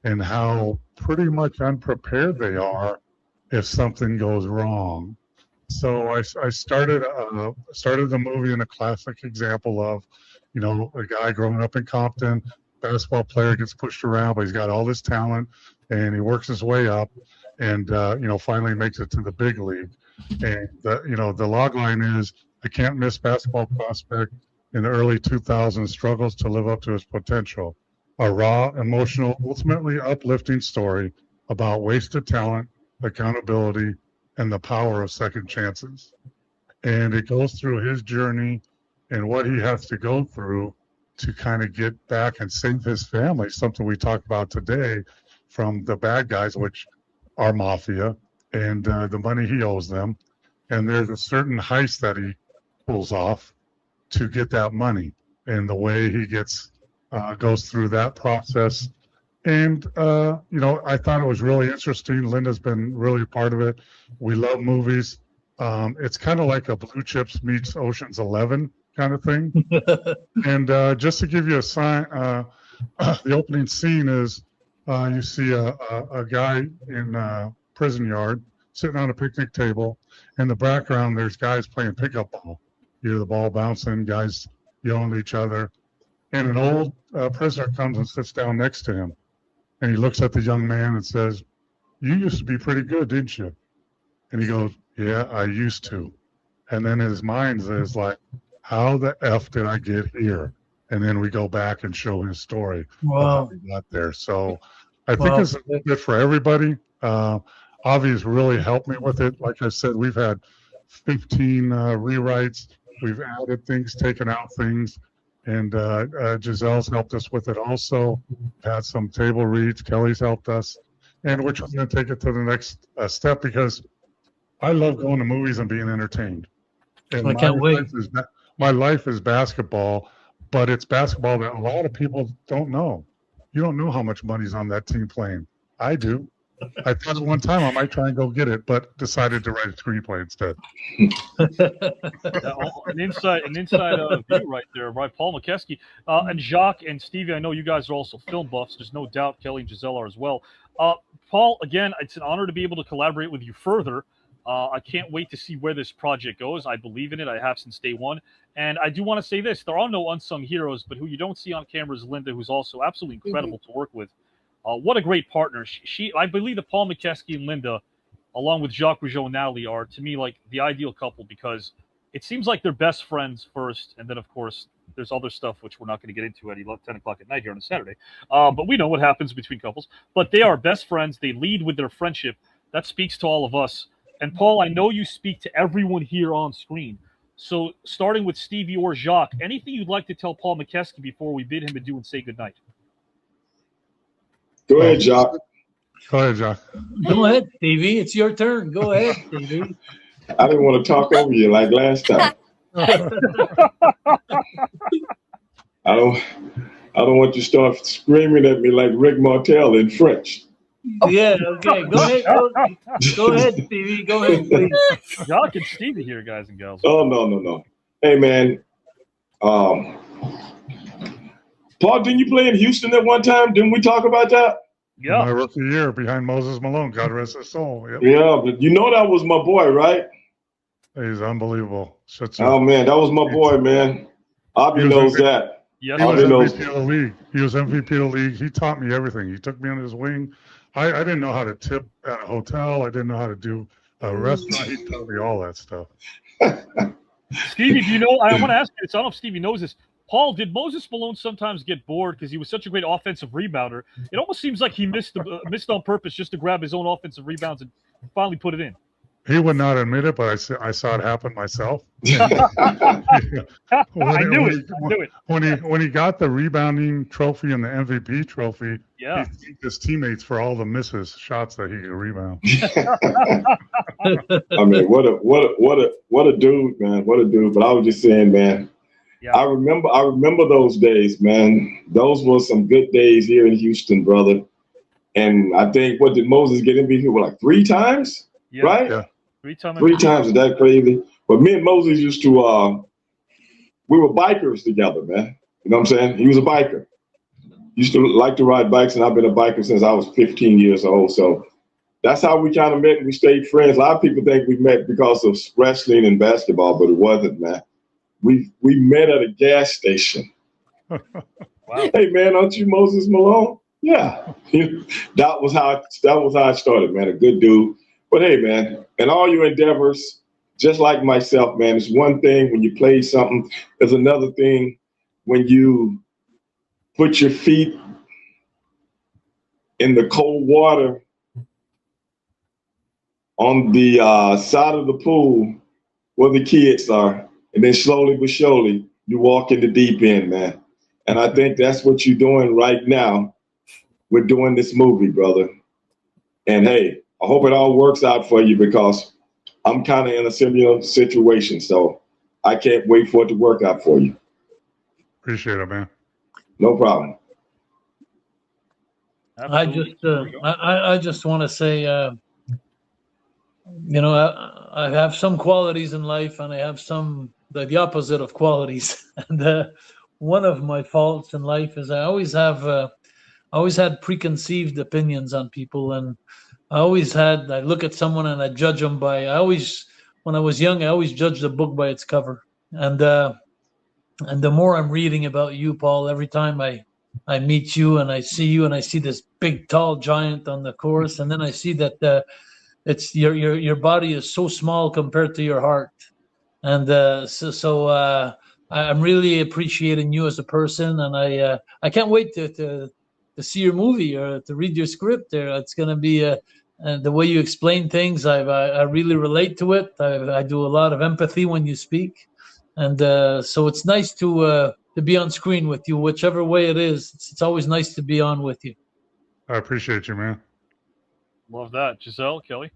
and how pretty much unprepared they are if something goes wrong. So I started the movie in a classic example of, a guy growing up in Compton, basketball player gets pushed around, but he's got all this talent and he works his way up and, finally makes it to the big league. And, the log line is a can't miss basketball prospect in the early 2000s struggles to live up to his potential. A raw, emotional, ultimately uplifting story about wasted talent, accountability, and the power of second chances. And it goes through his journey and what he has to go through to kind of get back and save his family, something we talked about today, from the bad guys, which are mafia, and the money he owes them. And there's a certain heist that he pulls off to get that money, and the way he goes through that process. And, I thought it was really interesting. Linda's been really a part of it. We love movies. It's kind of like a Blue Chips meets Ocean's 11 kind of thing. And just to give you a sign, the opening scene is you see a guy in a prison yard sitting on a picnic table. In the background, there's guys playing pickup ball. You hear the ball bouncing, guys yelling at each other. And an old prisoner comes and sits down next to him. And he looks at the young man and says, you used to be pretty good, didn't you? And he goes, yeah, I used to. And then his mind is like, how the F did I get here? And then we go back and show his story of how he got there. So I think it's good for everybody. Avi's really helped me with it. Like I said, we've had 15 rewrites. We've added things, taken out things. And Giselle's helped us with it also. Had some table reads. Kelly's helped us. And we're trying to take it to the next step because I love going to movies and being entertained. And I can't wait. My life is basketball, but it's basketball that a lot of people don't know. You don't know how much money's on that team playing. I do. I thought at one time I might try and go get it, but decided to write a screenplay instead. An inside view right there, right? Paul Mokeski and Jacques and Stevie. I know you guys are also film buffs. There's no doubt Kelly and Giselle are as well. Paul, again, it's an honor to be able to collaborate with you further. I can't wait to see where this project goes. I believe in it. I have since day one. And I do want to say this. There are no unsung heroes, but who you don't see on camera is Linda, who's also absolutely incredible to work with. What a great partner. I believe that Paul Mokeski and Linda, along with Jacques Rougeau and Natalie, are, to me, like the ideal couple because it seems like they're best friends first. And then, of course, there's other stuff which we're not going to get into at 10 o'clock at night here on a Saturday. But we know what happens between couples. But they are best friends. They lead with their friendship. That speaks to all of us. And, Paul, I know you speak to everyone here on screen. So starting with Stevie or Jacques, anything you'd like to tell Paul Mokeski before we bid him adieu and say goodnight? Go ahead, Jacques. Go ahead, Jacques. Go ahead, Stevie. It's your turn. Go ahead, Stevie. I didn't want to talk over you like last time. I don't want you to start screaming at me like Rick Martel in French. Yeah, okay. Go ahead. Go ahead, Stevie. Go ahead, please. Jacques and Stevie here, guys and gals. Oh, no. Hey, man. Paul, didn't you play in Houston at one time? Didn't we talk about that? Yeah. My rookie year behind Moses Malone. God rest his soul. Yep. Yeah, but you know that was my boy, right? He's unbelievable. Oh, man, that was my boy, man. Avi knows that. Yes, he was Avi knows. MVP of the league. He was MVP of the league. He taught me everything. He took me under his wing. I didn't know how to tip at a hotel. I didn't know how to do a restaurant. He taught me all that stuff. Stevie, do you know? I want to ask you this. I don't know if Stevie knows this. Paul, did Moses Malone sometimes get bored because he was such a great offensive rebounder? It almost seems like he missed on purpose just to grab his own offensive rebounds and finally put it in. He would not admit it, but I saw it happen myself. I knew it. When he got the rebounding trophy and the MVP trophy, yeah, he thanked his teammates for all the misses shots that he could rebound. I mean, what a dude, man. What a dude. But I was just saying, man. Yeah. I remember those days, man. Those were some good days here in Houston, brother. And I think, what did Moses get MVP? Like 3 times? Yeah. Right? Yeah. 3 times. Is that crazy? But me and Moses used to, we were bikers together, man. You know what I'm saying? He was a biker. Used to like to ride bikes, and I've been a biker since I was 15 years old. So that's how we kind of met, and we stayed friends. A lot of people think we met because of wrestling and basketball, but it wasn't, man. We met at a gas station. Wow. Hey, man, aren't you Moses Malone? Yeah. That was how it started, man. A good dude. But hey, man, in all your endeavors, just like myself, man, it's one thing when you play something. There's another thing when you put your feet in the cold water on the side of the pool where the kids are. And then slowly but surely, you walk in the deep end, man. And I think that's what you're doing right now. We're doing this movie, brother. And hey, I hope it all works out for you because I'm kind of in a similar situation. So I can't wait for it to work out for you. Appreciate it, man. No problem. I just want to say, you know, I have some qualities in life, and I have some the opposite of qualities. And one of my faults in life is I always had preconceived opinions on people, and I look at someone and I judge them by. When I was young, I always judged a book by its cover, and the more I'm reading about you, Paul, every time I I meet you and I see you and I see this big, tall giant on the course, and then I see that it's your body is so small compared to your heart, and I'm really appreciating you as a person, and I can't wait to see your movie or to read your script. There, it's going to be the way you explain things. I really relate to it. I do a lot of empathy when you speak, and so it's nice to be on screen with you, whichever way it is. It's always nice to be on with you. I appreciate you, man. Love that. Giselle, Kelly?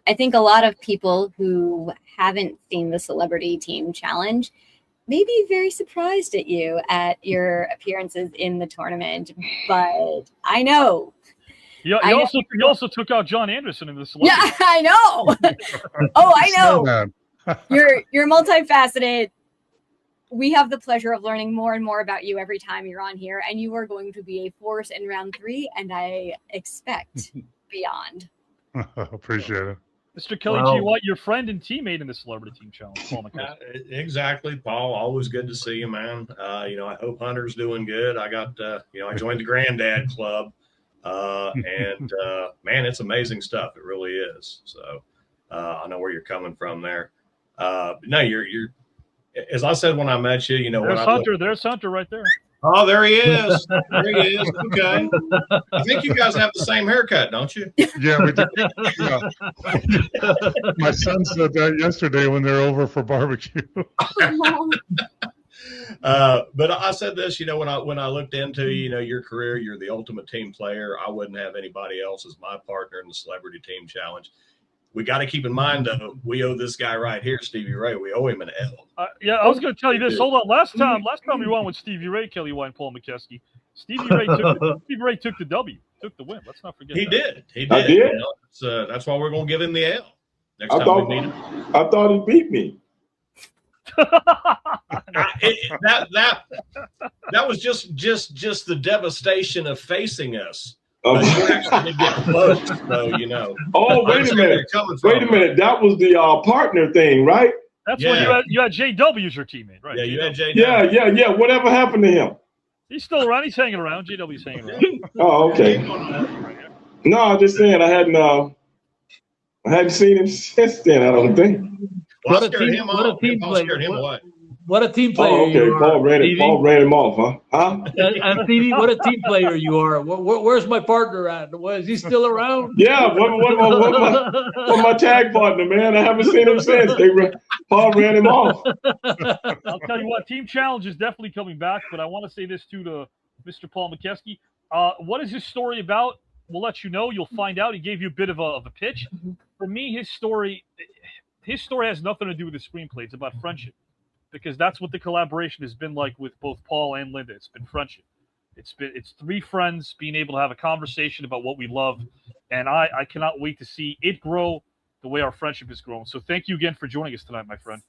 I think a lot of people who haven't seen the Celebrity Team Challenge may be very surprised at you at your appearances in the tournament, but I know. You also took out John Anderson in the Celebrity. Yeah, I know. Oh, I know. You're multifaceted. We have the pleasure of learning more and more about you every time you're on here, and you are going to be a force in round 3, and I expect beyond. Appreciate it. Mr. Kelly G. White, your friend and teammate in the Celebrity Team Challenge, Paul Mokeski. Exactly, Paul. Always good to see you, man. I hope Hunter's doing good. I got, I joined the Granddad Club, and man, it's amazing stuff. It really is. So I know where you're coming from there. No, you're. As I said when I met you, There's Hunter right there. Oh, there he is. There he is. Okay. I think you guys have the same haircut, don't you? Yeah, we do. Yeah. My son said that yesterday when they're over for barbecue. But I said this, when I looked into, your career, you're the ultimate team player. I wouldn't have anybody else as my partner in the Celebrity Team Challenge. We got to keep in mind, though, we owe this guy right here, Stevie Ray. We owe him an L. I was going to tell you this. Hold on. Last time we won with Stevie Ray, Kelly White, and Paul Mokeski, Stevie Ray took the W, took the win. Let's not forget. He did. I did. That's why we're going to give him the L. I thought he beat me. That was just the devastation of facing us. But you actually did get close, so Oh, wait a minute. Wait a minute. That was the partner thing, right? That's when you had JW as your teammate, right? Yeah, you had JW. Yeah. Whatever happened to him? He's still around. He's hanging around. JW's hanging around. Oh, okay. No, I'm just saying I hadn't seen him since then. I don't think. Well, I scared him off. Paul scared him away. What a team player! Oh, okay. You are, Paul ran him off, huh? And Stevie, what a team player you are! Where's my partner at? Is he still around? Yeah, what my tag partner, man? I haven't seen him since. Paul ran him off. I'll tell you what, Team Challenge is definitely coming back, but I want to say this too to Mr. Paul Mokeski. What is his story about? We'll let you know. You'll find out. He gave you a bit of a pitch. For me, his story has nothing to do with the screenplay. It's about friendship. Because that's what the collaboration has been like with both Paul and Linda. It's been friendship. It's 3 friends being able to have a conversation about what we love, and I cannot wait to see it grow the way our friendship has grown. So thank you again for joining us tonight, my friend.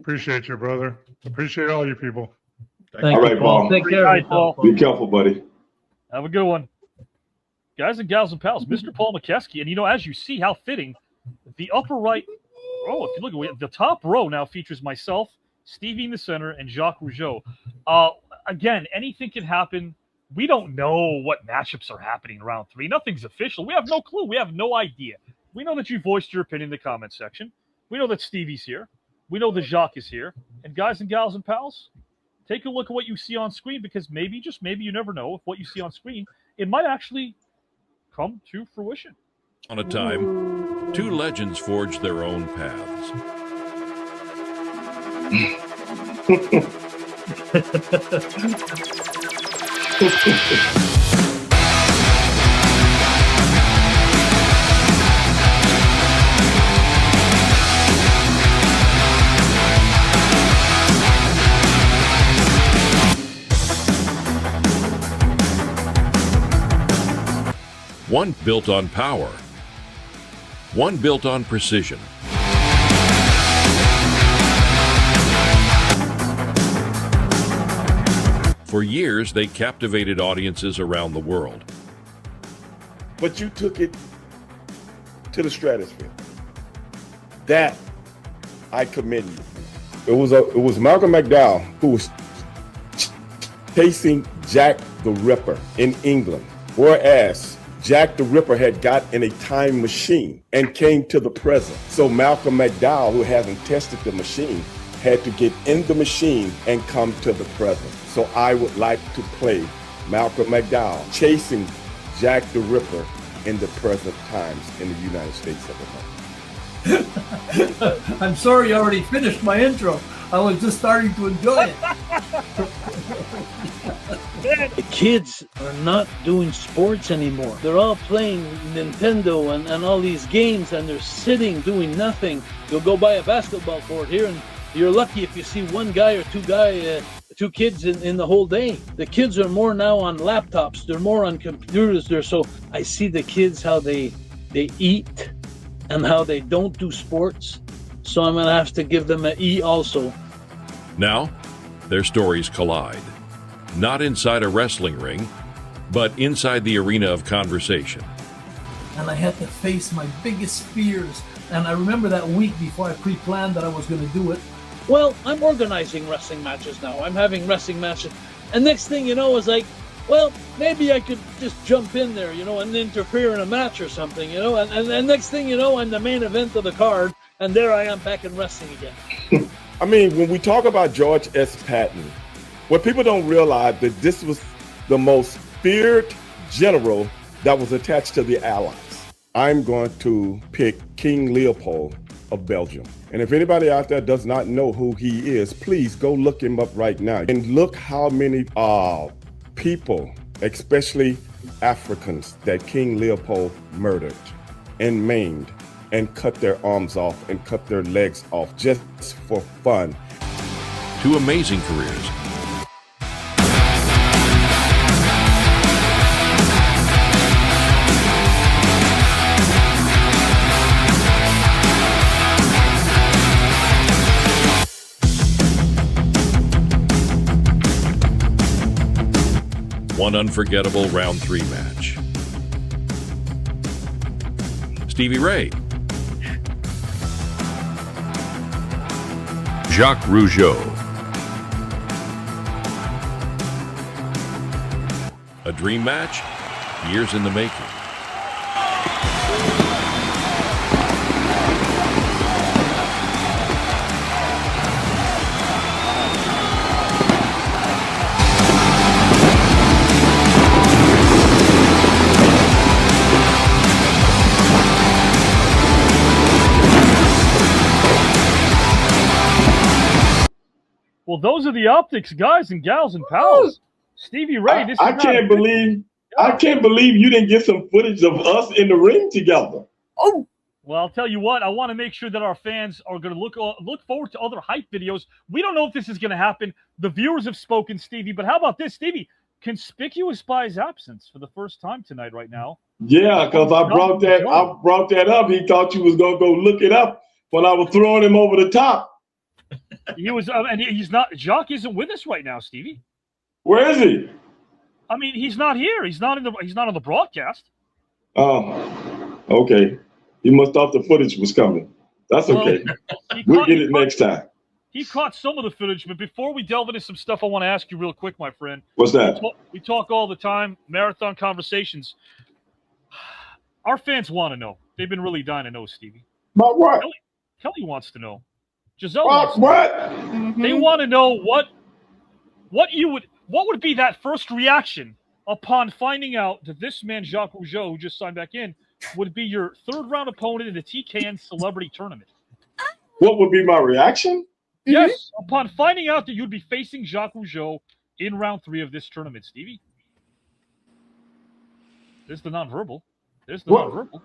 Appreciate you, brother. Appreciate all you people. All right, Paul. Take care. Right, Paul. Be careful, buddy. Have a good one. Guys and gals and pals, Mr. Paul Mokeski. And, as you see, how fitting, the upper right row, if you look at the top row now features myself, Stevie in the center, and Jacques Rougeau. Again, anything can happen. We don't know what matchups are happening in round 3. Nothing's official. We have no clue. We have no idea. We know that you voiced your opinion in the comment section. We know that Stevie's here. We know that Jacques is here. And guys and gals and pals, take a look at what you see on screen, because maybe, just maybe, you never know, if what you see on screen, it might actually come to fruition. On a time, 2 legends forged their own paths. One built on power, one built on precision. For years, they captivated audiences around the world. But you took it to the stratosphere. That I commend you. It was Malcolm McDowell who was chasing Jack the Ripper in England, whereas Jack the Ripper had got in a time machine and came to the present. So Malcolm McDowell, who hasn't tested the machine, had to get in the machine and come to the present. So I would like to play Malcolm McDowell chasing Jack the Ripper in the present times in the United States of America. I'm sorry you already finished my intro. I was just starting to enjoy it. The kids are not doing sports anymore. They're all playing Nintendo and all these games, and they're sitting doing nothing. You'll go buy a basketball court here, and you're lucky if you see one guy or two kids in the whole day. The kids are more now on laptops. They're more on computers. So I see the kids, how they eat and how they don't do sports. So I'm going to have to give them an E also. Now, their stories collide. Not inside a wrestling ring, but inside the arena of conversation. And I had to face my biggest fears. And I remember that week before I pre-planned that I was going to do it. Well, I'm organizing wrestling matches now. I'm having wrestling matches. And next thing you know, is like, well, maybe I could just jump in there, and interfere in a match or something, And next thing you know, I'm the main event of the card. And there I am back in wrestling again. I mean, when we talk about George S. Patton, what people don't realize that this was the most feared general that was attached to the Allies. I'm going to pick King Leopold of Belgium. And if anybody out there does not know who he is, please go look him up right now. And look how many people, especially Africans, that King Leopold murdered and maimed and cut their arms off and cut their legs off just for fun. 2 amazing careers. One unforgettable round 3 match. Stevie Ray. Jacques Rougeau. A dream match, years in the making. Well, those are the optics, guys and gals and pals. Stevie Ray, this is I can't believe you didn't get some footage of us in the ring together. Oh. Well, I'll tell you what, I want to make sure that our fans are going to look forward to other hype videos. We don't know if this is going to happen. The viewers have spoken, Stevie, but how about this, Stevie? Conspicuous by his absence for the first time tonight right now. Yeah, because I brought that up. He thought you was going to go look it up when I was throwing him over the top. He was, and he's not. Jacques isn't with us right now, Stevie. Where is he? I mean, he's not here. He's not on the broadcast. Oh, okay. He must thought the footage was coming. That's okay. We'll get it next time. He caught some of the footage, but before we delve into some stuff, I want to ask you real quick, my friend. What's that? We talk all the time, marathon conversations. Our fans want to know. They've been really dying to know, Stevie. About what? Kelly wants to know. Giselle wants to know. What? They want to know what would be that first reaction upon finding out that this man, Jacques Rougeau, who just signed back in, would be your 3rd round opponent in the TKN Celebrity Tournament. What would be my reaction? Yes, upon finding out that you'd be facing Jacques Rougeau in round 3 of this tournament, Stevie. There's the nonverbal. There's the nonverbal.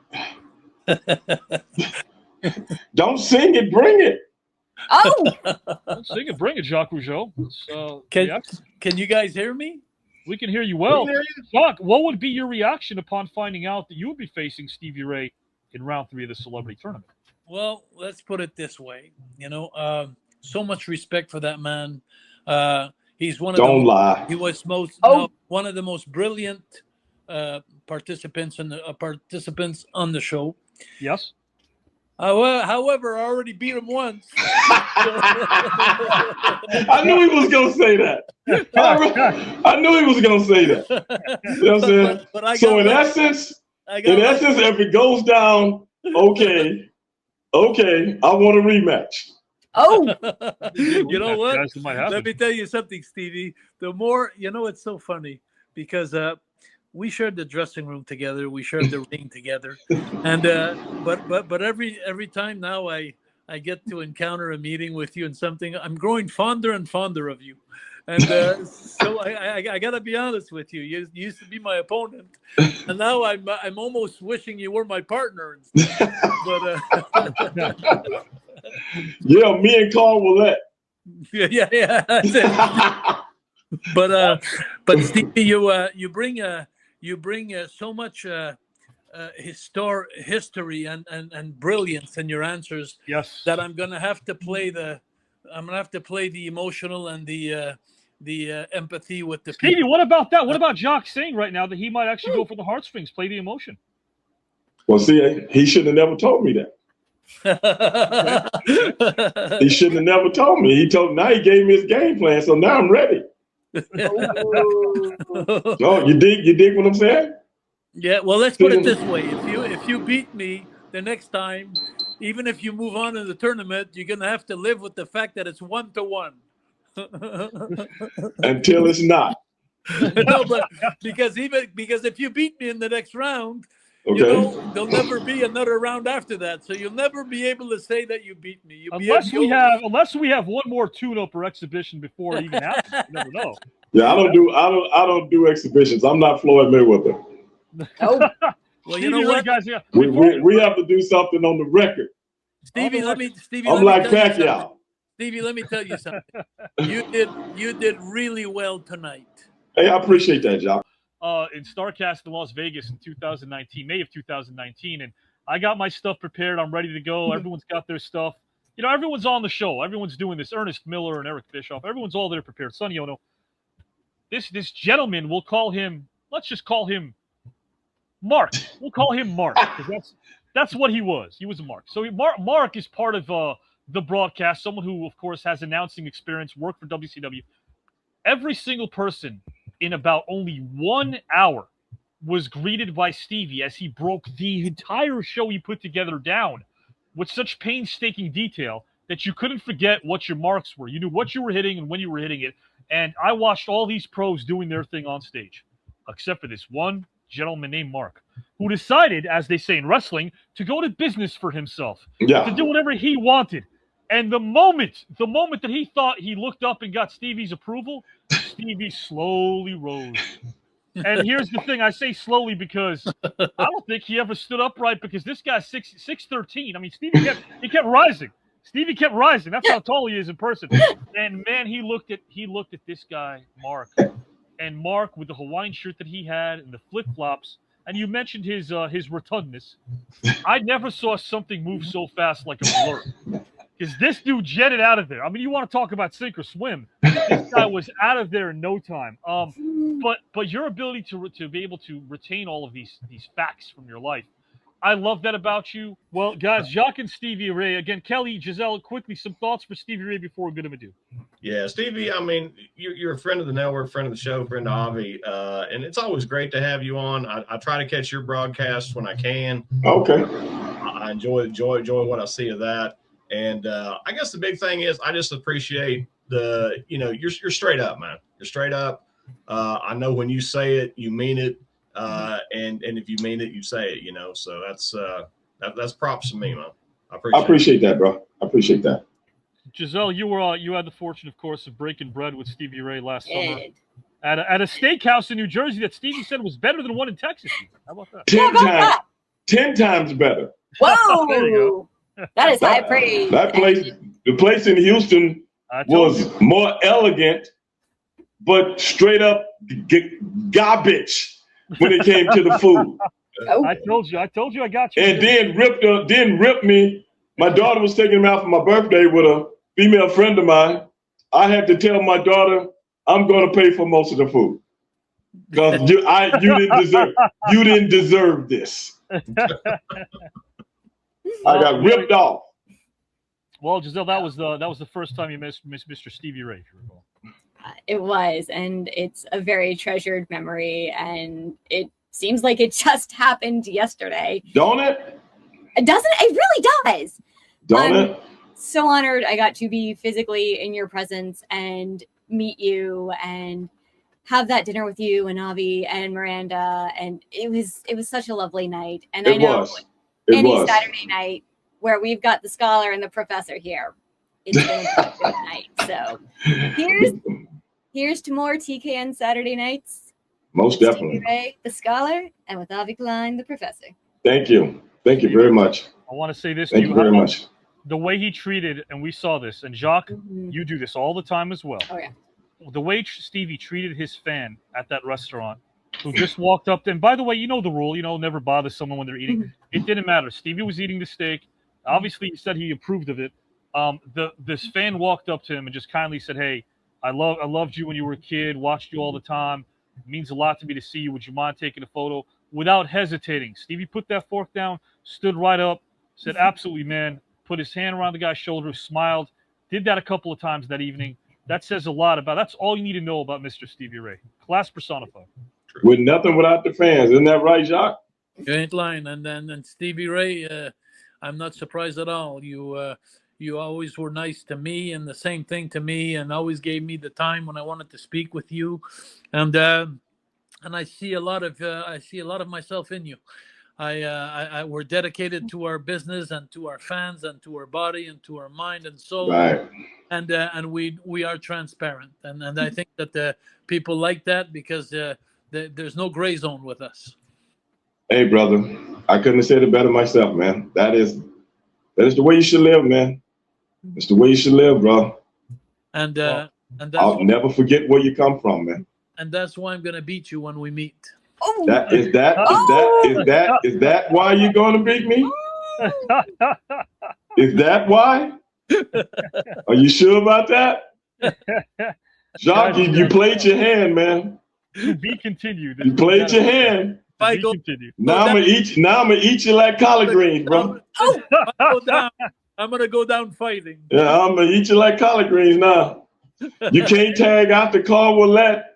Don't sing it, bring it. Oh! Don't sing it, bring it, Jacques Rougeau. Can you guys hear me? We can hear you well. Jacques, what would be your reaction upon finding out that you would be facing Stevie Ray in round 3 of the Celebrity Tournament? Well, let's put it this way. So much respect for that man. He's one of Don't lie. He was one of the most brilliant participants on the show. Yes. However, I already beat him once. I knew he was going to say that. I knew he was going to say that. You know what I'm saying? So in essence, if it goes down, okay, I want a rematch. Oh, you know what? Let me tell you something, Stevie. The more, it's so funny because we shared the dressing room together. We shared the ring together, and but every time now I get to encounter a meeting with you and something, I'm growing fonder and fonder of you. And so I gotta be honest with you. You used to be my opponent, and now I'm almost wishing you were my partner. But yeah, me and Carl Willett. Yeah. But Stevie, you bring so much history and brilliance in your answers. Yes. That I'm gonna have to play the emotional and the empathy with the Stevie, people. what about that? What about Jacques saying right now that he might actually go for the heartstrings, play the emotion? Well, see, he should have never told me that. He shouldn't have never told me. Now he gave me his game plan, so now I'm ready. Oh, you dig what I'm saying? Yeah, well, let's put it this way: if you beat me the next time, even if you move on in the tournament, you're gonna have to live with the fact that it's 1-1. Until it's not. No, but because if you beat me in the next round, okay, there'll never be another round after that. So you'll never be able to say that you beat me. Unless we have one more tune-up or exhibition before it even happens. You never know. Yeah, I don't do exhibitions. I'm not Floyd Mayweather. Oh. Well, you know what, guys? We have to do something on the record. Stevie, I'm like Pacquiao. Stevie, let me tell you something. You did really well tonight. Hey, I appreciate that, Jacques. In StarCast in Las Vegas in 2019, May of 2019, and I got my stuff prepared. I'm ready to go. Everyone's got their stuff. Everyone's on the show. Everyone's doing this. Ernest Miller and Eric Bischoff. Everyone's all there prepared. Sonny Ono. This gentleman, let's just call him Mark. We'll call him Mark because that's what he was. He was a Mark. So Mark is part of the broadcast, someone who, of course, has announcing experience, worked for WCW. Every single person in about only 1 hour was greeted by Stevie as he broke the entire show he put together down with such painstaking detail that you couldn't forget what your marks were. You knew what you were hitting and when you were hitting it. And I watched all these pros doing their thing on stage, except for this one gentleman named Mark, who decided, as they say in wrestling, to go to business for himself, to do whatever he wanted. And the moment that he thought he looked up and got Stevie's approval, Stevie slowly rose. And here's the thing: I say slowly because I don't think he ever stood upright because this guy's 6'13". I mean, Stevie kept rising. Stevie kept rising. That's how tall he is in person. And man, he looked at this guy, Mark, and Mark with the Hawaiian shirt that he had and the flip flops. And you mentioned his rotundness. I never saw something move so fast like a blur. Because this dude jetted out of there. I mean, you want to talk about sink or swim? This guy was out of there in no time. But your ability to be able to retain all of these facts from your life, I love that about you. Well, guys, Jacques and Stevie Ray again. Kelly, Giselle, quickly, some thoughts for Stevie Ray before we bid him adieu. Yeah, Stevie. I mean, you're a friend of the network, friend of the show, friend of Avi, and it's always great to have you on. I try to catch your broadcasts when I can. Okay. I enjoy what I see of that. And I guess the big thing is I just appreciate you're straight up, man. You're straight up. I know when you say it, you mean it. And if you mean it, you say it, so that's props to me, man. I appreciate that, bro. I appreciate that. Giselle, you had the fortune, of course, of breaking bread with Stevie Ray last summer at a steakhouse in New Jersey that Stevie said was better than one in Texas. How about that? 10 times better. Whoa. There you go. That is high praise. The place in Houston was more elegant, but straight up garbage when it came to the food. Oh. I told you I got you. And then ripped me. My daughter was taking me out for my birthday with a female friend of mine. I had to tell my daughter, I'm going to pay for most of the food. Because you didn't deserve this. I got ripped off. Well, Giselle, that was the first time you missed Mr. Stevie Ray, if you recall. It was, and it's a very treasured memory, and it seems like it just happened yesterday. Don't it? Doesn't it? It really does. Don't it? So honored I got to be physically in your presence and meet you and have that dinner with you and Avi and Miranda, and it was such a lovely night. And I know any Saturday night where we've got the scholar and the professor here, it's been a good night. So here's to more TKN Saturday nights. Most definitely. Stevie Ray, the scholar, and with Avi Klein, the professor. Thank you. Thank you very much. I want to say this Thank to you. you very much. The way he treated, and we saw this, and Jacques, you do this all the time as well. Oh, yeah. The way Stevie treated his fan at that restaurant, who just walked up to him. By the way, you know the rule, never bother someone when they're eating. It didn't matter. Stevie was eating the steak. Obviously, he said he approved of it. This fan walked up to him and just kindly said, "Hey, I loved you when you were a kid, watched you all the time. It means a lot to me to see you. Would you mind taking a photo?" Without hesitating, Stevie put that fork down, stood right up, said, "Absolutely, man." Put his hand around the guy's shoulder, smiled, did that a couple of times that evening. That says a lot about, that's all you need to know about Mr. Stevie Ray. Class personified. With nothing without the fans. Isn't that right, Jacques? You ain't lying. And Stevie Ray, I'm not surprised at all. You always were nice to me, and the same thing to me, and always gave me the time when I wanted to speak with you. And I see a lot of myself in you. We're dedicated to our business and to our fans and to our body and to our mind and soul. Right. And we are transparent. And I think that the people like that because there's no gray zone with us. Hey, brother, I couldn't have said it better myself, man. That is the way you should live, man. It's the way you should live, bro. And that's I'll never forget where you come from, man. And that's why I'm gonna beat you when we meet. Is that why you're gonna beat me? Is that why? Are you sure about that? Jacques, you played your hand, man. To be continued. You played your hand. Now I'm gonna eat you like collard greens, bro. I'm gonna go down fighting. Yeah, I'm gonna eat you like collard greens now. You can't tag out the car roulette.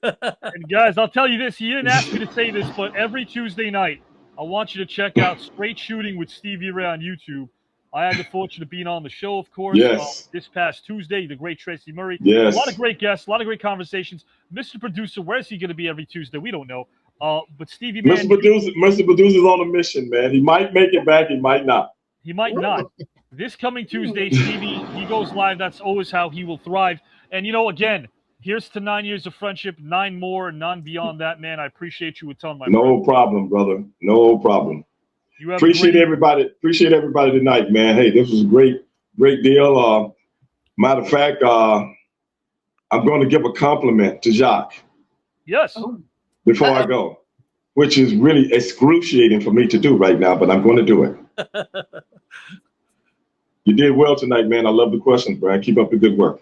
And guys, I'll tell you this. He didn't ask me to say this, but every Tuesday night, I want you to check out Straight Shooting with Stevie Ray on YouTube. I had the fortune of being on the show, of course. Yes. This past Tuesday, the great Tracy Murray. Yes. A lot of great guests, a lot of great conversations. Mr. Producer, where is he going to be every Tuesday? We don't know. But Stevie, man, Mr. Producer's on a mission, man. He might make it back. He might not. He might not. This coming Tuesday, Stevie, he goes live. That's always how he will thrive. And, again, here's to 9 years of friendship, 9 more, and none beyond that, man. I appreciate you a ton, my friend. No problem, brother. No problem. Appreciate everybody. Appreciate everybody tonight, man. Hey, this was a great deal. Matter of fact, I'm going to give a compliment to Jacques. Yes. Before I go, which is really excruciating for me to do right now, but I'm going to do it. You did well tonight, man. I love the questions, Brian. Keep up the good work.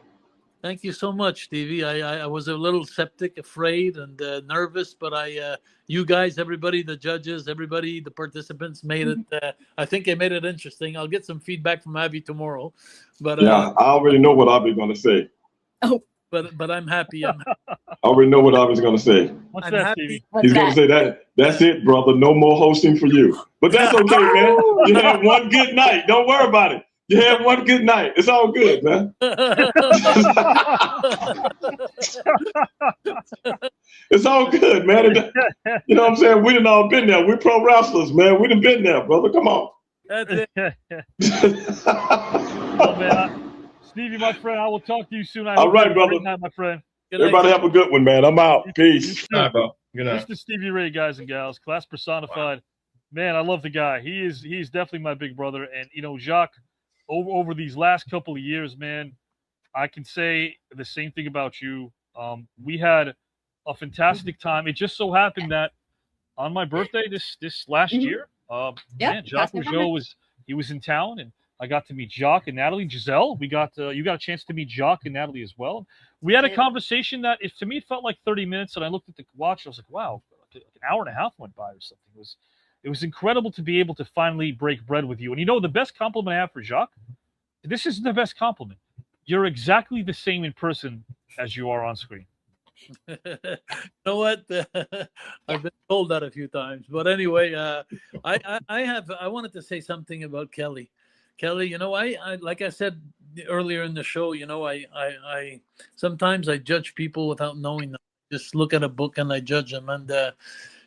Thank you so much, Stevie. I was a little skeptic, afraid, and nervous, but you guys, everybody, the judges, everybody, the participants made it. I think I made it interesting. I'll get some feedback from Abby tomorrow. But yeah, I already know what Abby's going to say. Oh, but I'm happy. I already know what Abby's going to say. What's that, Stevie? He's going to say that. That's it, brother. No more hosting for you. But that's okay, man. You had one good night. Don't worry about it. You had one good night. It's all good, man. It's all good, man. You know what I'm saying? We done all been there. We're pro wrestlers, man. We done been there, brother. Come on. That's it. Oh, man. Stevie, my friend, I will talk to you soon. All right, brother. Night, my friend. Everybody have a good one, man. I'm out. Peace. All right, bro. Good night. Mr. Stevie Ray, guys and gals, class personified. Wow. Man, I love the guy. He's definitely my big brother. And, Jacques, over these last couple of years, man, I can say the same thing about you. We had a fantastic time. It just so happened that on my birthday this last year, man, Jacques Rougeau was in town, and I got to meet Jacques and Natalie. Giselle, you got a chance to meet Jacques and Natalie as well. We had a conversation that, to me, it felt like 30 minutes, and I looked at the watch. I was like, wow, like an hour and a half went by or something. It was incredible to be able to finally break bread with you. And you know, the best compliment I have for Jacques, this isn't the best compliment. You're exactly the same in person as you are on screen. You know what? I've been told that a few times, but anyway, I wanted to say something about Kelly. Kelly, you know, I like I said earlier in the show, you know, I sometimes I judge people without knowing them. Just look at a book and I judge them, and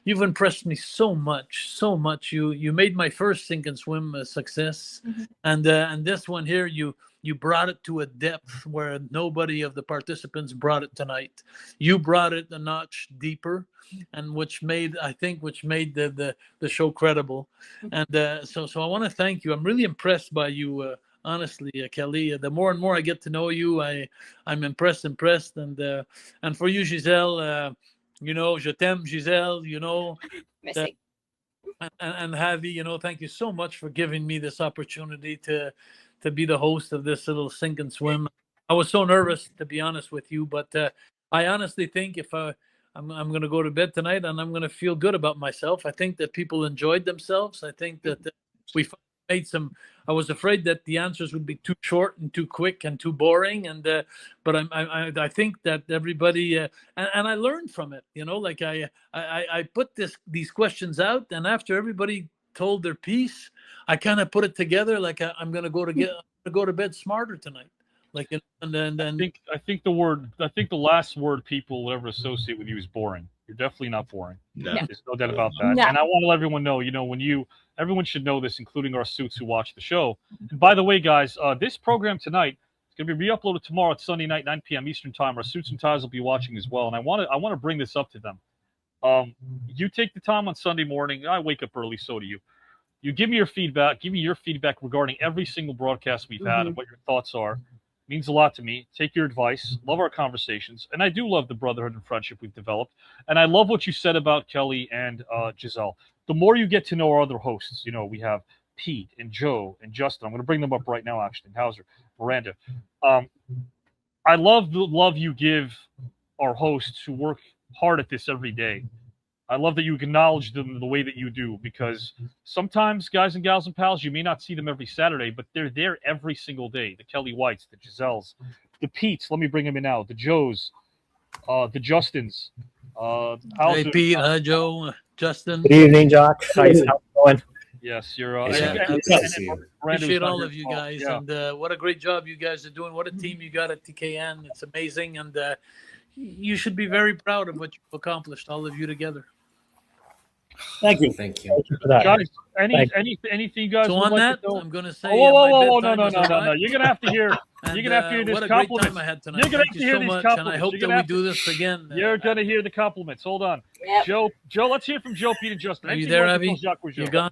you've impressed me so much, so much. You made my first sink and swim a success, and this one here, you brought it to a depth where nobody of the participants brought it tonight. You brought it a notch deeper, and which made the show credible. And so I want to thank you. I'm really impressed by you, honestly, Kelly. The more and more I get to know you, I'm impressed. And for you, Giselle, you know, je t'aime, Giselle. You know, and Javi, you know, thank you so much for giving me this opportunity to be the host of this little sink and swim. I was so nervous, to be honest with you, but I honestly think if I'm going to go to bed tonight and I'm going to feel good about myself. I think that people enjoyed themselves. I think that we made some. I was afraid that the answers would be too short and too quick and too boring, and but I think that everybody and I learned from it. You know, like I put these questions out, and after everybody told their piece, I kind of put it together like I'm going to go to bed smarter tonight. Like, and then I think the last word people will ever associate with you is boring. You're definitely not boring. No. There's no doubt about that. No. And I want to let everyone know, you know, everyone should know this, including our suits who watch the show. And by the way, guys, this program tonight is going to be re-uploaded tomorrow at Sunday night, 9 p.m. Eastern time. Our suits and ties will be watching as well. And I want to bring this up to them. You take the time on Sunday morning. I wake up early, so do you. You give me your feedback. Give me your feedback regarding every single broadcast we've had and what your thoughts are. It means a lot to me. Take your advice. Love our conversations. And I do love the brotherhood and friendship we've developed. And I love what you said about Kelly and Giselle. The more you get to know our other hosts, you know, we have Pete and Joe and Justin. I'm going to bring them up right now, actually. Hauser, Miranda. I love the love you give our hosts who work hard at this every day. I love that you acknowledge them the way that you do, because sometimes, guys and gals and pals, you may not see them every Saturday, but they're there every single day. The Kelly Whites, the Giselles, the Petes, let me bring them in now, the Joes, the Justins. Hey, Pete, hi, Joe, Justin. Good evening, Jacques. How's it going? Yes, you're. Appreciate all of you guys, yeah. And what a great job you guys are doing. What a team you got at TKN. It's amazing, and you should be very proud of what you've accomplished, all of you together. Thank you. Thank you. Thank you for that. Guys, anything you guys So would on like that, to know? I'm going to say. No. You're gonna have to hear. You're gonna have to hear this what a compliment. great time I had tonight. You're gonna Thank have to you hear so these much, compliments. and I hope You're that gonna we have do this again. You're gonna hear the compliments. Hold on, Yep. Joe. Let's hear from Joe, Pete, and Justin. Are you Anything there, like to Abby? tell Jacques Rougeau? You gone?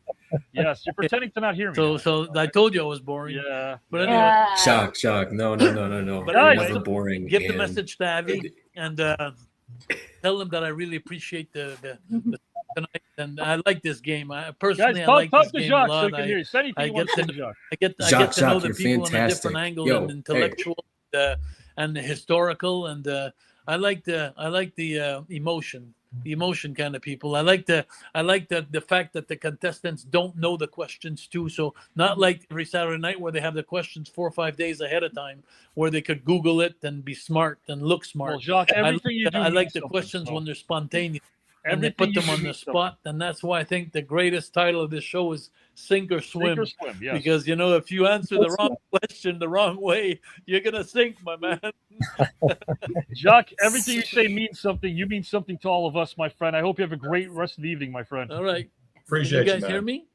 Yes, you're pretending to not hear me. So I told you I was boring. Yeah. But anyway, Jacques. No. But You're anyway, never boring. give the and- message to Abby and tell them that I really appreciate the tonight, and I like this game. I personally, Guys, I like talk this to game Jacques a so lot. he can hear you. Say anything I you want get to to say to Jacques. I get to Jacques, know you're the people in a fantastic. different angle Yo, and intellectual and historical, and I like the emotion. The emotion kind of people. I like the fact that the contestants don't know the questions too. So not like every Saturday night where they have the questions 4 or 5 days ahead of time, where they could Google it and be smart and look smart. Well, Jacques, everything you do I like means the something, questions so. when they're spontaneous. And they Everything put you them do on the means spot, and that's why I think the greatest title of this show is Sink or Swim. Sink or swim, yes. Because you know, if you answer the wrong question the wrong way, you're gonna sink, my man. Jacques, everything you say means something. You mean something to all of us, my friend. I hope you have a great rest of the evening, my friend. All right. Appreciate you guys man. hear me?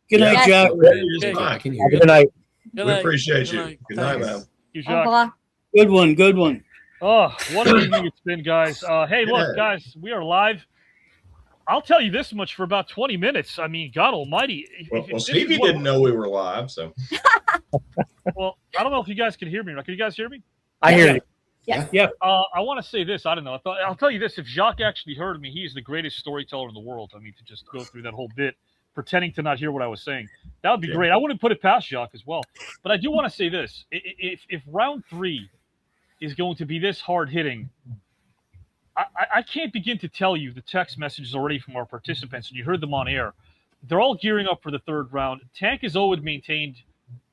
Good night, Yes. Jack. Okay. I can hear you. Good night. Good We night. appreciate Good you. night. Good night, Thanks. man. Thank you, Au Jacques. revoir. Good one. Good one. Oh, what an evening it's been, guys. Hey, look, guys, we are live. I'll tell you this much for about 20 minutes. I mean, God almighty. Well, this is Stevie what- didn't know we were live, so. Well, I don't know if you guys can hear me. Can you guys hear me? I hear you. Yes. Yeah. I want to say this. I don't know. I'll tell you this. If Jacques actually heard me, he is the greatest storyteller in the world. I mean, to just go through that whole bit, pretending to not hear what I was saying, that would be great. I wouldn't put it past Jacques as well. But I do want to say this. If round 3 is going to be this hard-hitting, I can't begin to tell you the text messages already from our participants, and you heard them on air. they're all gearing up for the third round. Tank has always maintained,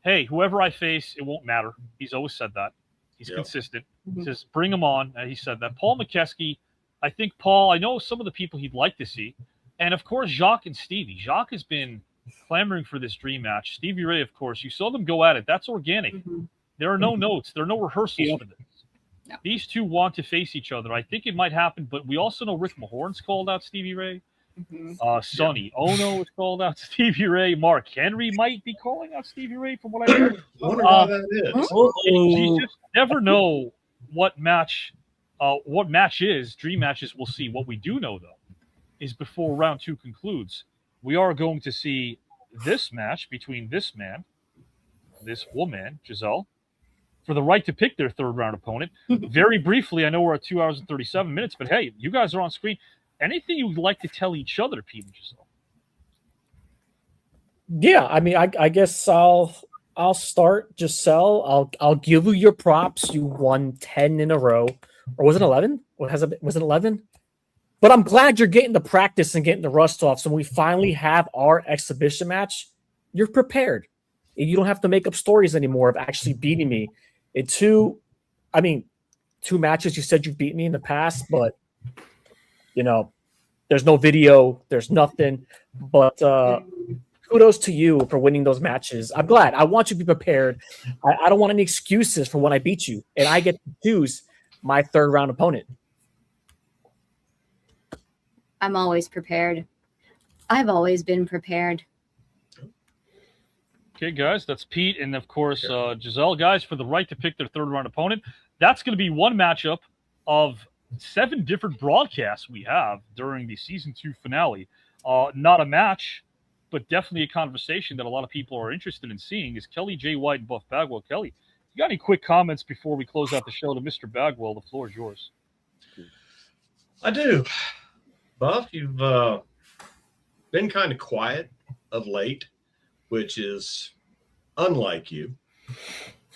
hey, whoever I face, it won't matter. He's always said that. He's consistent. He says, bring him on. He said that. Paul Mokeski, I think Paul, I know some of the people he'd like to see. And, of course, Jacques and Stevie. Jacques has been clamoring for this dream match. Stevie Ray, of course, you saw them go at it. That's organic. There are no notes. There are no rehearsals for this. No. These two want to face each other. I think it might happen, but we also know Rick Mahorn's called out Stevie Ray. Sonny Ono is called out Stevie Ray. Mark Henry might be calling out Stevie Ray from what I heard. I wonder why that is. You just never know what match is. Dream matches, we'll see. What we do know, though, is before round 2 concludes, we are going to see this match between this man, this woman, Giselle, for the right to pick their third round opponent. Very briefly, I know we're at 2 hours and 37 minutes, but hey, you guys are on screen. Anything you would like to tell each other, Pete and Giselle? Yeah, I mean, I guess I'll start, Giselle. I'll give you your props. You won 10 in a row, or was it 11? Was it 11? But I'm glad you're getting the practice and getting the rust off. So when we finally have our exhibition match, you're prepared. You don't have to make up stories anymore of actually beating me. In two matches, you said you've beaten me in the past, but there's no video, there's nothing. But kudos to you for winning those matches. I'm glad. I want you to be prepared. I don't want any excuses for when I beat you, and I get to choose my third round opponent. I'm always prepared. I've always been prepared. Okay, guys, that's Pete and, of course, Giselle. Guys, for the right to pick their third round opponent, that's going to be one matchup of 7 different broadcasts we have during the season 2 finale. Not a match, but definitely a conversation that a lot of people are interested in seeing is Kelly J. White and Buff Bagwell. Kelly, you got any quick comments before we close out the show to Mr. Bagwell? The floor is yours. I do. Buff, you've been kind of quiet of late, which is unlike you.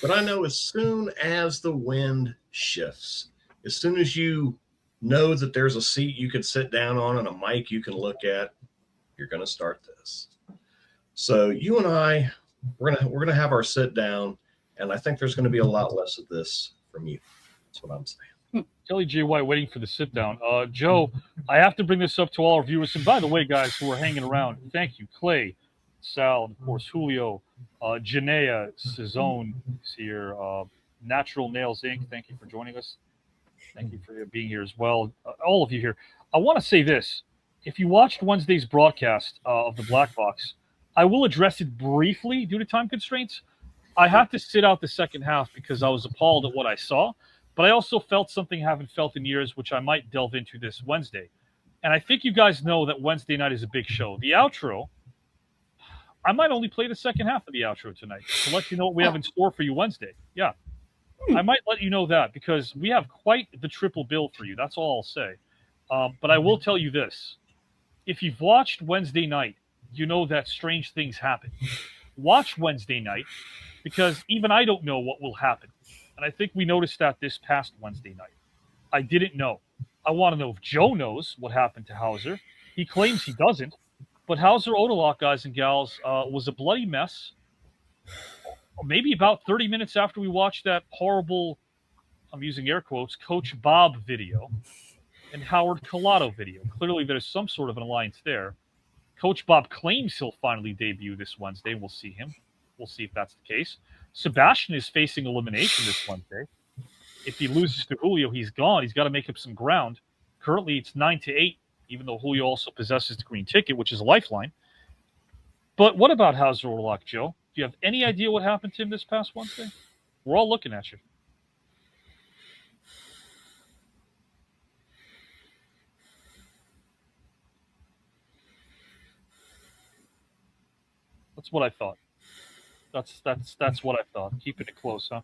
But I know as soon as the wind shifts, as soon as you know that there's a seat you can sit down on and a mic you can look at, you're going to start this. So you and I, we're gonna have our sit down, and I think there's going to be a lot less of this from you. That's what I'm saying. Kelly J. White waiting for the sit down. Joe, I have to bring this up to all our viewers. And by the way, guys who are hanging around, thank you. Clay, Sal, and of course, Julio, Janaea, Cezone is here. Natural Nails Inc., thank you for joining us. Thank you for being here as well. All of you here. I want to say this. If you watched Wednesday's broadcast of the Black Box, I will address it briefly due to time constraints. I had to sit out the second half because I was appalled at what I saw, but I also felt something I haven't felt in years, which I might delve into this Wednesday. And I think you guys know that Wednesday night is a big show. The outro, I might only play the second half of the outro tonight to let you know what we have in store for you Wednesday. Yeah. I might let you know that because we have quite the triple bill for you. That's all I'll say. But I will tell you this. If you've watched Wednesday night, you know that strange things happen. Watch Wednesday night because even I don't know what will happen. And I think we noticed that this past Wednesday night. I didn't know. I want to know if Joe knows what happened to Hauser. He claims he doesn't. But Hauser Odalock, guys and gals, was a bloody mess. Maybe about 30 minutes after we watched that horrible, I'm using air quotes, Coach Bob video and Howard Collado video. Clearly there's some sort of an alliance there. Coach Bob claims he'll finally debut this Wednesday. We'll see him. We'll see if that's the case. Sebastian is facing elimination this Wednesday. If he loses to Julio, he's gone. He's got to make up some ground. Currently, it's 9-8, even though Julio also possesses the green ticket, which is a lifeline. But what about Hauser Odalock, Joe? Do you have any idea what happened to him this past Wednesday? We're all looking at you. That's what I thought. That's what I thought. Keeping it close, huh?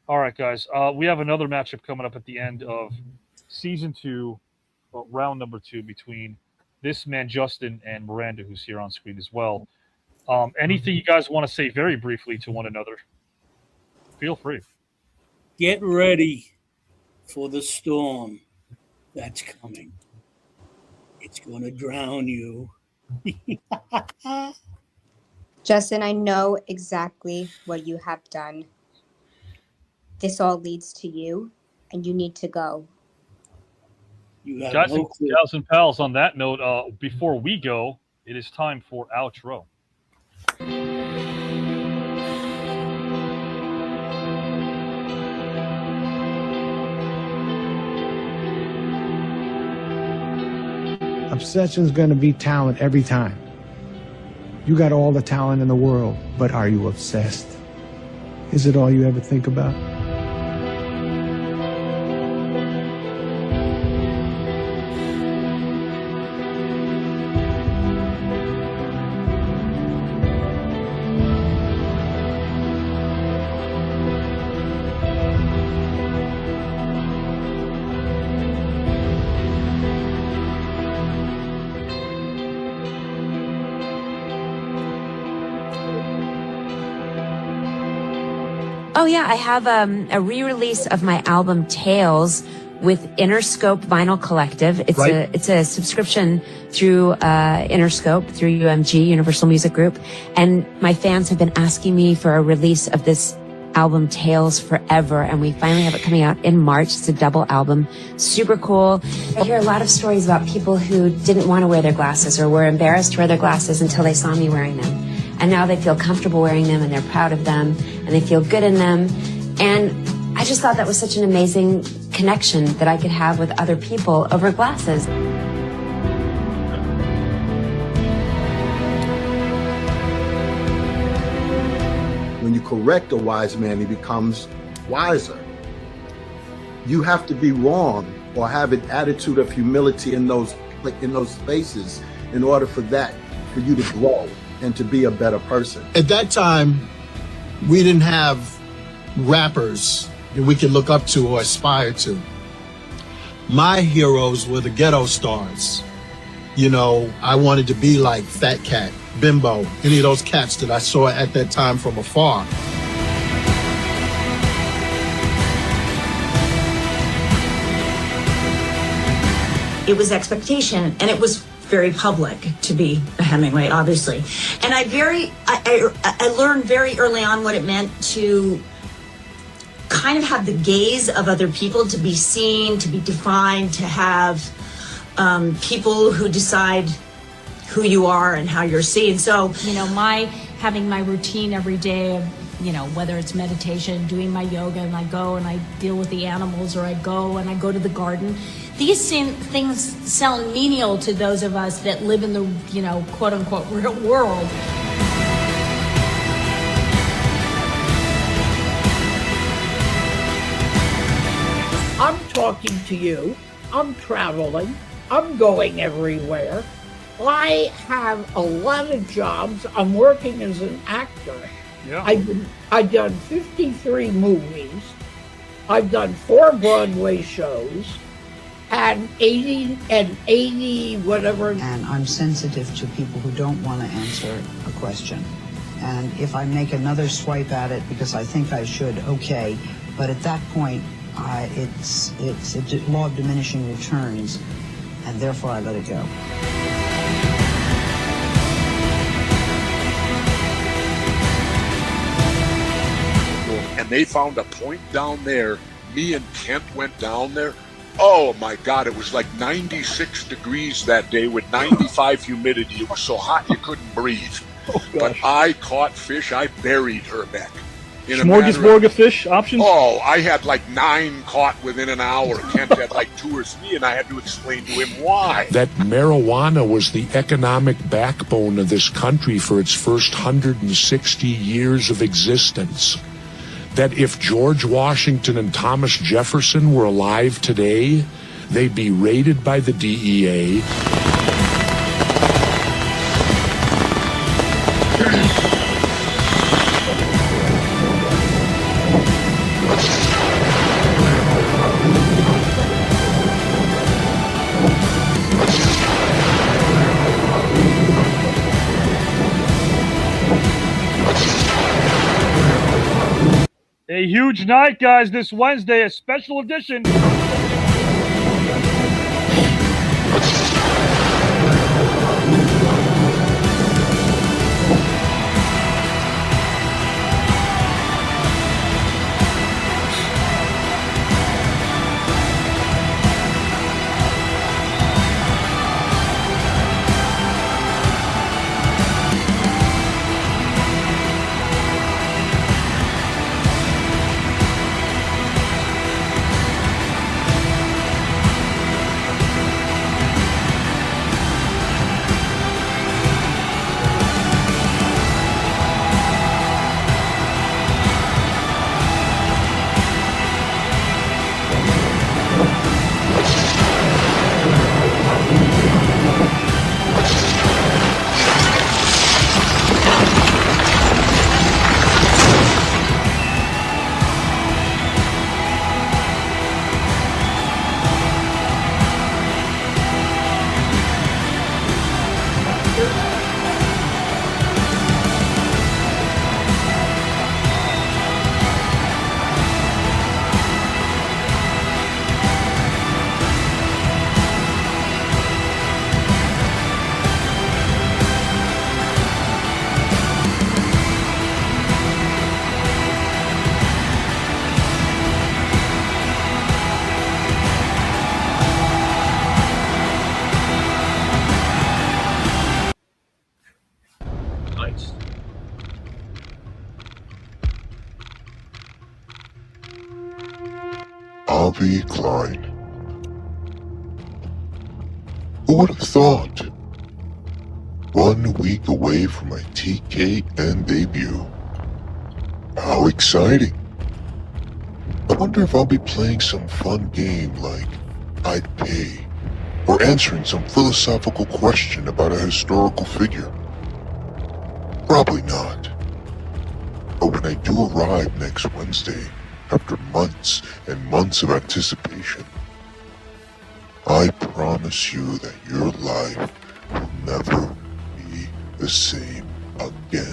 All right, guys. We have another matchup coming up at the end of season 2, round number 2, between this man Justin and Miranda, who's here on screen as well. Anything you guys want to say very briefly to one another? Feel free. Get ready for the storm that's coming. It's going to drown you. Justin, I know exactly what you have done. This all leads to you, and you need to go. You have Guys, no clue. gals and pals, on that note, before we go, it is time for outro. Obsession's going to be talent every time. You got all the talent in the world, but are you obsessed? Is it all you ever think about? Oh yeah, I have a re-release of my album Tales with Interscope Vinyl Collective. It's a subscription through Interscope, through UMG, Universal Music Group, and my fans have been asking me for a release of this album Tales forever, and we finally have it coming out in March. It's a double album, super cool. I hear a lot of stories about people who didn't want to wear their glasses or were embarrassed to wear their glasses until they saw me wearing them. And now they feel comfortable wearing them, and they're proud of them, and they feel good in them. And I just thought that was such an amazing connection that I could have with other people over glasses. When you correct a wise man, he becomes wiser. You have to be wrong or have an attitude of humility in those spaces in order for you to grow and to be a better person. At that time, we didn't have rappers that we could look up to or aspire to. My heroes were the ghetto stars. You know, I wanted to be like Fat Cat, Bimbo, any of those cats that I saw at that time from afar. It was expectation, and it was very public to be a Hemingway, obviously. And I learned very early on what it meant to kind of have the gaze of other people, to be seen, to be defined, to have people who decide who you are and how you're seen. So, having my routine every day of, whether it's meditation, doing my yoga, and I go and I deal with the animals, or I go to the garden. These things sound menial to those of us that live in the, quote unquote, real world. I'm talking to you. I'm traveling. I'm going everywhere. I have a lot of jobs. I'm working as an actor. Yeah. I've done 53 movies. I've done 4 Broadway shows. And 80 whatever. And I'm sensitive to people who don't want to answer a question. And if I make another swipe at it because I think I should, okay. But at that point, it's a law of diminishing returns, and therefore I let it go. And they found a point down there. Me and Kent went down there. Oh my God, it was like 96 degrees that day with 95 humidity. It was so hot you couldn't breathe. But I caught fish. I buried her neck. Smorgasbord of fish options? Oh, I had like 9 caught within an hour. Kent had like 2 or 3, and I had to explain to him why. That marijuana was the economic backbone of this country for its first 160 years of existence. That if George Washington and Thomas Jefferson were alive today, they'd be raided by the DEA. A huge night, guys, this Wednesday, a special edition. comments. Avi Klein. Who would have thought? 1 week away from my TKN debut. How exciting. I wonder if I'll be playing some fun game like I'd Pay, or answering some philosophical question about a historical figure. Probably not. But when I do arrive next Wednesday, after months and months of anticipation, I promise you that your life will never be the same again.